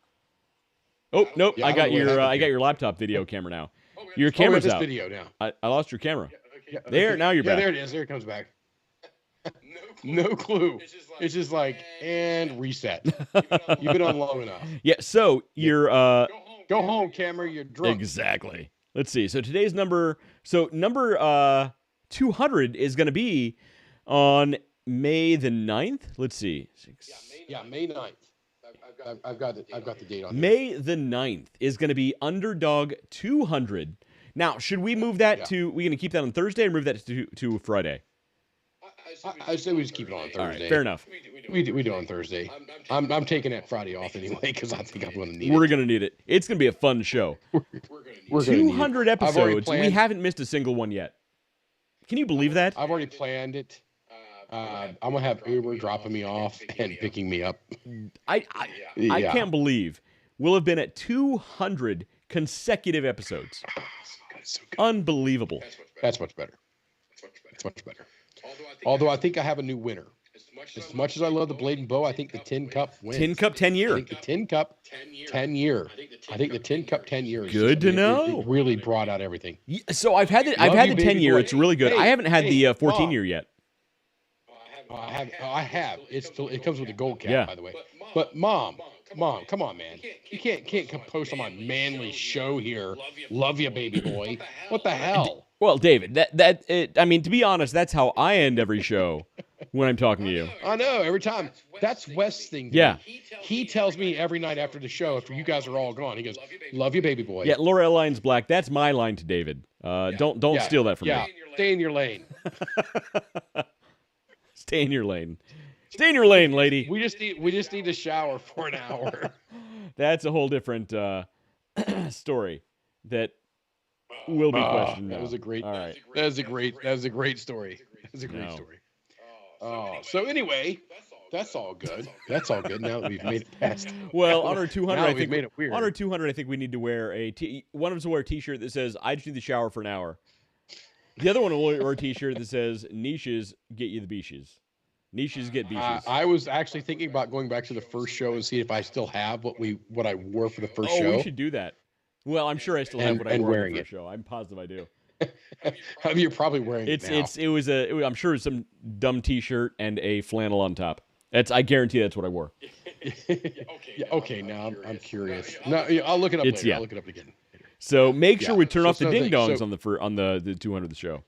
Oh, nope. Yeah, I got your laptop video camera now. Your camera's out. Video now. I lost your camera. There, now you're back. There it is. There it comes back. No clue. It's just like, and reset. You've been on long enough. Yeah, so you're Go home, camera. You're drunk. Exactly. Let's see. So today's number 200 is going to be on May the 9th. Let's see. Yeah, May 9th. I've got the date on May the 9th is going to be Underdog 200. Now, should we move that to, we going to keep that on Thursday or move that to Friday? I say we just keep it on Thursday. All right, fair enough. We do it on Thursday. I'm taking that Friday off anyway because I think I'm going to need it. We're going to need it. It's going to be a fun show. We're 200 episodes. We haven't missed a single one yet. Can you believe that? I've already planned it. I'm going to have Uber dropping me off and picking me up. I can't believe we'll have been at 200 consecutive episodes. So good. Unbelievable. That's much better. Although I think I have a new winner. As much as I love the Blade and Bow, I think the Tin Cup wins. Tin Cup 10 I year. think the Tin Cup 10 year. I think the Tin Cup 10 years. Good to know. It really brought out everything. Yeah, so I've had the Love you, 10 baby year. boy. It's really good. Hey, I haven't had the 14 Mom. year yet. I have. It comes with a gold cap, Yeah. by the way. But mom, come on, man. You can't come post on my manly show here. Love you, baby boy. What the hell? Well, David, I mean, to be honest, that's how I end every show when I'm talking to you. I know, every time. That's West's thing. Yeah. He tells me every night after the show, after you guys are all gone, he goes, "Love you, baby boy." Yeah, Laura Line's black. That's my line to David. Don't Yeah, steal that from yeah. me. Stay in your lane. Stay in your lane. Stay in your lane, lady. We just need to shower for an hour. That's a whole different story that will be questioned. That now. was a great. All right. That was a great story. That was a great story. Oh, so anyway, that's all good. That's all good. Now that we've made it past. Well, on our 200, Now I we've think made it weird. on our 200, I think we need to wear one of us will wear a T-shirt that says "I just need to shower for an hour." The other one will wear a T-shirt that says "Niches get you the beaches." Niches get beaches. I was actually thinking about going back to the first show and see if I still have what I wore for the first show. We should do that. Well, I'm sure I still have what I wore on the first show. I'm positive I do. You're probably wearing it now. I'm sure it's some dumb T-shirt and a flannel on top. I guarantee that's what I wore. Okay, now I'm curious. No, I'll look it up later. I'll look it up again. So make sure we turn So off the ding dongs so- on the 200 of the show.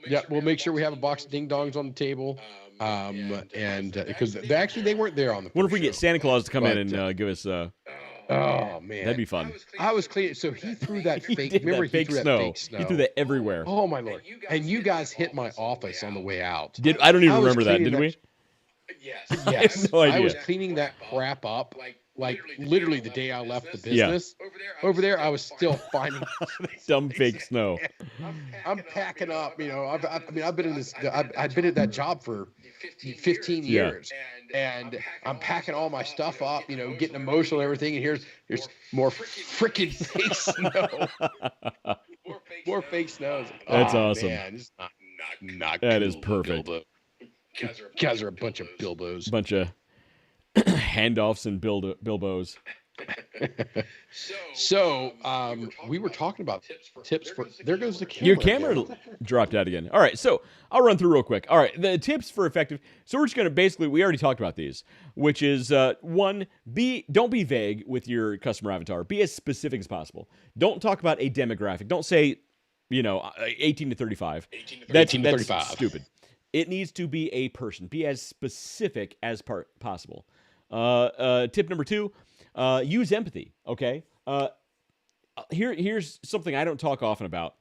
Yeah, we'll make sure we have a box of ding dongs on the table. And because they weren't there on the. Wonder if we can show. get Santa Claus to come in and give us. Oh man, that'd be fun. I was cleaning. So he threw that fake. Did Remember, that fake he threw snow. that fake snow. He threw that everywhere. Oh my lord! And you guys hit my office on the way out. I don't even I was remember that. cleaning Did we? Yes. I have no idea. I was cleaning that crap up. Like literally the day I left the business. Over there, I was still finding dumb fake snow. I'm packing up. You know, I've been in this. I've been at that job for 15 years, and I'm packing all my stuff up. You know, getting emotional and everything. And here's more freaking fake snow. More fake snows. That's awesome. Man, it's not that cool, is perfect. Bilbo. You guys are a bunch of Bilbos. Bunch of handoffs and Bilbos. So, we were talking about tips for. There goes the camera. Your camera dropped out again. All right, so I'll run through real quick. All right, the tips for effective. So we're just going to we already talked about these, which is one, don't be vague with your customer avatar. Be as specific as possible. Don't talk about a demographic. Don't say, 18 to 35. 18 to 35. That's stupid. It needs to be a person. Be as specific as possible. Tip number 2, use empathy. Okay. Here's something I don't talk often about,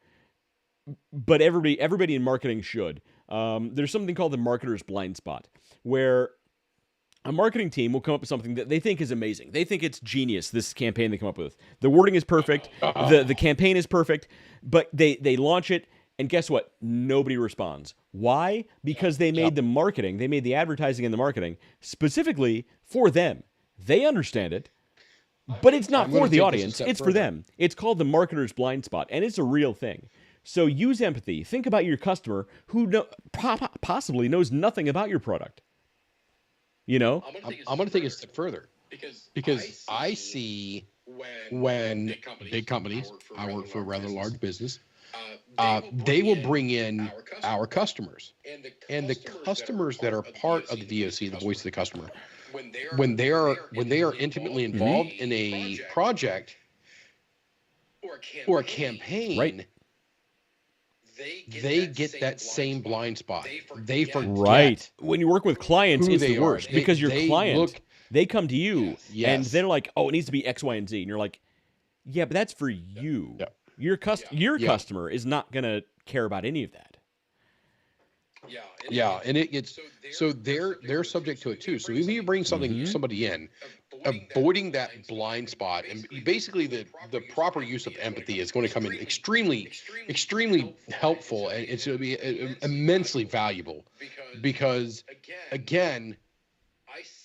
but everybody in marketing should. There's something called the marketer's blind spot, where a marketing team will come up with something that they think is amazing. They think it's genius, this campaign they come up with. The wording is perfect. The campaign is perfect, but they launch it, and guess what? Nobody responds. Why? Because they made they made the advertising and the marketing specifically for them. They understand it, but it's not for the audience. It's for them. It's called the marketer's blind spot, and it's a real thing. So use empathy. Think about your customer who possibly knows nothing about your product. I'm going to take it a step further because I see when big companies, I work for a rather large business, they will bring in our customers, and the customers that are part of the VOC, the voice of the customer, when they are intimately involved in a project or a campaign, right, they get that same blind spot. They forget. Right. When you work with clients, it's the worst because your client, they come to you and they're like, "Oh, it needs to be X, Y, and Z," and you're like, "Yeah, but that's for you. Yeah. Your customer is not gonna care about any of that." Yeah, and it gets so they're subject to it too. So even you bring somebody in, avoiding that blind spot, and basically the proper use of empathy is going to come in extremely helpful, and it's going to be immensely valuable because again,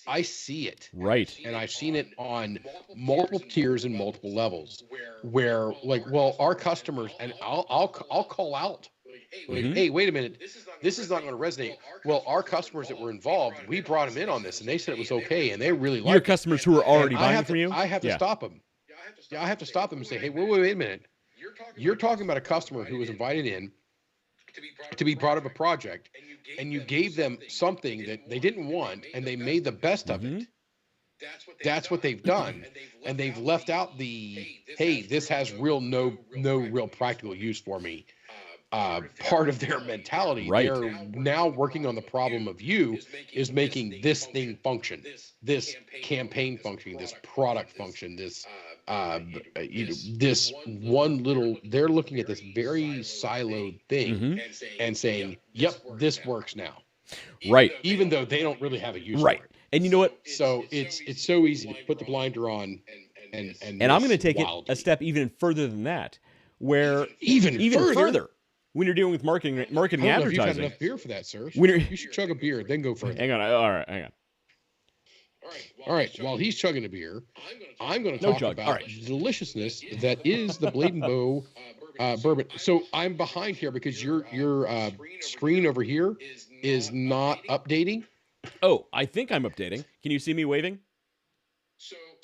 I see it. Right. And I've seen it on multiple tiers and multiple levels where our customers, and I'll call out hey, wait a minute, this is not going to resonate. Well, our customers that were involved, we brought them in on this, and they said it was okay, and they really liked Your it. customers who are already And I buying have from you. I have to stop them. Yeah, I have to stop them and say, hey, wait a minute. You're talking about a customer who was invited in to be part of a project, and you gave them something that they didn't want, and they made the best of it. That's what they've done, and they've left out the, hey, this has no real practical use for me. Part of their mentality. Right. They're now working on the problem of you is making this thing function, this campaign function, this product function, this this one little. They're looking at this very siloed thing and saying, "Yep, this works now." Right. Even though they don't really have a use Right. for it. And you know what? So it's so easy to put the blinder on and I'm going to take it a step even further than that, where even further. When you're dealing with marketing, I don't know if you've had advertising. enough beer for that, sir. When you're- You should chug a beer, then go further. Hang on. All right. Hang on. All right. While he's chugging a beer, I'm going to No talk chug. about All right. the deliciousness that is the Blade and Bow bourbon. So I'm behind here because your screen over here is not updating. Oh, I think I'm updating. Can you see me waving?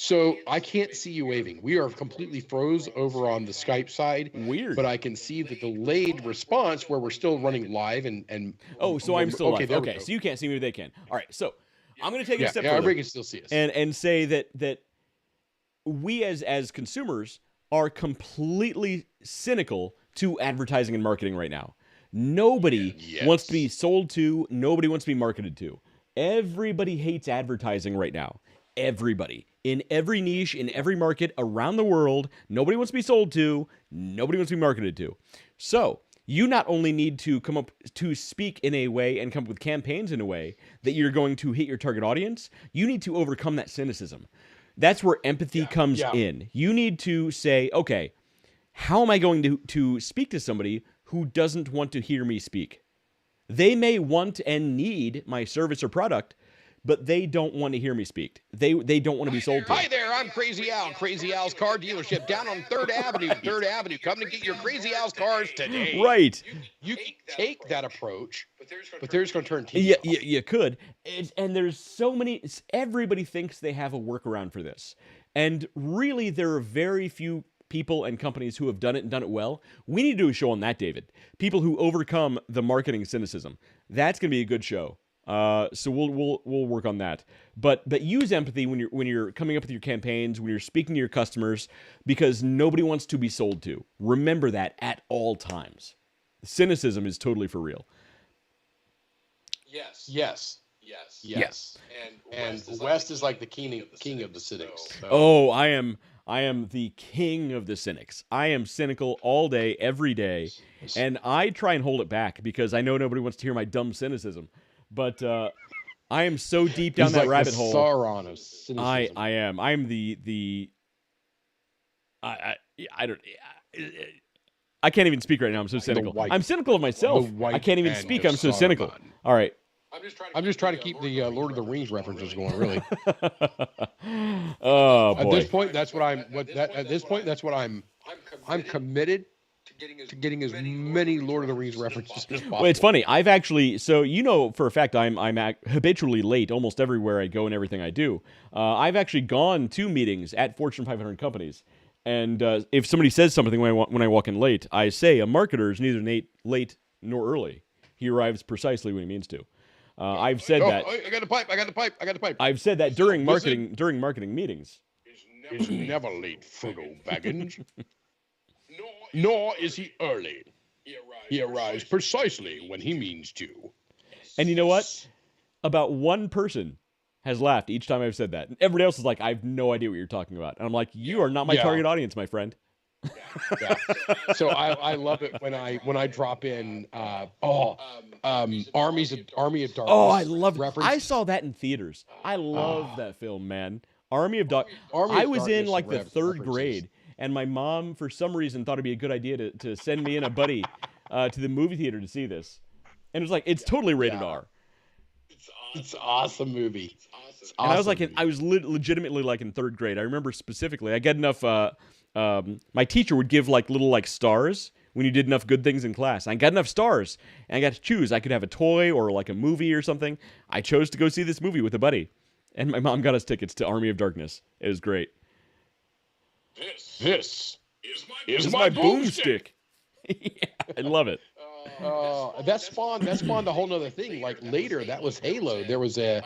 So I can't see you waving. We are completely froze over on the Skype side. Weird. But I can see the delayed response where we're still running live and Oh, so I'm still live. there we Okay, go. so you can't see me, they can. All right, so I'm going to take it Yeah, a step everybody further can still see us. and say that we as consumers are completely cynical to advertising and marketing right now. Nobody wants to be sold to. Nobody wants to be marketed to. Everybody hates advertising right now. Everybody. In every niche, in every market around the world, nobody wants to be sold to, nobody wants to be marketed to. So, you not only need to come up to speak in a way and come up with campaigns in a way that you're going to hit your target audience, you need to overcome that cynicism. That's where empathy comes in. You need to say, okay, how am I going to speak to somebody who doesn't want to hear me speak? They may want and need my service or product, but they don't want to hear me speak. They don't want to be sold to. Hi there, I'm Crazy Al, Crazy Al's Car Dealership down on 3rd Avenue. 3rd Avenue, come to get your Crazy Al's cars today. Right. You take that approach, but they're just going to turn TV Yeah, off. you could. And there's so many. Everybody thinks they have a workaround for this, and really, there are very few people and companies who have done it and done it well. We need to do a show on that, David. People who overcome the marketing cynicism. That's going to be a good show. So we'll work on that. But use empathy when you're coming up with your campaigns, when you're speaking to your customers, because nobody wants to be sold to. Remember that at all times. Cynicism is totally for real. Yes. And West is like the king of the cynics. So. Oh, I am the king of the cynics. I am cynical all day, every day, and I try and hold it back because I know nobody wants to hear my dumb cynicism. But I am so deep down He's that like rabbit the hole. Sauron of cynicism. I am. I'm the. I don't. I can't even speak right now. I'm so cynical. I'm cynical of myself. I can't even speak. I'm so cynical. All right. I'm just trying to keep the Lord of the Rings references going. Really. Oh boy. At this point, that's what I'm. I'm committed to getting as many Lord of the Rings references as possible. Well, it's funny. I've actually, so you know for a fact I'm habitually late almost everywhere I go and everything I do. I've actually gone to meetings at Fortune 500 companies, and if somebody says something when I walk in late, I say a marketer is neither late nor early. He arrives precisely when he means to. I've said that. I got the pipe. I've said that during marketing meetings. Is never late, Frodo Baggins. Nor is he early. He arrives precisely when he means to. And you know what? About one person has laughed each time I've said that. And everybody else is like, I have no idea what you're talking about. And I'm like, you are not my target audience, my friend. Yeah. So I love it when I drop in Army of Darkness. Oh, I love it. Reference. I saw that in theaters. I love that film, man. Army of Darkness. Army I of was in Darkness like the third references. grade, and my mom, for some reason, thought it'd be a good idea to send me and a buddy to the movie theater to see this. And it was like, it's totally rated R. It's an awesome movie. And I was like, I was legitimately like in third grade. I remember specifically, I get enough. My teacher would give like little like stars when you did enough good things in class. I got enough stars, and I got to choose. I could have a toy or like a movie or something. I chose to go see this movie with a buddy, and my mom got us tickets to Army of Darkness. It was great. This is my boomstick. Yeah, I love it. That spawned a whole nother thing. Like later, that was Halo. There was a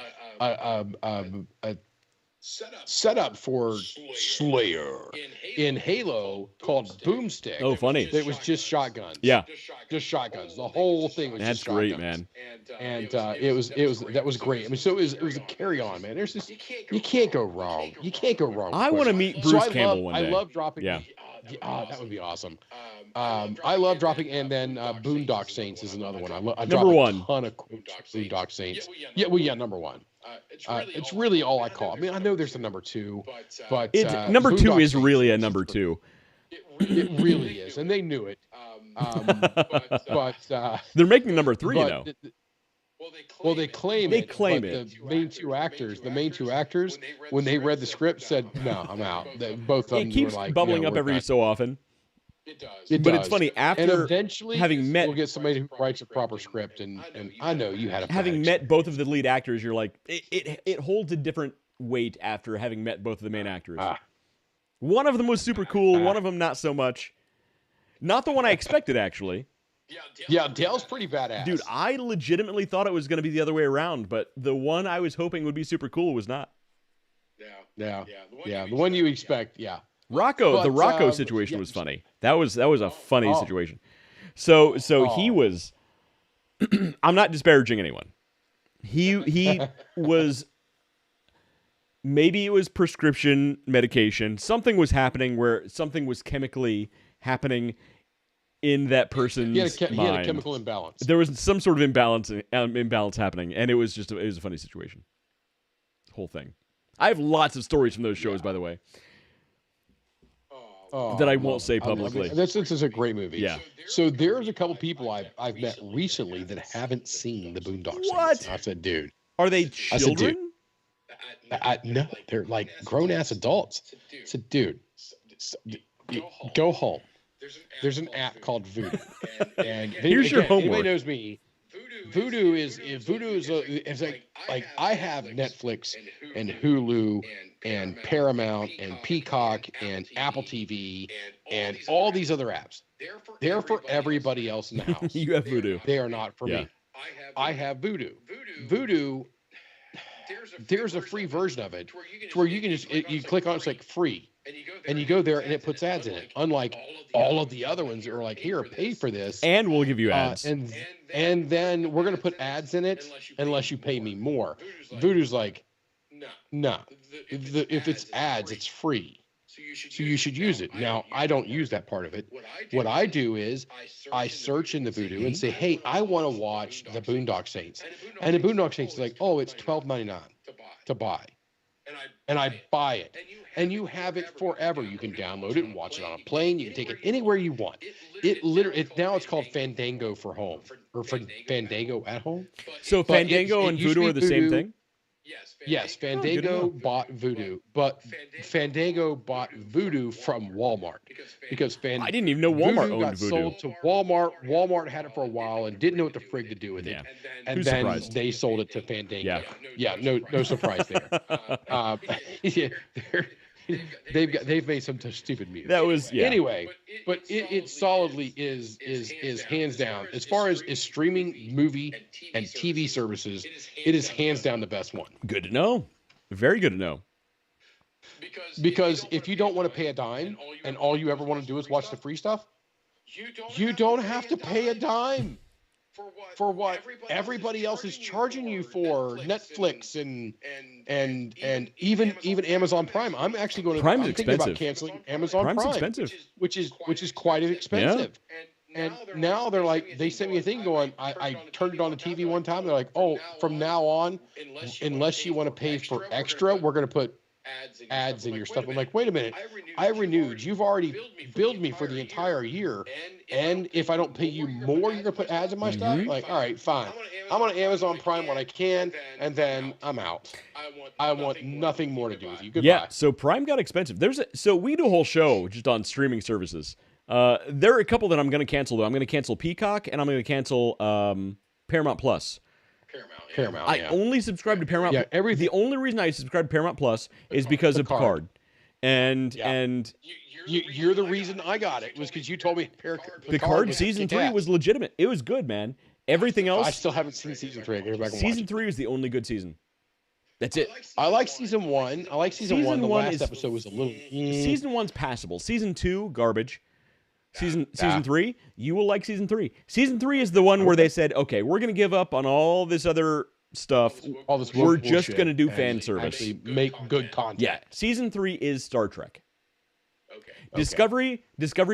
setup for Slayer in Halo called Boomstick. Oh, funny. It was just shotguns. Yeah, just shotguns. The whole thing was that's just shotguns. great, man. And that was great. I mean, so it was a carry on, man. There's just you can't go wrong. You can't go wrong. I want to meet Bruce Campbell one day. I love dropping. Yeah. That would be awesome. I love dropping, and then Boondock Saints is another one. I number drop one. A ton of quotes. Boondock Saints. Yeah, number one. It's really all I call. I mean, I know there's a number two, but number two is Saints really a number two. It really is, and they knew it. But they're making number three, though. Well, they claim it. The main two actors, when they read the script, said, "No, I'm out." Both of them keeps were like, bubbling up every so often. It but does. It's funny, after and eventually having met, we'll get somebody who writes a proper script, and I know you had a having met both of the lead actors, you're like, it holds a different weight after having met both of the main actors. One of them was super cool, one of them not so much. Not the one I expected, actually. Yeah, Dale's pretty badass. Dude, I legitimately thought it was going to be the other way around, but the one I was hoping would be super cool was not. Yeah. The one you expect, yeah. The Rocco situation was funny. That was a funny situation. So he was. I'm not disparaging anyone. He was. Maybe it was prescription medication. Something was happening where something was chemically happening in that person's mind. He had a chemical imbalance. There was some sort of imbalance happening, and it was a funny situation. The whole thing. I have lots of stories from those shows, by the way. That I won't say publicly. This is a great movie. Yeah. So there's a couple people I've met recently that haven't seen the Boondock Saints. What? I said, dude. Are they children? No, they're like grown-ass adults. I said, dude, go home. There's an app called Voodoo. And here's your homework. Anybody knows me. Voodoo is like I have Netflix and Hulu and Paramount and Peacock and Apple TV and all these other apps. They're for everybody else in the house. You have Voodoo. They are not for me. I have Voodoo. Voodoo. There's a free version of it to where you can just you click on it's like free. And you go there and it puts ads in it. Unlike all of the other ones that are like, here, pay for this. And we'll give you ads. And then we're going to put ads in it unless you pay me more. Voodoo's like, no. If it's ads, it's free. So you should use it. Now, I don't use that part of it. What I do is I search in the Voodoo and say, hey, I want to watch the Boondock Saints. And the Boondock Saints is like, oh, it's $12.99 to buy. And I buy it. And you have it forever. You can download it and watch it on a plane. You can take it anywhere you want. Now it's called Fandango for home or Fandango at home. So Fandango and Voodoo are the same thing? Yes, Fandango bought Voodoo, but Fandango bought Voodoo from Walmart because I didn't even know Walmart Voodoo owned got Voodoo. sold to Walmart. Walmart had it for a while and didn't know what the frig to do with it. And then surprised? They sold it to Fandango. Yeah, no surprise there. They've made some stupid music. That was anyway, but it solidly is hands down as far as streaming movie and TV services. It is hands down the best one. Good to know. Very good to know. Because if you don't want to pay a dime and all you ever want to do is watch the free stuff, you don't have to pay a dime for what everybody else is charging you for. Netflix and even Amazon Prime. I'm actually going to Prime's I'm thinking about canceling Amazon Prime's Prime, expensive. which is quite expensive. Yeah. And now they're like, they sent me a thing going, I turned it on the TV one time. They're like, oh, from now on, unless you want to pay for extra, we're going to put ads in your stuff. I'm like, wait a minute, I renewed. You've already billed me for the entire year, and if I don't pay you more, you're gonna put ads in my stuff. Like, all right, fine. I'm on Amazon Prime when I can, and then I'm out. I want nothing more to do with you. Goodbye. Yeah. So Prime got expensive. So we do a whole show just on streaming services. There are a couple that I'm going to cancel, though. I'm going to cancel Peacock, and I'm going to cancel Paramount Plus. Paramount. I only subscribe to Paramount. Yeah, everything. The only reason I subscribe to Paramount Plus is because of Picard. And you're the reason I got it was because you told me Picard season 3 was legitimate. It was good, man. Everything else, I still haven't seen season 3. I gotta go back and season watch 3 was the only good season. That's it. I like season 1. I like season 1. The last episode was a little. Season 1's passable. Season 2, garbage. Season 3, you will like season 3. Season 3 is the one where they said, okay, we're gonna give up on all this other stuff. All this we're just gonna do fan service. Actually, make good content. Yeah. Season 3 is Star Trek. Discovery,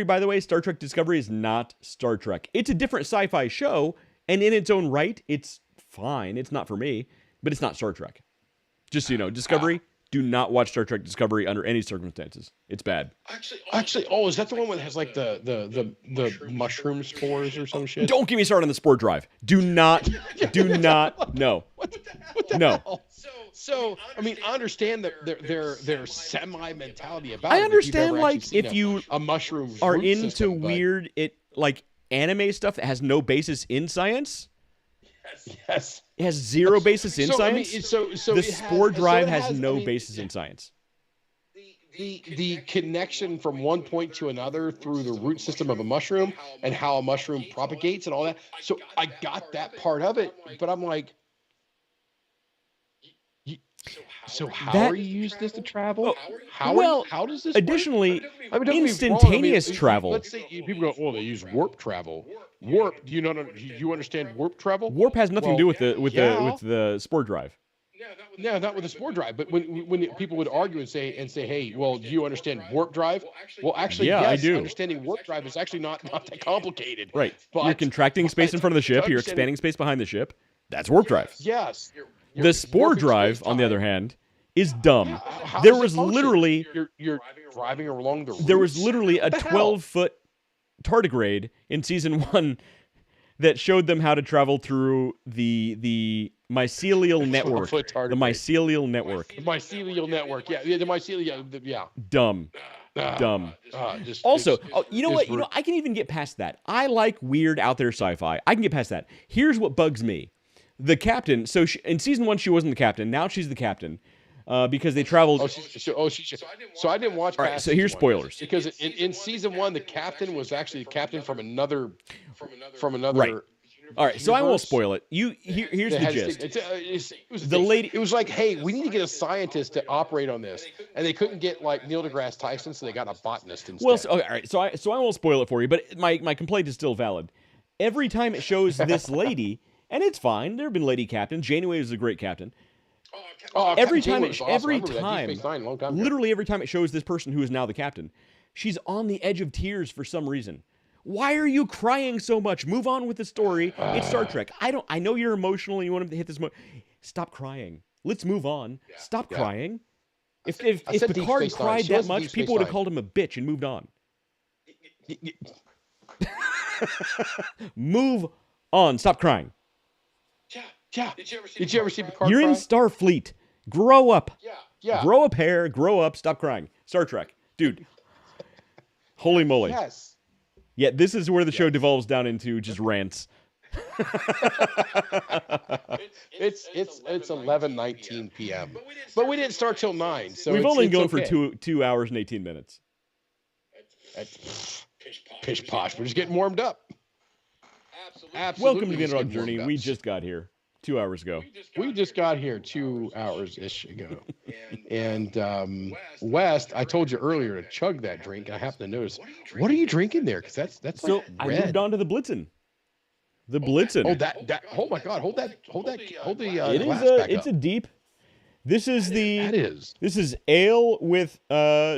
by the way, Star Trek Discovery is not Star Trek. It's a different sci-fi show, and in its own right, it's fine. It's not for me, but it's not Star Trek. Just so you know, Discovery, do not watch Star Trek Discovery under any circumstances. It's bad. Actually, is that the one that has like the mushroom spores or some shit? Don't get me started on the spore drive. Do not, no. What the No. hell? So, I mean, I understand that their semi mentality about. I it, understand, you've like, if you a mushroom are root into system, weird, like anime stuff that has no basis in science. Yes. It has zero basis in science. I mean, the spore drive has no basis in science. The connection from one point to another through the root system of a mushroom and how a mushroom propagates and all that. So I got that part of it, but I'm like, so how are you using this to travel? How does this additionally, work? I mean, don't get me wrong. instantaneous travel. Let's say people go, oh, they use warp travel. Warp, do you understand warp travel? Warp has nothing to do with the spore drive. No, not with the spore drive. But when people would argue and say, hey, well, do you understand warp drive? Well, actually, yeah, yes, I do. Understanding warp drive is actually not that complicated. Right. But, you're contracting space in front of the ship. You're expanding space behind the ship. That's warp drive. Yes. The spore drive, on the other hand, is dumb. How There does it was function? literally you're driving along the. there was roots? literally a What the hell? 12-foot tardigrade in season 1 that showed them how to travel through the mycelial network. The mycelial network. The mycelial network. Yeah, the mycelial. Yeah. Dumb. Dumb. Also, you know what? I can even get past that. I like weird out there sci-fi. I can get past that. Here's what bugs me. The captain, so in season 1, she wasn't the captain. Now she's the captain because they traveled. So I didn't watch. All right, so here's spoilers. Because in season 1, the captain was actually the captain from another. Right. All right, so I won't spoil it. Here's the gist. It was like, hey, we need to get a scientist to operate on this, and they couldn't get like Neil deGrasse Tyson, so they got a botanist instead. Well, all right, so I won't spoil it for you, but my complaint is still valid. Every time it shows this lady. And it's fine. There have been lady captains. Janeway was a great captain. Every time, literally every time it shows this person who is now the captain, she's on the edge of tears for some reason. Why are you crying so much? Move on with the story. It's Star Trek. I know you're emotional and you want him to hit this. Stop crying. Let's move on. Stop crying. If Picard cried that much, people would have called him a bitch and moved on. Move on. Stop crying. Yeah. Did you ever see Picard You're cry? in Starfleet. Grow up. Yeah. Grow a pair. Grow up. Stop crying. Star Trek. Dude. Holy moly. Yes. Yeah, this is where the show devolves down into just rants. It's 11:19 p.m. But we didn't start till 9. So we've only it's gone okay. for 2 hours and 18 minutes. Pish posh. We're just getting warmed up. Absolutely. Welcome to the Underdog Journey. We just got here 2 hours ago. We just got here 2 hours-ish ago. And West, I told you earlier to chug that drink, and I happened to notice, what are you drinking there? Because that's so like I red. moved on to the Blitzen. The Blitzen. Oh, that. Oh my God! Hold the it glass is back it's up. a deep. This is This is ale with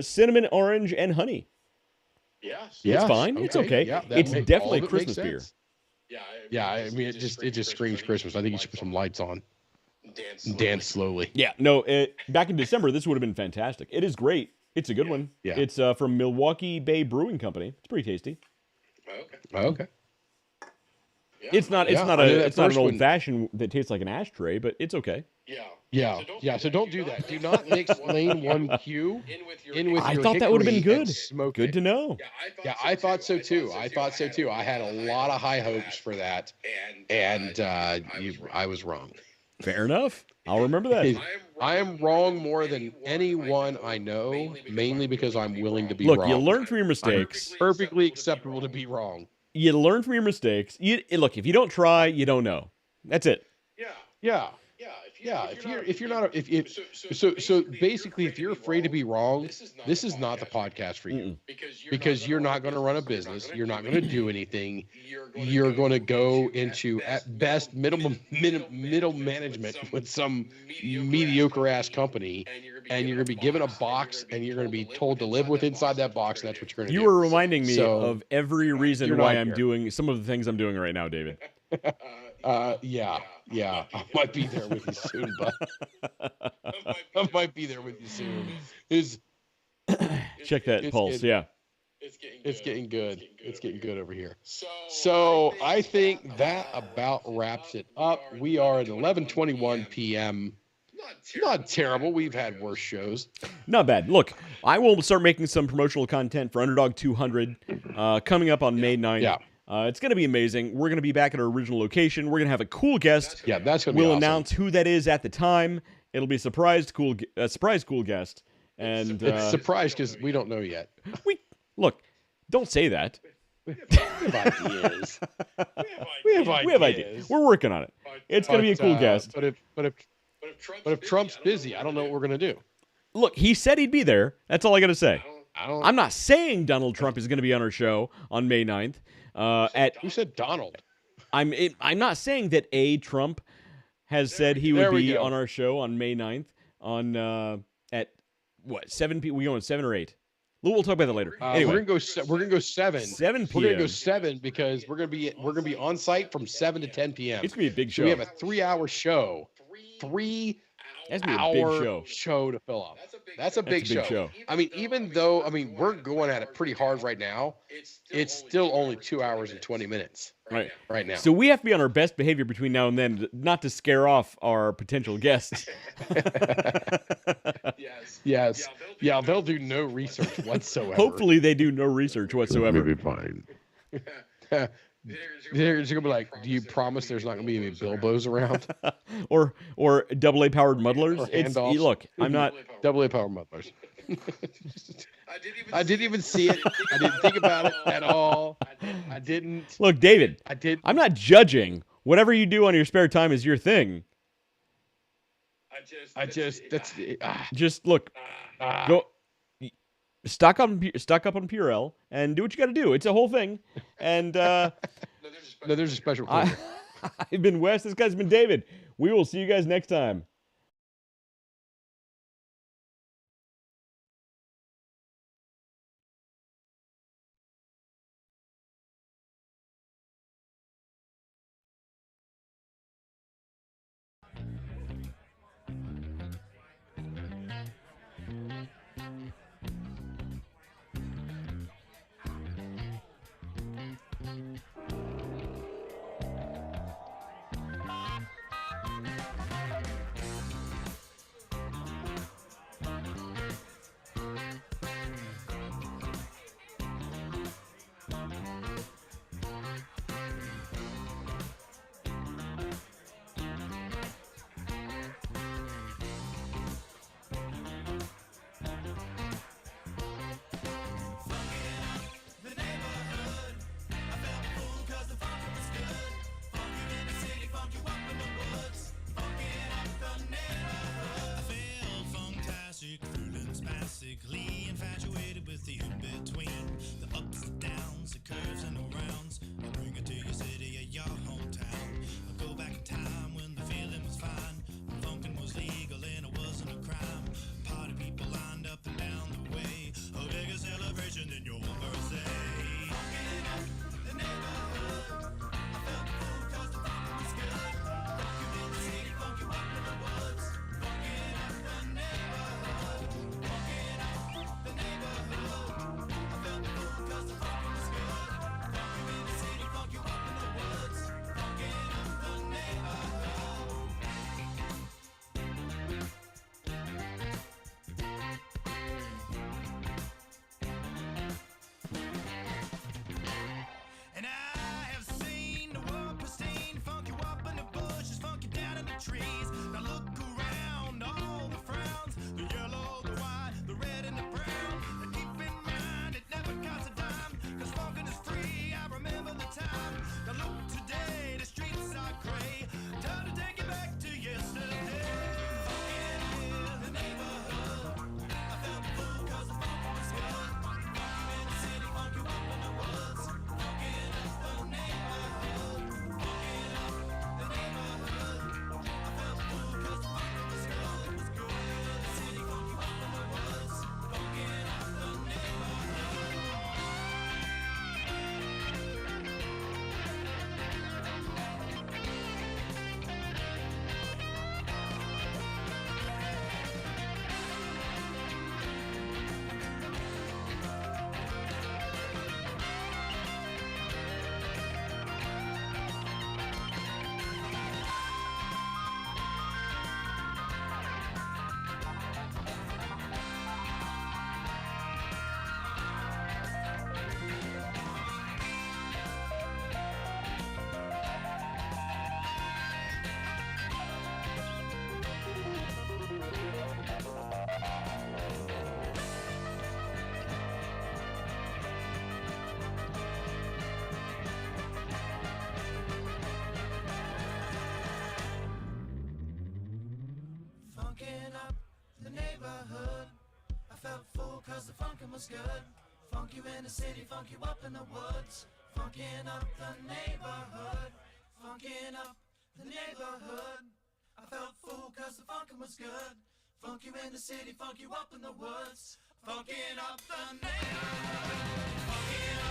cinnamon, orange, and honey. Yes. It's fine. Okay. It's okay. Yeah, it's definitely a Christmas beer. Yeah, I mean, it just screams Christmas. I think you should put some lights on. Dance slowly. Yeah, no, back in December, this would have been fantastic. It is great. It's a good one. Yeah. It's from Milwaukee Bay Brewing Company. It's pretty tasty. Okay. It's not an old fashioned that tastes like an ashtray, but it's okay. Yeah, yeah. So don't do that. Do not mix lane 1Q in with I your thought that would have been hickory and good. smoke Good it. to know. Yeah, I thought so too. I thought so too. I had a lot of high hopes for that, and I was wrong. Fair enough. I'll remember that. I am wrong more than anyone I know, mainly because I'm willing to be Look, wrong. you learn from your I'm mistakes. perfectly acceptable to be wrong. You learn from your mistakes. Look, if you don't try, you don't know. That's it. Yeah. Yeah, if you're not so basically if you're afraid to be wrong, this is not the podcast for you. Because you're not going to run a business, you're not going to do anything. You're going to go into at best middle management with some mediocre ass company, and you're going to be given a box and you're going to be told to live with inside that box, and that's what you're going to do. You were reminding me So, of every reason you're why not I'm here. doing some of the things I'm doing right now, David. Yeah. I might be there with you soon, but I might be there with you soon. Check that pulse. Yeah. It's getting good. It's getting good over here. So I think that about wraps it up. We are at 11:21 p.m. Not terrible. We've had worse shows. Not bad. Look, I will start making some promotional content for Underdog 200 coming up on May 9th. Yeah. It's going to be amazing. We're going to be back at our original location. We're going to have a cool guest. Yeah, that's going to be We'll awesome. announce who that is at the time. It'll be a surprise cool guest. And It's a surprise because we don't know yet. Look, don't say that. We have ideas. We have ideas. We're working on it. It's going to be a cool guest. But if Trump's busy, I don't know what we're going to do. Look, he said he'd be there. That's all I got to say. I don't. I'm not saying Donald Trump is going to be on our show on May 9th. Who said Donald? I'm not saying that Trump has said he would be on our show on May 9th on at what 7 p.m. We going 7 or 8? We'll talk about that later. Anyway, we're gonna go 7. 7 p.m. We're gonna go 7 because we're gonna be on site from 7 to 10 p.m. It's gonna be a big show. So we have a 3-hour show. 3-hour show to fill up. That's a big show. I mean, even though we're going at it pretty hard right now, it's still only 2 hours and 20 minutes. Right now. So we have to be on our best behavior between now and then, not to scare off our potential guests. Yes. Yeah, they'll do no research whatsoever. Hopefully they do no research whatsoever. We'll be fine. They're just gonna be like, "Do you promise there's not gonna be any Bilbos around?" or AA powered muddlers? Look, I'm not AA powered muddlers. I didn't even see it. I didn't think about it at all. I didn't. Look, David. I did. I'm not judging. Whatever you do on your spare time is your thing. Just look. Go. Stock up on Purell and do what you got to do. It's a whole thing. And no, there's a special. I've been Wes. This guy's been David. We will see you guys next time. was good. Funk you in the city, funk you up in the woods. Funkin' up the neighborhood. Funkin' up the neighborhood. I felt full cause the funkin' was good. Funk you in the city, funk you up in the woods. Funkin' up the neighborhood. Funkin' up